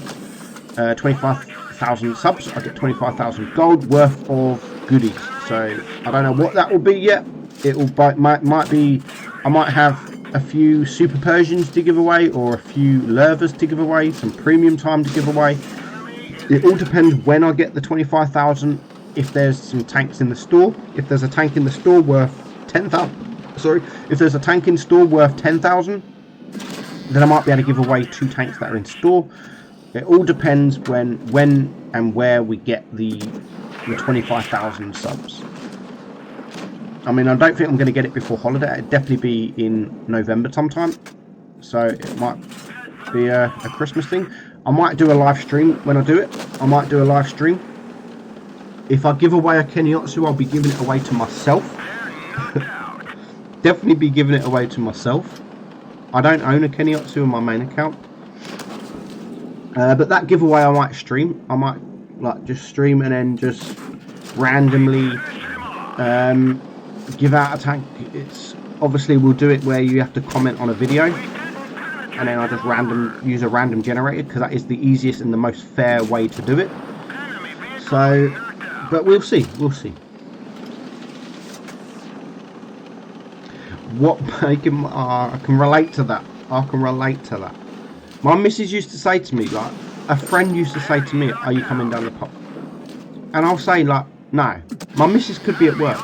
25,000 subs, I get 25,000 gold worth of goodies. So I don't know what that will be yet. It will might be. I might have a few Super Persians to give away, or a few Lurvers to give away, some premium time to give away. It all depends when I get the 25,000. If there's some tanks in the store, if there's a tank in the store worth 10,000, sorry, if there's a tank in store worth 10,000, then I might be able to give away 2 tanks that are in store. It all depends when and where we get the 25,000 subs. I mean, I don't think I'm going to get it before holiday. It'd definitely be in November sometime, so it might be a Christmas thing. I might do a live stream when I do it. I might do a live stream. If I give away a Keniotsu, I'll be giving it away to myself. Definitely be giving it away to myself. I don't own a Keniotsu on my main account. But that giveaway I might stream. I might like just stream and then just randomly give out a tank. It's obviously, we'll do it where you have to comment on a video. and then I just use a random generator because that is the easiest and the most fair way to do it. So, but we'll see. What I can relate to that. My missus used to say to me, like, a friend used to say to me, "Are you coming down the pub?" And I'll say, like, no. My missus could be at work,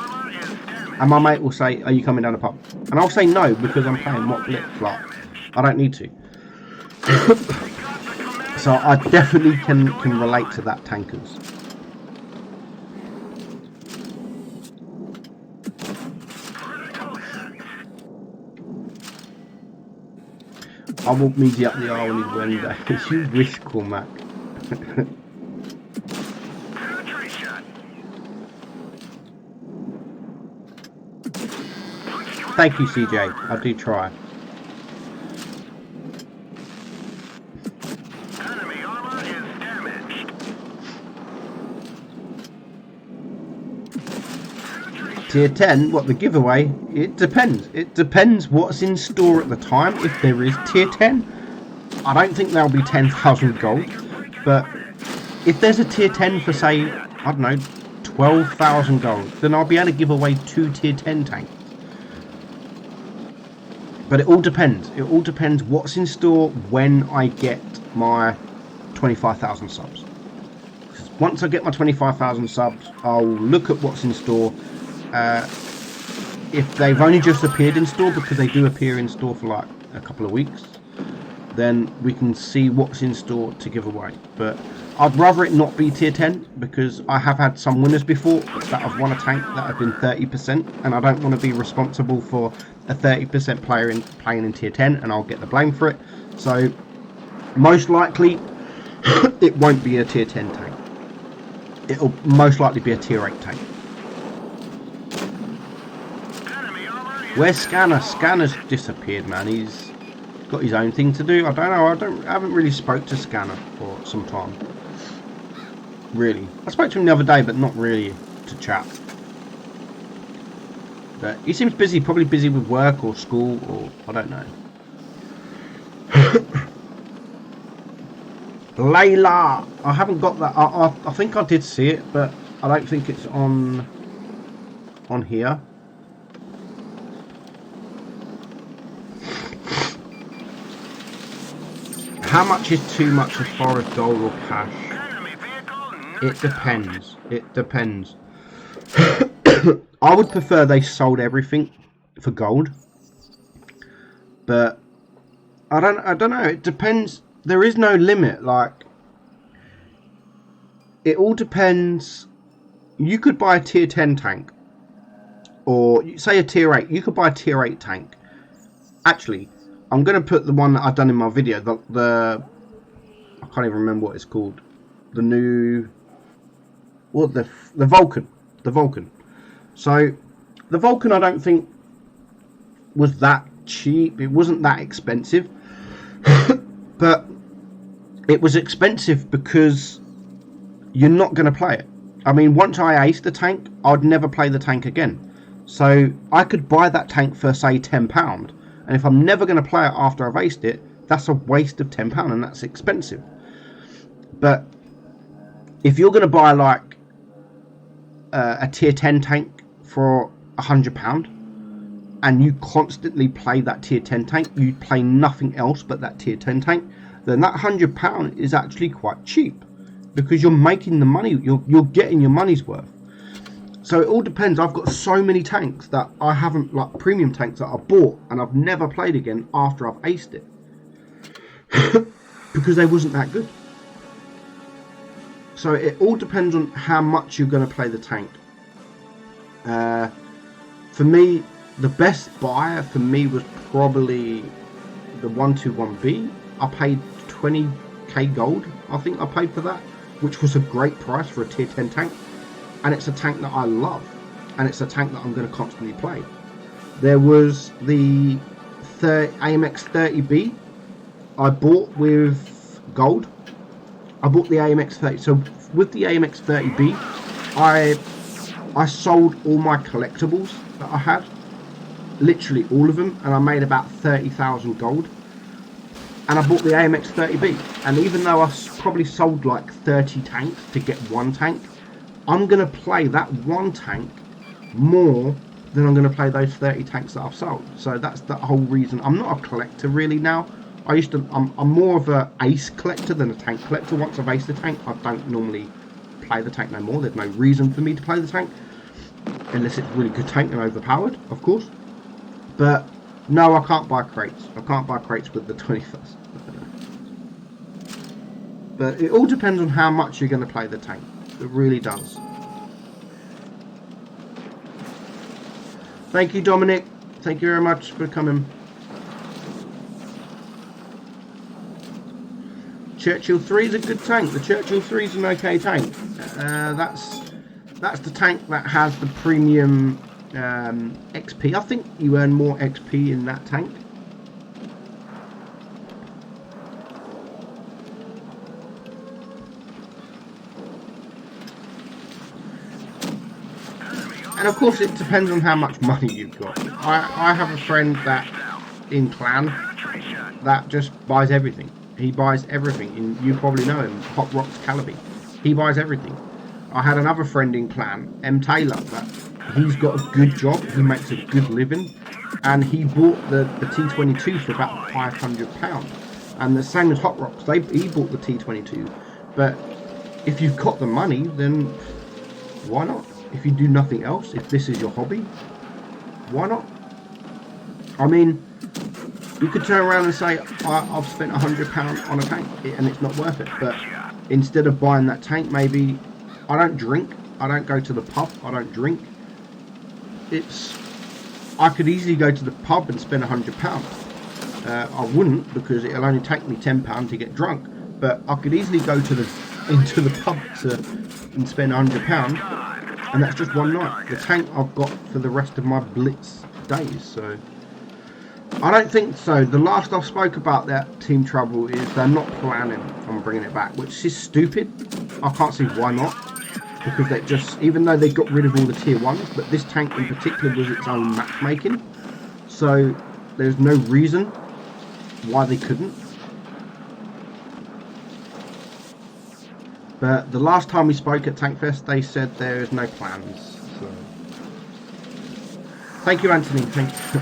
and my mate will say, "Are you coming down the pub?" And I'll say no because I'm playing What Blitz. Like, I don't need to. So I definitely can relate to that, tankers. I walk Meadsy up the aisle on his Wednesday. You wish, Cormac. Thank you, CJ. I do try. Enemy armor is damaged. Tier 10, what, the giveaway? It depends. It depends what's in store at the time. If there is tier 10, I don't think there'll be 10,000 gold. But if there's a tier 10 for, say, I don't know, 12,000 gold, then I'll be able to give away 2 tier 10 tanks. But it all depends. It all depends what's in store when I get my 25,000 subs. Once I get my 25,000 subs, I'll look at what's in store. If they've only just appeared in store, because they do appear in store for like a couple of weeks, then we can see what's in store to give away. But I'd rather it not be tier 10, because I have had some winners before that have won a tank that have been 30%, and I don't want to be responsible for a 30% player playing in tier 10, and I'll get the blame for it. So most likely it won't be a tier 10 tank. It'll most likely be a tier 8 tank. Where's Scanner? Scanner's disappeared, man. He's got his own thing to do. I don't know. I haven't really spoke to Scanner for some time. Really. I spoke to him the other day, but not really to chat. But he seems busy, probably busy with work or school, or I don't know. Layla! I haven't got that. I think I did see it, but I don't think it's on here. How much is too much as far as gold or cash? It depends. It depends. I would prefer they sold everything for gold, but I don't know. It depends. There is no limit. Like, it all depends. You could buy a tier 10 tank, or say a tier 8. You could buy a tier 8 tank. Actually, I'm going to put the one that I've done in my video. The I can't even remember what it's called. The new, what, the Vulcan. The Vulcan. So the Vulcan, I don't think was that cheap. It wasn't that expensive, but it was expensive because you're not going to play it. I mean, once I aced the tank, I'd never play the tank again. So I could buy that tank for, say, £10. And if I'm never going to play it after I've aced it, that's a waste of £10, and that's expensive. But if you're going to buy, like, a tier 10 tank for £100, and you constantly play that tier 10 tank, you play nothing else but that tier 10 tank, then that £100 is actually quite cheap, because you're making the money, you're getting your money's worth. So it all depends. I've got so many tanks that I haven't, like premium tanks that I bought and I've never played again after I've aced it because they wasn't that good. So it all depends on how much you're going to play the tank. For me, the best buyer for me was probably the 121B. I paid 20k gold, I think I paid for that, which was a great price for a tier 10 tank. And it's a tank that I love, and it's a tank that I'm going to constantly play. There was the AMX 30B I bought with gold. I bought the AMX 30. So with the AMX 30B, I sold all my collectibles that I had, literally all of them, and I made about 30,000 gold. and I bought the AMX 30B. And even though I probably sold like 30 tanks to get one tank, I'm going to play that one tank more than I'm going to play those 30 tanks that I've sold. So that's the whole reason. I'm not a collector really now. I'm more of a ace collector than a tank collector. Once I've aced the tank, I don't normally play the tank no more. There's no reason for me to play the tank, unless it's a really good tank and overpowered, of course. But no, I can't buy crates. I can't buy crates with the 21st. But it all depends on how much you're going to play the tank. It really does. Thank you, Dominic. Thank you very much for coming. Churchill 3 is a good tank. The Churchill 3 is an okay tank. That's the tank that has the premium XP. I think you earn more XP in that tank. And of course it depends on how much money you've got. I have a friend that in clan that just buys everything. He buys everything. And you probably know him, Hot Rocks Calabi. He buys everything. I had another friend in clan, M Taylor, that he's got a good job, he makes a good living, and he bought the T22 for about £500. And the same as Hot Rocks, he bought the T22. But if you've got the money, then why not? If you do nothing else, if this is your hobby, why not? I mean, you could turn around and say, I've spent £100 on a tank and it's not worth it. But instead of buying that tank, maybe I don't drink, I don't go to the pub, I don't drink. I could easily go to the pub and spend £100. I wouldn't, because it'll only take me £10 to get drunk. But I could easily go into the pub and spend £100. And that's just one night. The tank I've got for the rest of my blitz days. So I don't think so. The last I spoke about that Team Trouble is they're not planning on bringing it back, which is stupid. I can't see why not, because they just, even though they got rid of all the tier 1s, but this tank in particular was its own matchmaking, so there's no reason why they couldn't. But the last time we spoke at Tankfest, they said there is no plans. So thank you, Anthony. Thank you.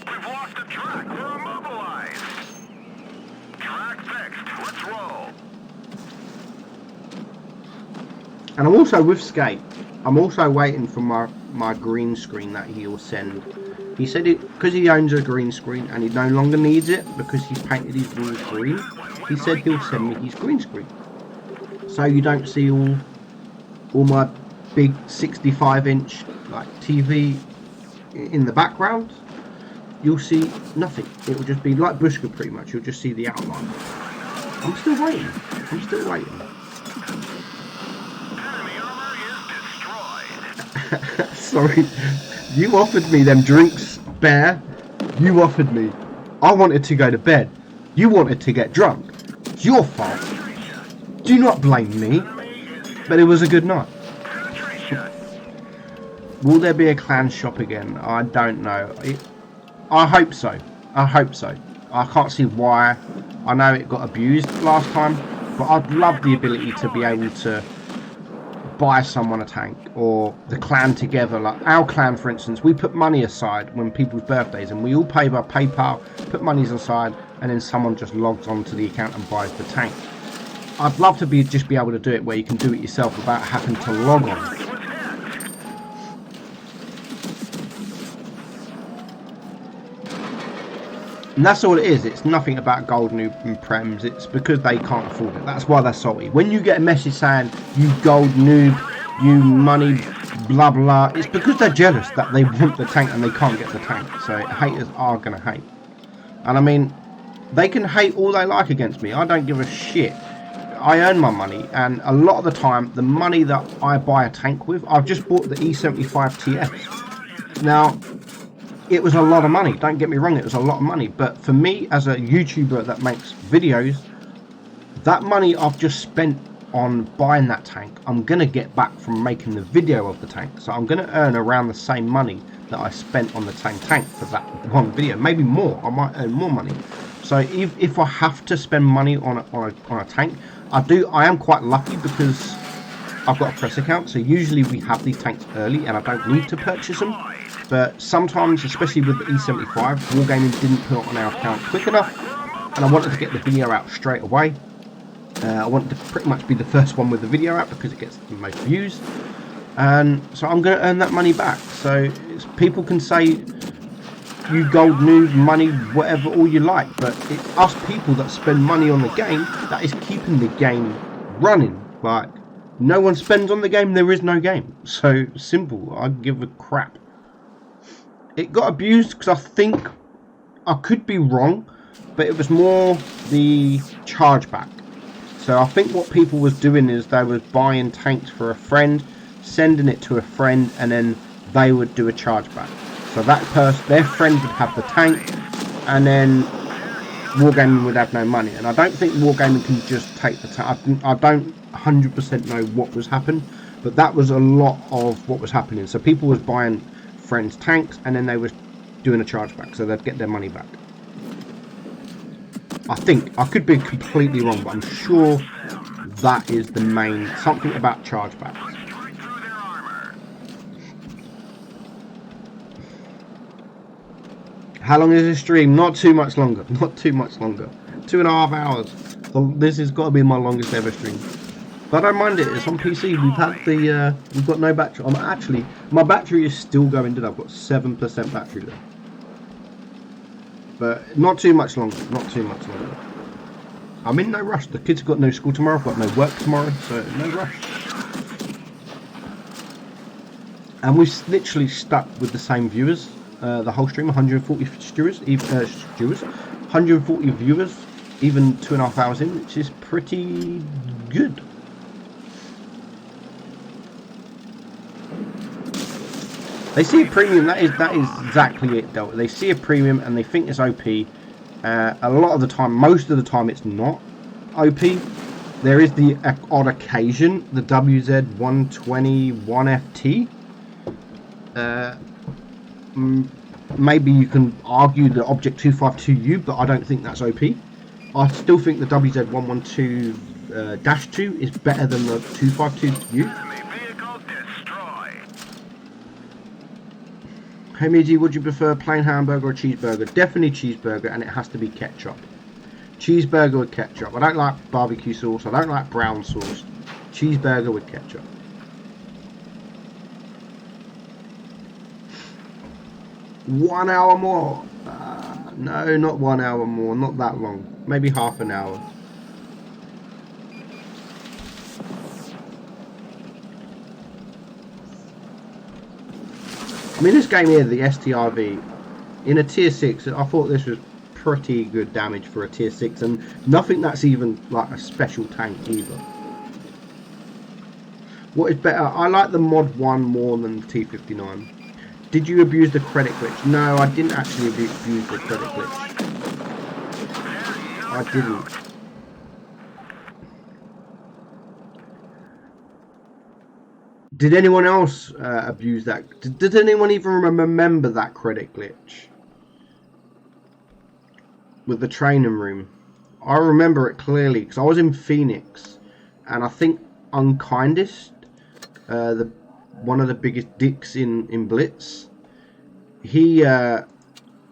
We've lost the track. We're immobilized. Track fixed. Let's roll. And I'm also with Skate. I'm also waiting for my green screen that he'll send. He said it because he owns a green screen and he no longer needs it because he's painted his walls green. He said he'll send me his green screen, so you don't see all my big 65-inch like TV in the background. You'll see nothing. It will just be like Bushka pretty much. You'll just see the outline. I'm still waiting. I'm still waiting. Enemy armor is destroyed. Sorry. You offered me them drinks, Bear. You offered me. I wanted to go to bed. You wanted to get drunk. It's your fault. Do not blame me. But it was a good night. Will there be a clan shop again? I don't know. I hope so. I hope so. I can't see why. I know it got abused last time, but I'd love the ability to be able to buy someone a tank, or the clan together. Like our clan, for instance, we put money aside when people's birthdays, and we all pay by PayPal, put monies aside, and then someone just logs onto the account and buys the tank. I'd love to just be able to do it where you can do it yourself without having to log on. And that's all it is. It's nothing about gold noob and prems. It's because they can't afford it. That's why they're salty. When you get a message saying, you gold noob, you money, blah blah, it's because they're jealous that they want the tank and they can't get the tank. So haters are going to hate. And I mean, they can hate all they like against me. I don't give a shit. I earn my money, and a lot of the time, the money that I buy a tank with, I've just bought the E75 TS. Now, it was a lot of money, don't get me wrong, it was a lot of money, but for me as a YouTuber that makes videos, that money I've just spent on buying that tank, I'm going to get back from making the video of the tank. So I'm going to earn around the same money that I spent on the same tank for that one video. Maybe more. I might earn more money. So if I have to spend money on a tank, I am quite lucky because I've got a press account. So usually we have these tanks early and I don't need to purchase them. But sometimes, especially with the E75, Wargaming didn't put it on our account quick enough. And I wanted to get the video out straight away. I wanted to pretty much be the first one with the video out because it gets the most views. And so I'm going to earn that money back. So people can say you gold noob, money, whatever, all you like. But it's us people that spend money on the game that is keeping the game running. Like, no one spends on the game, there is no game. So simple. I give a crap. It got abused because I think, I could be wrong, but it was more the chargeback. So I think what people was doing is they was buying tanks for a friend, sending it to a friend, and then they would do a chargeback. So that person, their friend would have the tank, and then Wargaming would have no money. And I don't think Wargaming can just take the tank. I don't 100% know what was happening, but that was a lot of what was happening. So people was buying friends' tanks, and then they was doing a chargeback, so they'd get their money back. I think, I could be completely wrong, but I'm sure that is the main, something about chargebacks. How long is this stream? Not too much longer, not too much longer. 2.5 hours. So this has got to be my longest ever stream. But I don't mind it, it's on PC, we've got no battery. My battery is still going good, I've got 7% battery left. But not too much longer, not too much longer. I'm in no rush. The kids have got no school tomorrow, I've got no work tomorrow, so no rush. And we've literally stuck with the same viewers the whole stream, 140 viewers, 140 viewers, even 2.5 hours in, which is pretty good. They see a premium, that is exactly it, though. They see a premium and they think it's OP. A lot of the time, most of the time, it's not OP. There is the odd occasion, the WZ121FT. Maybe you can argue the Object 252U, but I don't think that's OP. I still think the WZ112-2 is better than the 252U. Hey Meadsy, would you prefer plain hamburger or cheeseburger? Definitely cheeseburger, and it has to be ketchup. Cheeseburger with ketchup. I don't like barbecue sauce. I don't like brown sauce. Cheeseburger with ketchup. One hour more. No, not 1 hour more. Not that long. Maybe half an hour. I mean, this game here, the STRV, in a tier 6, I thought this was pretty good damage for a tier 6, and nothing that's even like a special tank either. What is better? I like the mod 1 more than the T59. Did you abuse the credit glitch? No, I didn't actually abuse the credit glitch. I didn't. Did anyone else abuse that? Did anyone even remember that credit glitch? With the training room. I remember it clearly because I was in Phoenix. And I think Unkindest, one of the biggest dicks in Blitz, he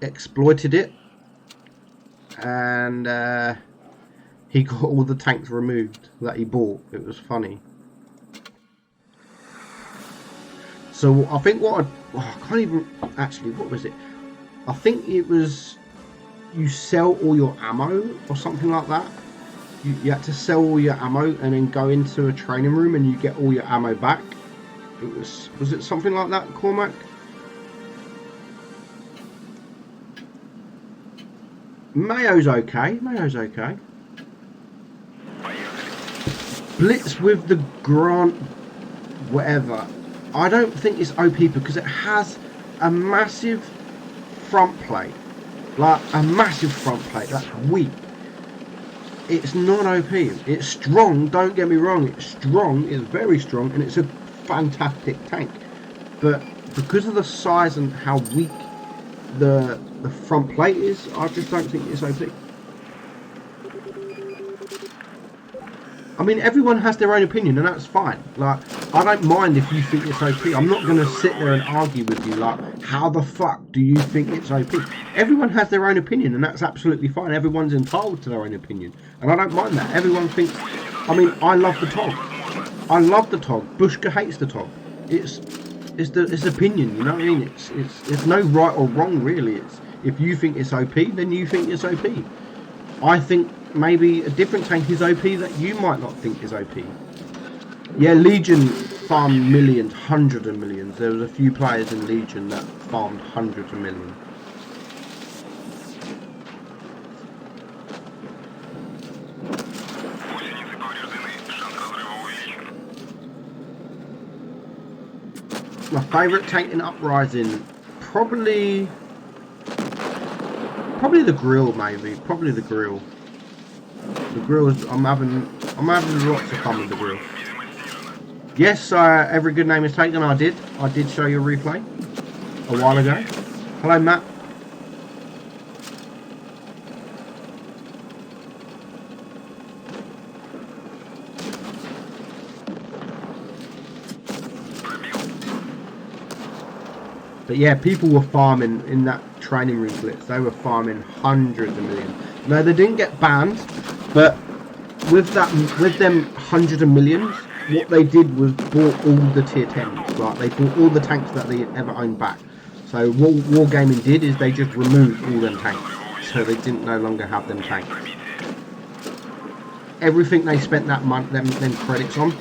exploited it. And he got all the tanks removed that he bought. It was funny. So I think I can't even actually, what was it? I think it was you sell all your ammo or something like that. You had to sell all your ammo and then go into a training room and you get all your ammo back. It was it something like that, Cormac? Mayo's okay. Mayo's okay. Blitz with the Grant, whatever. I don't think it's OP because it has a massive front plate. Like, a massive front plate. That's weak. it's not OP. It's strong, don't get me wrong, it's strong, it's very strong, and it's a fantastic tank. But because of the size and how weak the front plate is, I just don't think it's OP. I mean, everyone has their own opinion, and that's fine. Like, I don't mind if you think it's OP. I'm not going to sit there and argue with you, like, how the fuck do you think it's OP? Everyone has their own opinion, and that's absolutely fine. Everyone's entitled to their own opinion, and I don't mind that. Everyone thinks... I mean, I love the TOG. I love the TOG. Bushka hates the TOG. It's opinion, you know what I mean? It's no right or wrong, really. It's, if you think it's OP, then you think it's OP. I think maybe a different tank is OP that you might not think is OP. Yeah, Legion farmed millions, hundreds of millions. There was a few players in Legion that farmed hundreds of millions. My favourite tank in Uprising, probably the grill, maybe. Probably the grill. The grill is, I'm having lots of fun with the grill. Yes, every good name is taken. I did show you a replay a while ago. Hello, Matt. But yeah, people were farming in that training room blitz. They were farming hundreds of millions. No, they didn't get banned, but with them hundreds of millions, what they did was bought all the tier 10s. Like, they bought all the tanks that they ever owned back. So what Wargaming did is they just removed all them tanks, so they didn't no longer have them tanks. Everything they spent that month, them credits on,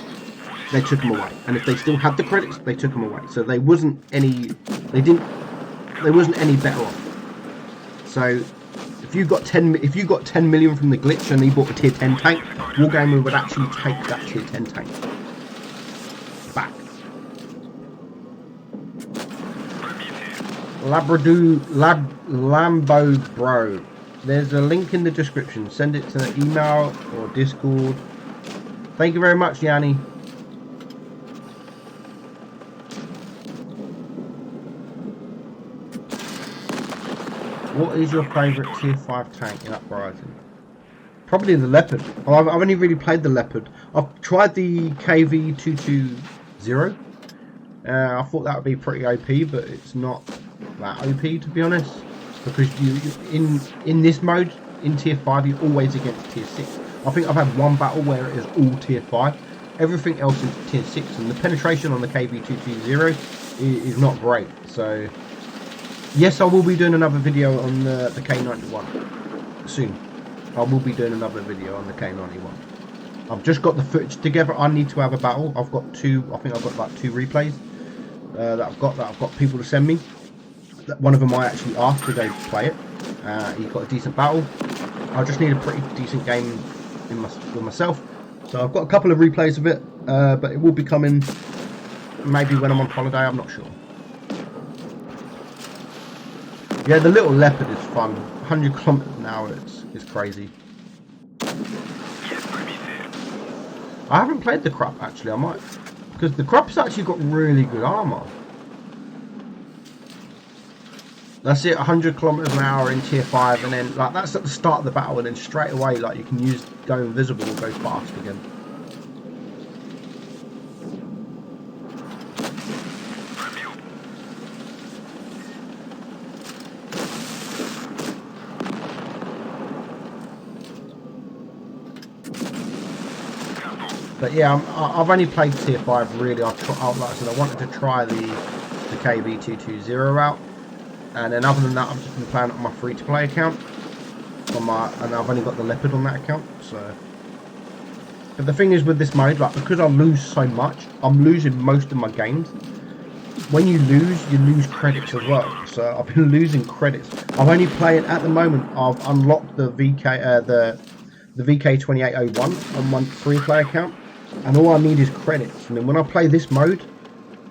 they took them away. And if they still had the credits, they took them away. So they wasn't any better off. So if you got 10 million from the glitch and he bought a tier 10 tank, Wargamer would actually take that tier 10 tank back. Lambo Bro. There's a link in the description. Send it to the email or Discord. Thank you very much, Yanni. What is your favourite tier 5 tank in Uprising? Probably the Leopard. Oh, I've only really played the Leopard. I've tried the KV220. I thought that would be pretty OP, but it's not that OP, to be honest. Because you in this mode, in tier 5, you're always against tier 6. I think I've had one battle where it is all tier 5. Everything else is tier 6, and the penetration on the KV220 is not great. So yes, I will be doing another video on the K91 soon. I will be doing another video on the K91. I've just got the footage together. I need to have a battle. I've got two. I think I've got like 2 replays that I've got people to send me. One of them I actually asked to go play it. He got a decent battle. I just need a pretty decent game with myself. So I've got a couple of replays of it, but it will be coming maybe when I'm on holiday. I'm not sure. Yeah, the little Leopard is fun. 100 kilometers an hour, it's crazy. I haven't played the Krupp actually. I might, because the Krupp's actually got really good armor. That's it, 100 kilometers an hour in tier 5, and then like that's at the start of the battle, and then straight away like you can use go invisible and go fast again. But yeah, I've only played tier 5 really. Like I said, I wanted to try the KV220 out, and then other than that, I've just been playing on my free-to-play account. And I've only got the Leopard on that account. So, but the thing is with this mode, like because I lose so much, I'm losing most of my games. When you lose credits as well. So I've been losing credits. I'm only playing at the moment. I've unlocked the VK the VK2801 on my free-play account. And all I need is credits, and then when I play this mode,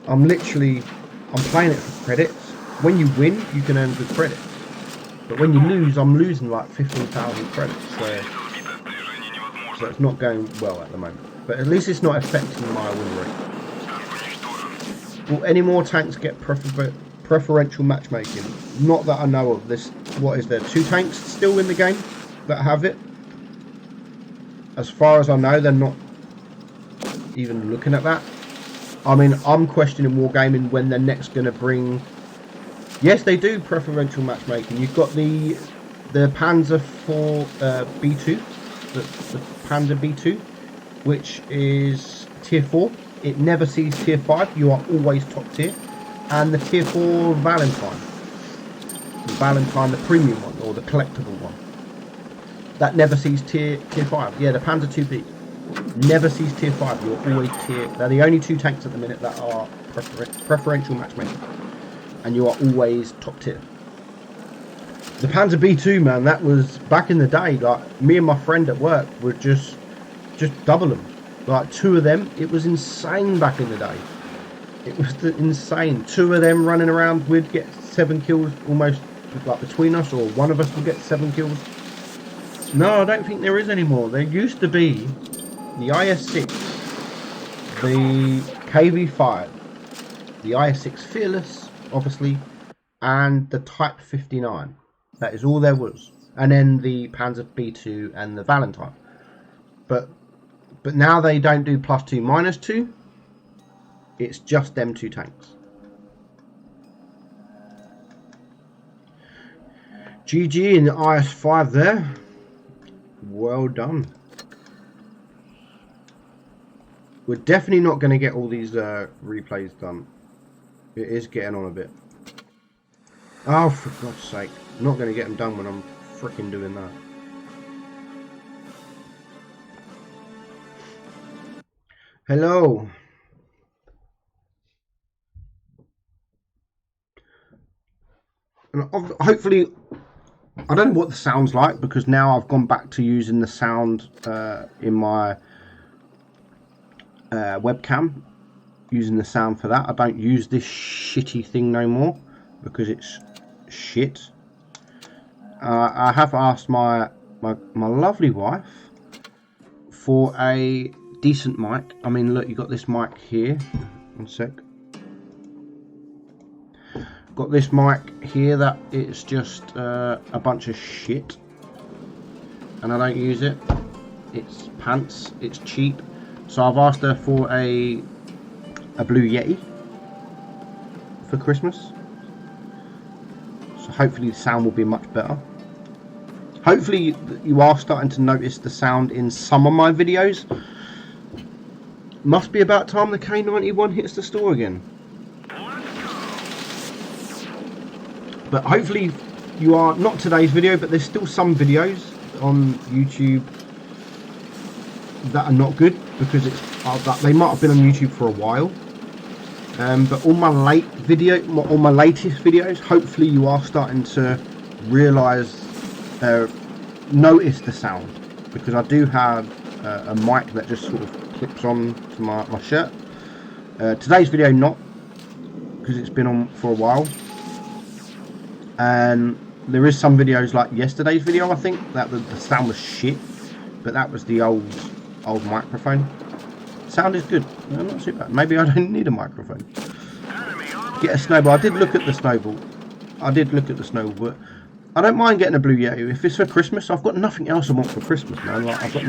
I'm playing it for credits. When you win, you can earn good credits, but when you lose, I'm losing like 15,000 credits. So so it's not going well at the moment. But at least it's not affecting my win rate. Will any more tanks get preferential matchmaking? Not that I know of. This, what is there? 2 tanks still in the game that have it. As far as I know, they're not even looking at that. I mean, I'm questioning Wargaming when they're next going to bring. Yes, they do preferential matchmaking. You've got the Panzer IV B2, the Panzer B2, which is tier 4. It never sees tier 5. You are always top tier. And the tier 4 Valentine. The Valentine, the premium one, or the collectible one. That never sees tier 5. Yeah, the Panzer 2B. Never sees tier 5. You're always tier. They're the only 2 tanks at the minute that are preferential matchmaking. And you are always top tier. The Panzer B2, man, that was back in the day. Like, me and my friend at work would just double them. Like 2 of them, it was insane back in the day. It was insane. 2 of them running around, we'd get 7 kills almost like between us, or one of us would get 7 kills. No, I don't think there is anymore. There used to be the IS-6, the KV-5, the IS-6 Fearless, obviously, and the Type 59. That is all there was. And then the Panzer B2 and the Valentine. But now they don't do +2, -2. It's just them 2 tanks. GG in the IS-5 there. Well done. We're definitely not going to get all these replays done. It is getting on a bit. Oh, for God's sake. I'm not going to get them done when I'm freaking doing that. Hello. And hopefully, I don't know what the sound's like, because now I've gone back to using the sound in my webcam, using the sound for that. I don't use this shitty thing no more because it's shit. I have asked my lovely wife for a decent mic. I mean, look, you got this mic here. One sec. Got this mic here that it's just a bunch of shit, and I don't use it. It's pants. It's cheap. So I've asked her for a Blue Yeti for Christmas. So hopefully the sound will be much better. Hopefully you are starting to notice the sound in some of my videos. Must be about time the K91 hits the store again. But hopefully you are, not today's video, but there's still some videos on YouTube that are not good, because they might have been on YouTube for a while. But all my latest videos, hopefully you are starting to realise, notice the sound, because I do have a mic that just sort of clips on to my shirt. Today's video not, because it's been on for a while. And there is some videos like yesterday's video, I think, that the sound was shit, but that was the old microphone. Sound is good. No, not too bad. Maybe I don't need a microphone. Get a snowball. I did look at the snowball. But I don't mind getting a Blue Yeti. If it's for Christmas, I've got nothing else I want for Christmas, man. Like, I've got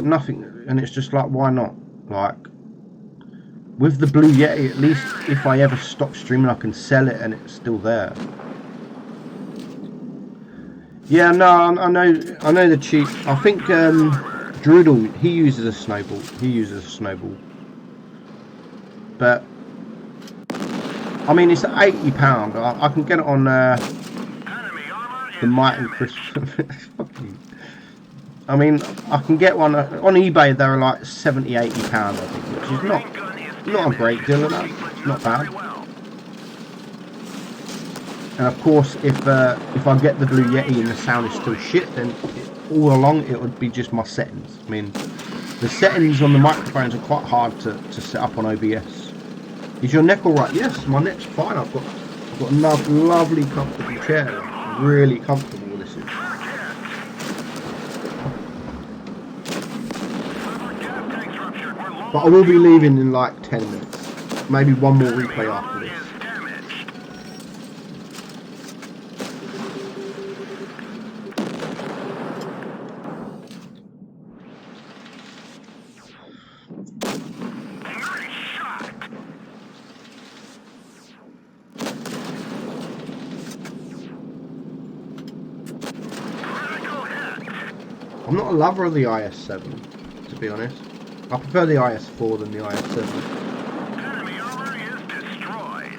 nothing, and it's just like, why not? Like, with the Blue Yeti, at least if I ever stop streaming, I can sell it and it's still there. Yeah, no, I know the cheap. I think Droodle, he uses a snowball. But I mean, it's £80. I can get it on the Might and Christmas. I mean, I can get one on eBay. They're like £70, £80, I think, which is not a great deal of that. It's not bad. And of course, if I get the Blue Yeti and the sound is still shit, then all along it would be just my settings. I mean, the settings on the microphones are quite hard to set up on OBS. Is your neck alright? Yes, my neck's fine. I've got a lovely comfortable chair. Really comfortable this is. But I will be leaving in like 10 minutes. Maybe one more replay after this. I'm not a lover of the IS-7, to be honest. I prefer the IS-4 than the IS-7. Enemy armor is destroyed.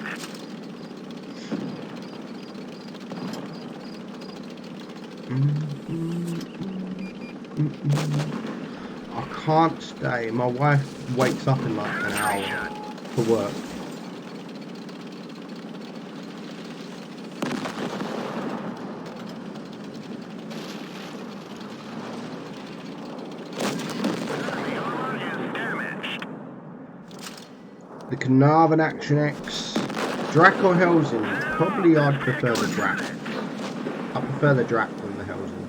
I can't stay. My wife wakes up in like an hour for work. The Carnarvon Action X. Drac or Helsing? Probably I'd prefer the Drac. I prefer the Drac than the Helsing.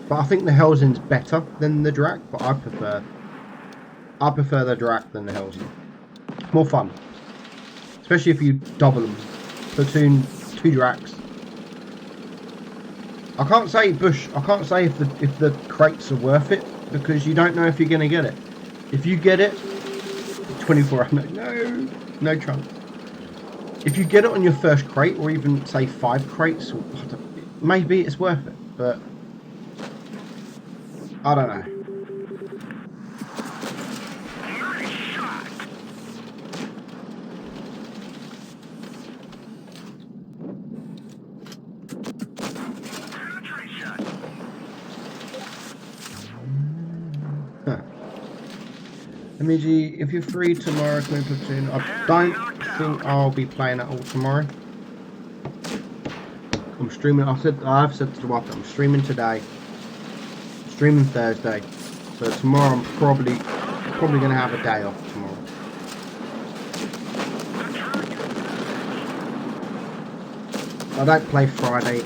But I think the Helsing's better than the Drac, but I prefer the Drac than the Helsing. More fun. Especially if you double them. Platoon, 2 Dracs. I can't say if the crates are worth it, because you don't know if you're going to get it. If you get it, 24 no chance. If you get it on your first crate, or even say 5 crates, maybe it's worth it, but I don't know. MEG, if you're free tomorrow, can we platoon? I don't think I'll be playing at all tomorrow. I'm streaming. I've said to the wife that I'm streaming today. Streaming Thursday. So tomorrow I'm probably going to have a day off tomorrow. I don't play Friday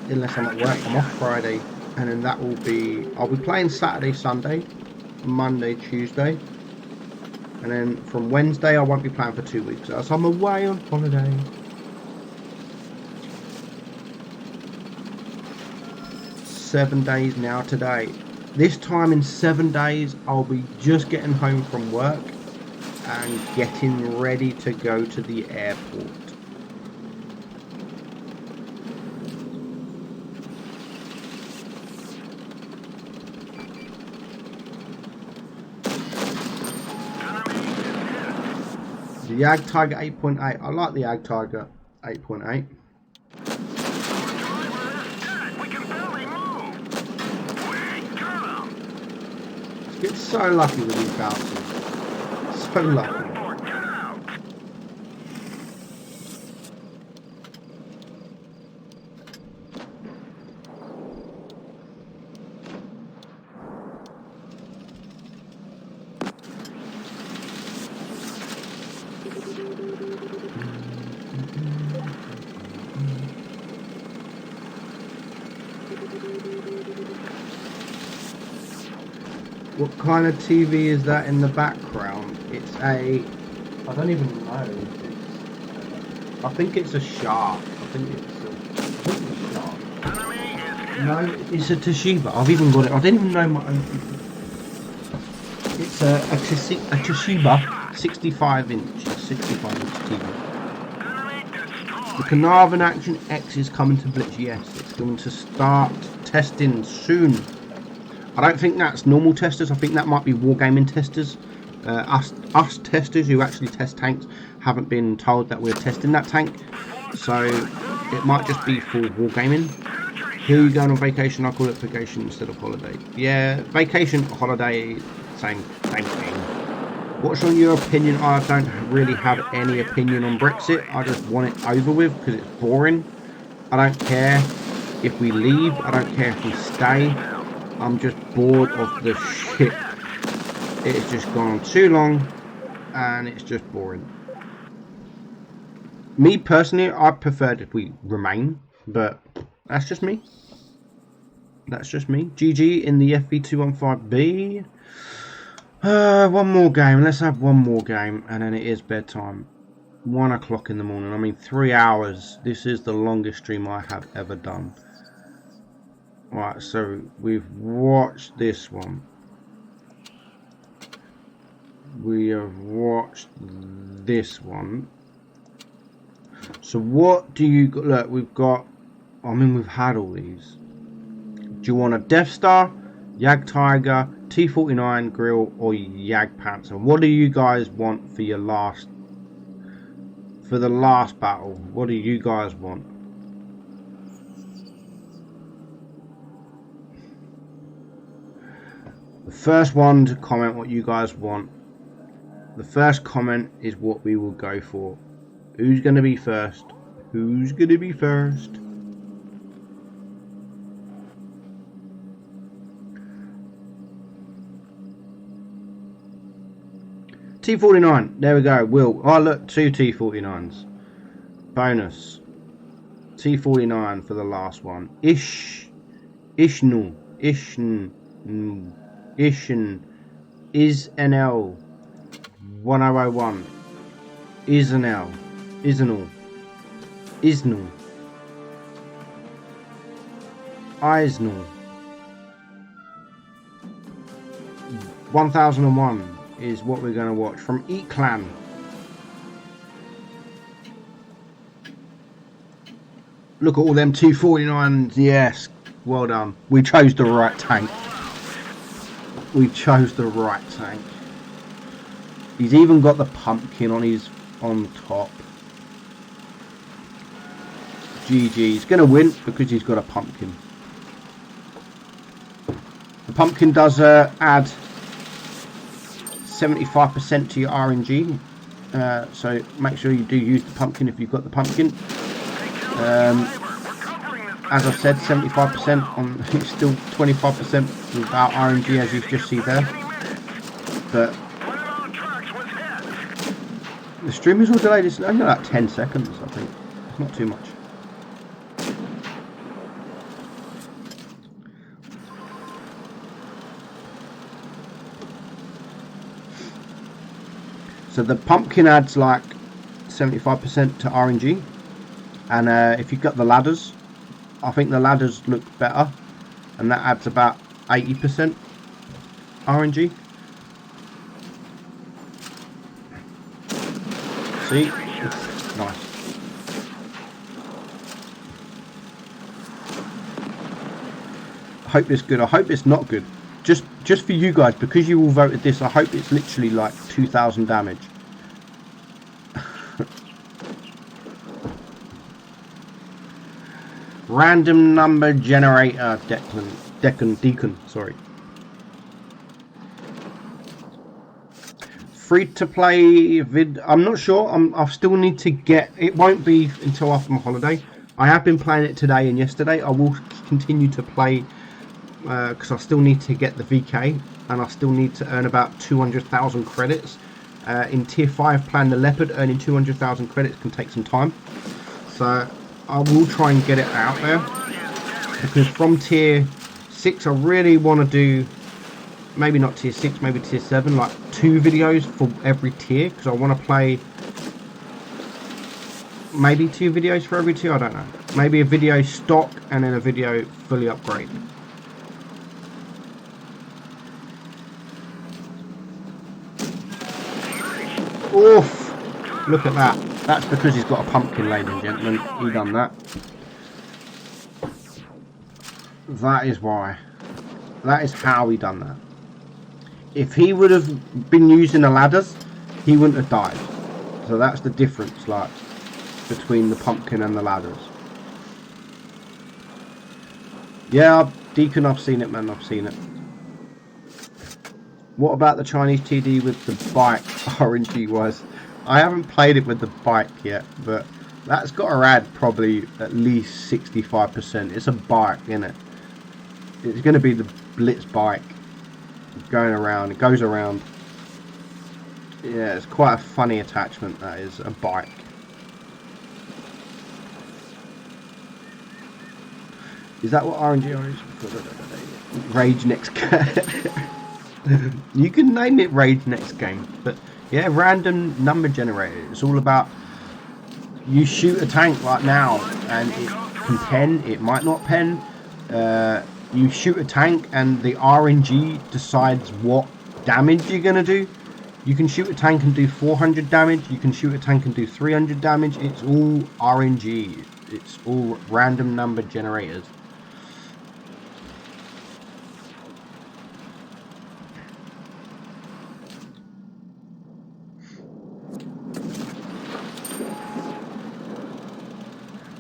unless I'm at work. I'm off Friday, and then I'll be playing Saturday, Sunday, Monday, Tuesday. And then from Wednesday, I won't be playing for 2 weeks. So I'm away on holiday. Seven days now today. This time in 7 days, I'll be just getting home from work and getting ready to go to the airport. The Ag Tiger 8.8. I like the Ag Tiger 8.8. Get so lucky with these bounces. So lucky. What kind of TV is that in the background? It's I don't even know. I think it's a Shark. I think it's a Shark. No, it's a Toshiba. I've even got it. I didn't even know my own. It's a Toshiba 65-inch TV. The Carnarvon Action X is coming to Blitz. Yes, it's going to start testing soon. I don't think that's normal testers. I think that might be wargaming testers. Us testers who actually test tanks haven't been told that we're testing that tank, so it might just be for wargaming. Who are you going on vacation? I call it vacation instead of holiday. Yeah, vacation, holiday, same thing. What's on your opinion? I don't really have any opinion on Brexit. I just want it over with because it's boring. I don't care if we leave. I don't care if we stay. I'm just bored of the shit. It's just gone on too long and it's just boring. Me personally, I preferred if we remain, but that's just me. That's just me. GG in the FV215B. One more game. Let's have one more game, and then it is bedtime. 1 o'clock in the morning. I mean, 3 hours. This is the longest stream I have ever done. Right, so we've watched this one. We have watched this one. So what do you look? We've got. I mean, we've had all these. Do you want a Death Star, Jag Tiger, T-49 Grill, or Jag Panzer? What do you guys want for your last? For the last battle, what do you guys want? The first one to comment what you guys want. The first comment is what we will go for. Who's going to be first? Who's going to be first? T-49. There we go. Will. Oh, look. 2 T-49s. Bonus. T-49 for the last one. Ishnu. Ishin. Is NL 1001. Isnel. Isnel. 1001 is what we're going to watch from Eat Clan. Look at all them 249s. Yes, well done. We chose the right tank. We chose the right tank. He's even got the pumpkin on top. GG. He's going to win because he's got a pumpkin. The pumpkin does add 75% to your RNG. So make sure you do use the pumpkin if you've got the pumpkin. As I've said, 75% on. It's still 25% without RNG, as you just see there. But the stream is all delayed. It's only like 10 seconds, I think. It's not too much. So the pumpkin adds like 75% to RNG, and if you've got the ladders, I think the ladders look better, and that adds about 80% RNG. See, it's nice. I hope it's good. I hope it's not good. Just for you guys, because you all voted this, I hope it's literally like 2,000 damage. Random number generator, Deacon, sorry. Free to play vid. I'm not sure. I still need to get. It won't be until after my holiday. I have been playing it today and yesterday. I will continue to play because I still need to get the VK, and I still need to earn about 200,000 credits. In tier 5 plan the leopard, earning 200,000 credits can take some time, so I will try and get it out there, because from tier 6 I really want to do, maybe not tier 6, maybe tier 7, like 2 videos for every tier, because I want to play maybe 2 videos for every tier, I don't know. Maybe a video stock and then a video fully upgraded. Oof! Look at that. That's because he's got a pumpkin, ladies and gentlemen. He done that. That is why. That is how he done that. If he would have been using the ladders, he wouldn't have died. So that's the difference, like, between the pumpkin and the ladders. Yeah, Deacon, I've seen it, man. I've seen it. What about the Chinese TD with the bike RNG wise? I haven't played it with the bike yet, but that's got to add probably at least 65%. It's a bike, isn't it? It's going to be the Blitz bike going around. It goes around. Yeah, it's quite a funny attachment, that is, a bike. Is that what RNG is? Rage next. You can name it Raid next game, but yeah, random number generator. It's all about you shoot a tank like now, and it can pen. It might not pen. You shoot a tank, and the RNG decides what damage you're gonna do. You can shoot a tank and do 400 damage. You can shoot a tank and do 300 damage. It's all RNG. It's all random number generators.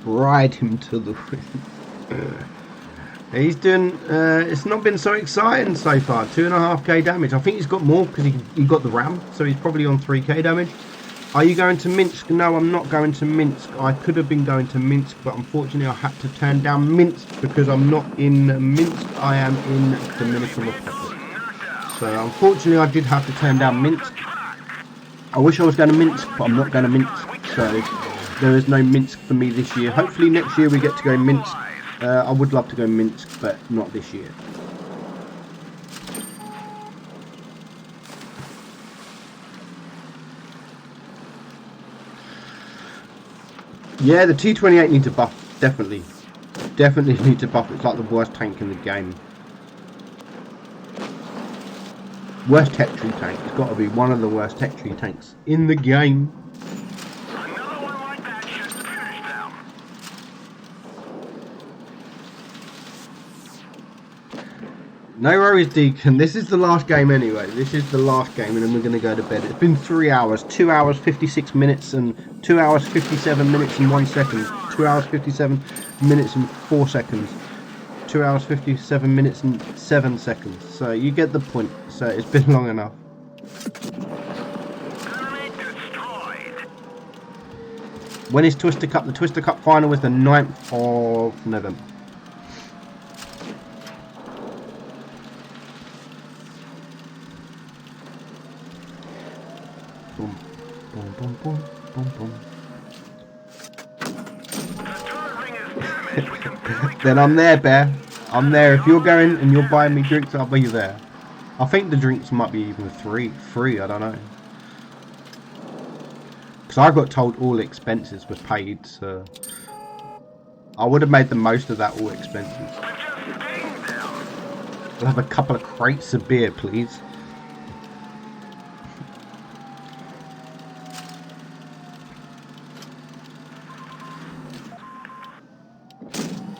Ride him to the wind. He's doing, it's not been so exciting so far. 2.5k damage. I think he's got more because he got the ram, so he's probably on 3k damage. Are you going to Minsk? No, I'm not going to Minsk. I could have been going to Minsk, but unfortunately I had to turn down Minsk because I'm not in Minsk. I am in Dominican Republic. So unfortunately I did have to turn down Minsk. I wish I was going to Minsk, but I'm not going to Minsk. So there is no Minsk for me this year. Hopefully next year we get to go Minsk. I would love to go Minsk, but not this year. Yeah, the T28 needs a buff. Definitely needs a buff. It's like the worst tank in the game. Worst tech tree tank. It's got to be one of the worst tech tree tanks in the game. Another one like that should finish them. No worries, Deacon. This is the last game anyway. This is the last game, and then we're going to go to bed. It's been 3 hours. 2 hours 56 minutes and 2 hours 57 minutes and 1 second. 2 hours 57 minutes and 4 seconds. 2 hours 57 minutes and 7 seconds. So you get the point. So it's been long enough. Enemy destroyed. When is Twister Cup? The Twister Cup final is the 9th of November. Boom, boom, boom, boom, boom, boom. The turret ring is damaged. We can barely Then I'm there, Bear. I'm there. If you're going and you're buying me drinks, I'll be there. I think the drinks might be even free. I don't know. Because I got told all expenses was paid, so I would have made the most of that all expenses. I'll have a couple of crates of beer, please.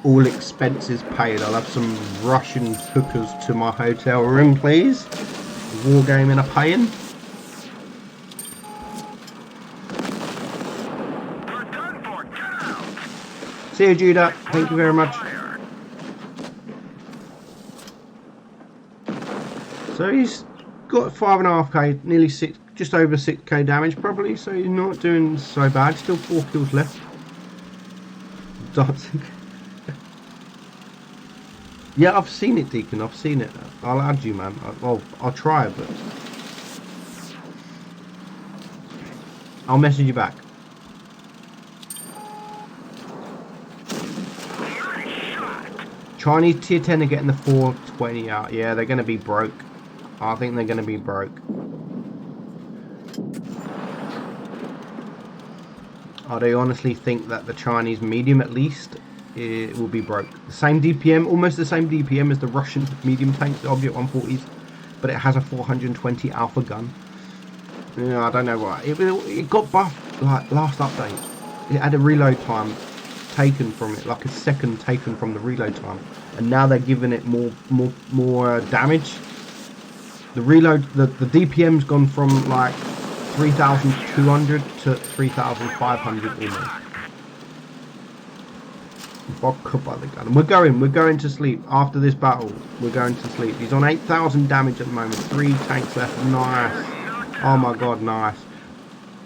All expenses paid. I'll have some Russian hookers to my hotel room, please. Wargaming a paying. We're done for. Get out. See you, Judah. Thank you very much. So he's got 5.5k, nearly 6, just over 6k damage probably. So he's not doing so bad. Still 4 kills left. Dancing. Yeah, I've seen it, Deacon. I've seen it. I'll add you, man. I'll try, but I'll message you back. Chinese tier 10 are getting the 420 out. Yeah, they're going to be broke. I think they're going to be broke. They honestly think that the Chinese medium, at least, it will be broke. The same DPM, almost the same DPM as the Russian medium tanks, the Object 140s, but it has a 420 alpha gun. Yeah, I don't know why. It got buffed like last update. It had a reload time taken from it, like a second taken from the reload time, and now they're giving it more damage. The reload, the DPM's gone from like 3,200 to 3,500 almost. Vodka by the gun. We're going to sleep after this battle. We're going to sleep. He's on 8,000 damage at the moment. 3 tanks left. Nice. Oh my god, nice.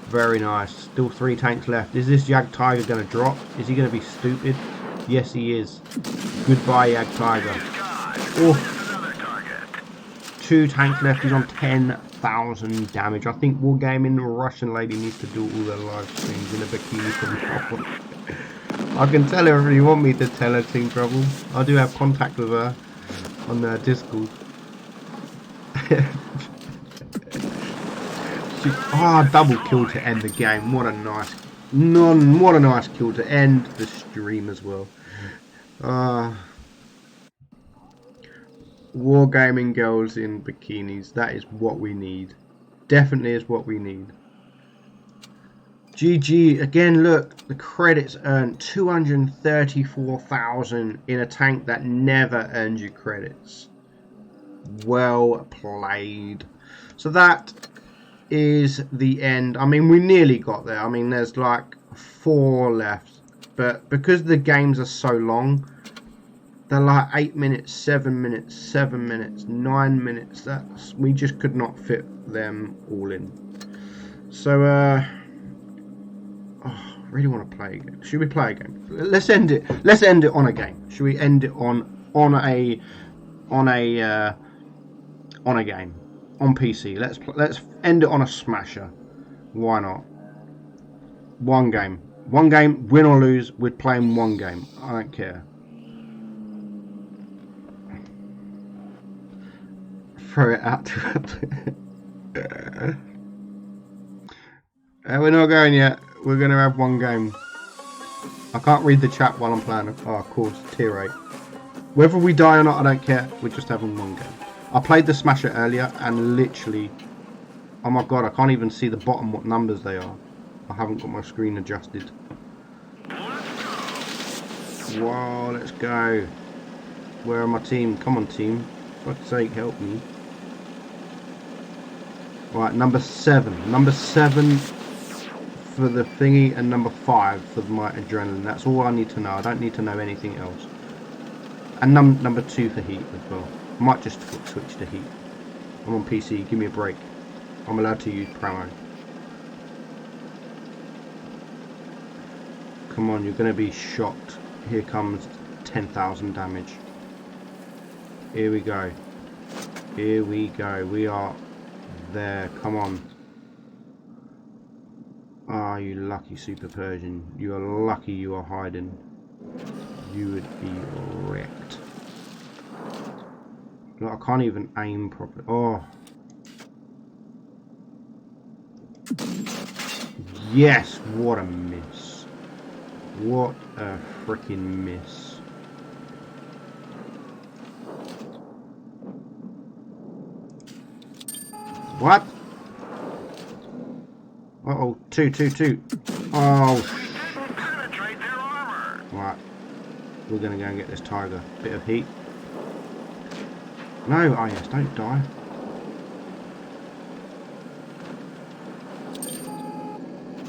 Very nice. Still 3 tanks left. Is this Jag Tiger going to drop? Is he going to be stupid? Yes, he is. Goodbye, Jag Tiger. Oh. 2 tanks left. He's on 10,000 damage. I think Wargaming, the Russian lady, needs to do all their live streams in a bikini from Trouble. I can tell her if you want me to tell her Team Trouble. I do have contact with her on Discord. Double kill to end the game. What a nice kill to end the stream as well. Wargaming girls in bikinis. That is what we need. Definitely is what we need. GG. Again, look. The credits earned 234,000 in a tank that never earned you credits. Well played. So that is the end. I mean, we nearly got there. I mean, there's like 4 left. But because the games are so long, they're like 8 minutes, 7 minutes, 7 minutes, 9 minutes. We just could not fit them all in. So, I really want to play a game. Should we play a game? Let's end it. Let's end it on a game. Should we end it on a game on PC? Let's end it on a smasher. Why not? One game, win or lose. We're playing one game. I don't care. Throw it out to we're not going yet. We're gonna have one game. I can't read the chat while I'm playing. Oh, of course, tier 8. Whether we die or not, I don't care. We're just having one game. I played the Smasher earlier and literally, oh my god, I can't even see the bottom what numbers they are. I haven't got my screen adjusted. Wow, let's go. Where are my team? Come on, team. For fuck's sake, help me. Right, number 7. Number 7 for the thingy and number 5 for my adrenaline. That's all I need to know. I don't need to know anything else. And number 2 for heat as well. I might just switch to heat. I'm on PC. Give me a break. I'm allowed to use promo. Come on, you're going to be shocked. Here comes 10,000 damage. Here we go. Here we go. We are there. Come on. Ah, you lucky Super Persian. You are lucky you are hiding. You would be wrecked. Look, I can't even aim properly. Oh. Yes, what a miss. What a freaking miss. What? Uh-oh, 2. Oh, right. We're gonna go and get this tiger. Bit of heat. No, oh yes, don't die.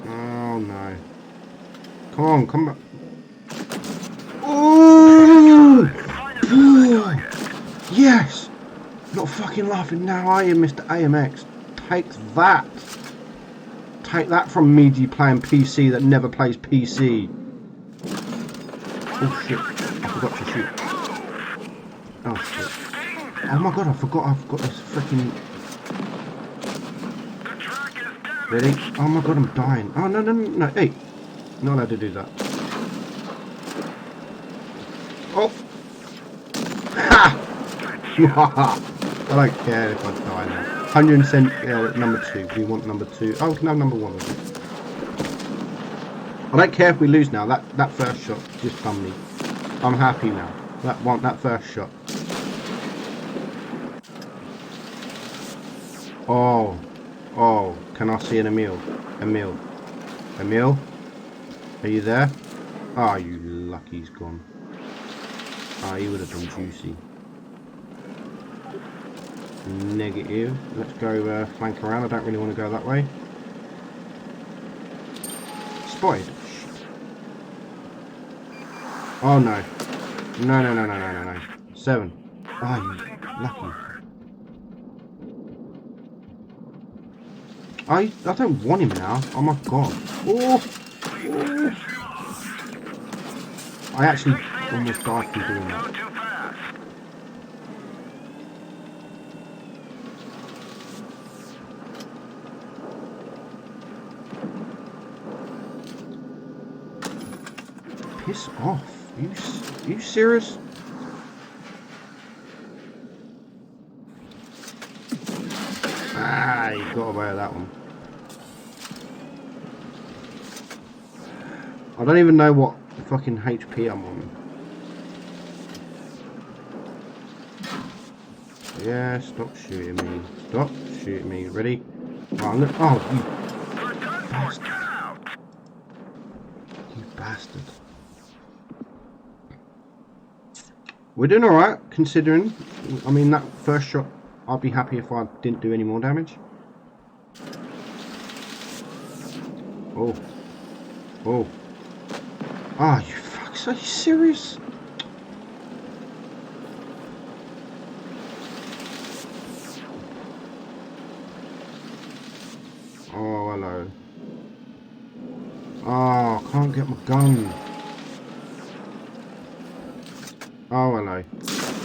Oh no. Come on, come back. Oh! Yes! Not fucking laughing now, are you, Mr. AMX? Take that. Take that from me, playing PC that never plays PC. Oh shit, I forgot to shoot. Oh shit. Oh my god, I forgot I've got this freaking... Ready? Oh my god, I'm dying. Oh no, hey. Not allowed to do that. Oh! Ha! I don't care if I die now. 100 cent, number 2. We want number 2. Oh, we can have number 1. I don't care if we lose now. That first shot just done me. I'm happy now. That first shot. Oh, can I see an Emil? Emil? Are you there? Ah, you lucky he's gone. Ah, he would have done juicy. Negative. Let's go flank around. I don't really want to go that way. Spotted. Shit. Oh no. No. 7. Ah, you lucky. I don't want him now. Oh my god. Oh. I actually almost died from doing that. Piss off. Are you serious? He got away with that one. I don't even know what fucking HP I'm on. Yeah, stop shooting me. Stop shooting me. Ready? Oh, I'm gonna, oh, you bastard. We're doing alright, considering. I mean, that first shot, I'd be happy if I didn't do any more damage. Oh. Oh. Ah, you fucks, are you serious? Oh, hello. Oh, I can't get my gun. Oh, hello.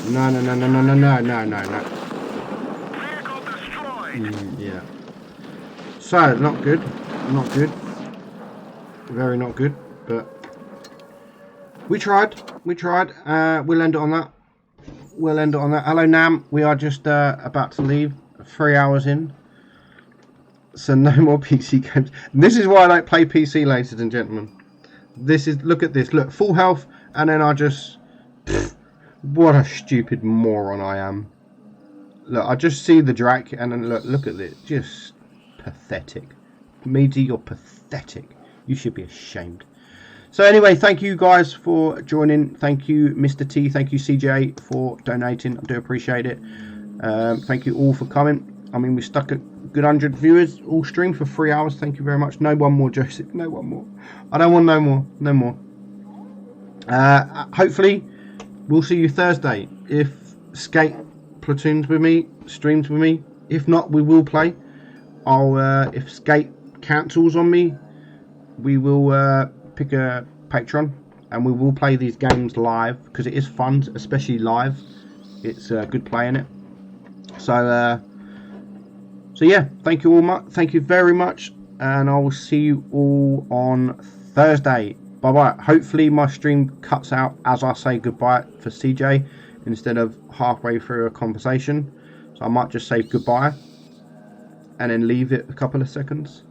No, no, no, no, no, no, no, no, no, no. Vehicle destroyed. Yeah. So, not good. Not good. Very not good, but we tried. We tried. We'll end it on that. We'll end it on that. Hello, Nam. We are just about to leave. 3 hours in. So no more PC games. This is why I don't play PC, ladies and gentlemen. This is, look at this. Look, full health, and then I just... Pfft, what a stupid moron I am. Look, I just see the Drac, and then look at this. Just pathetic. Meadsy, you're pathetic. You should be ashamed. So anyway, thank you guys for joining. Thank you, Mr. T. Thank you, CJ, for donating. I do appreciate it. Thank you all for coming. I mean, we stuck a good 100 viewers all stream for 3 hours. Thank you very much. No one more, Joseph. No one more. I don't want no more. No more. Hopefully, we'll see you Thursday. If Skate platoons with me, streams with me. If not, we will play. If Skate cancels on me, we will pick a Patreon and we will play these games live because it is fun, especially live. It's good playing it. So yeah, thank you all thank you very much, and I will see you all on Thursday. Bye bye. Hopefully my stream cuts out as I say goodbye for CJ instead of halfway through a conversation. So I might just say goodbye and then leave it a couple of seconds.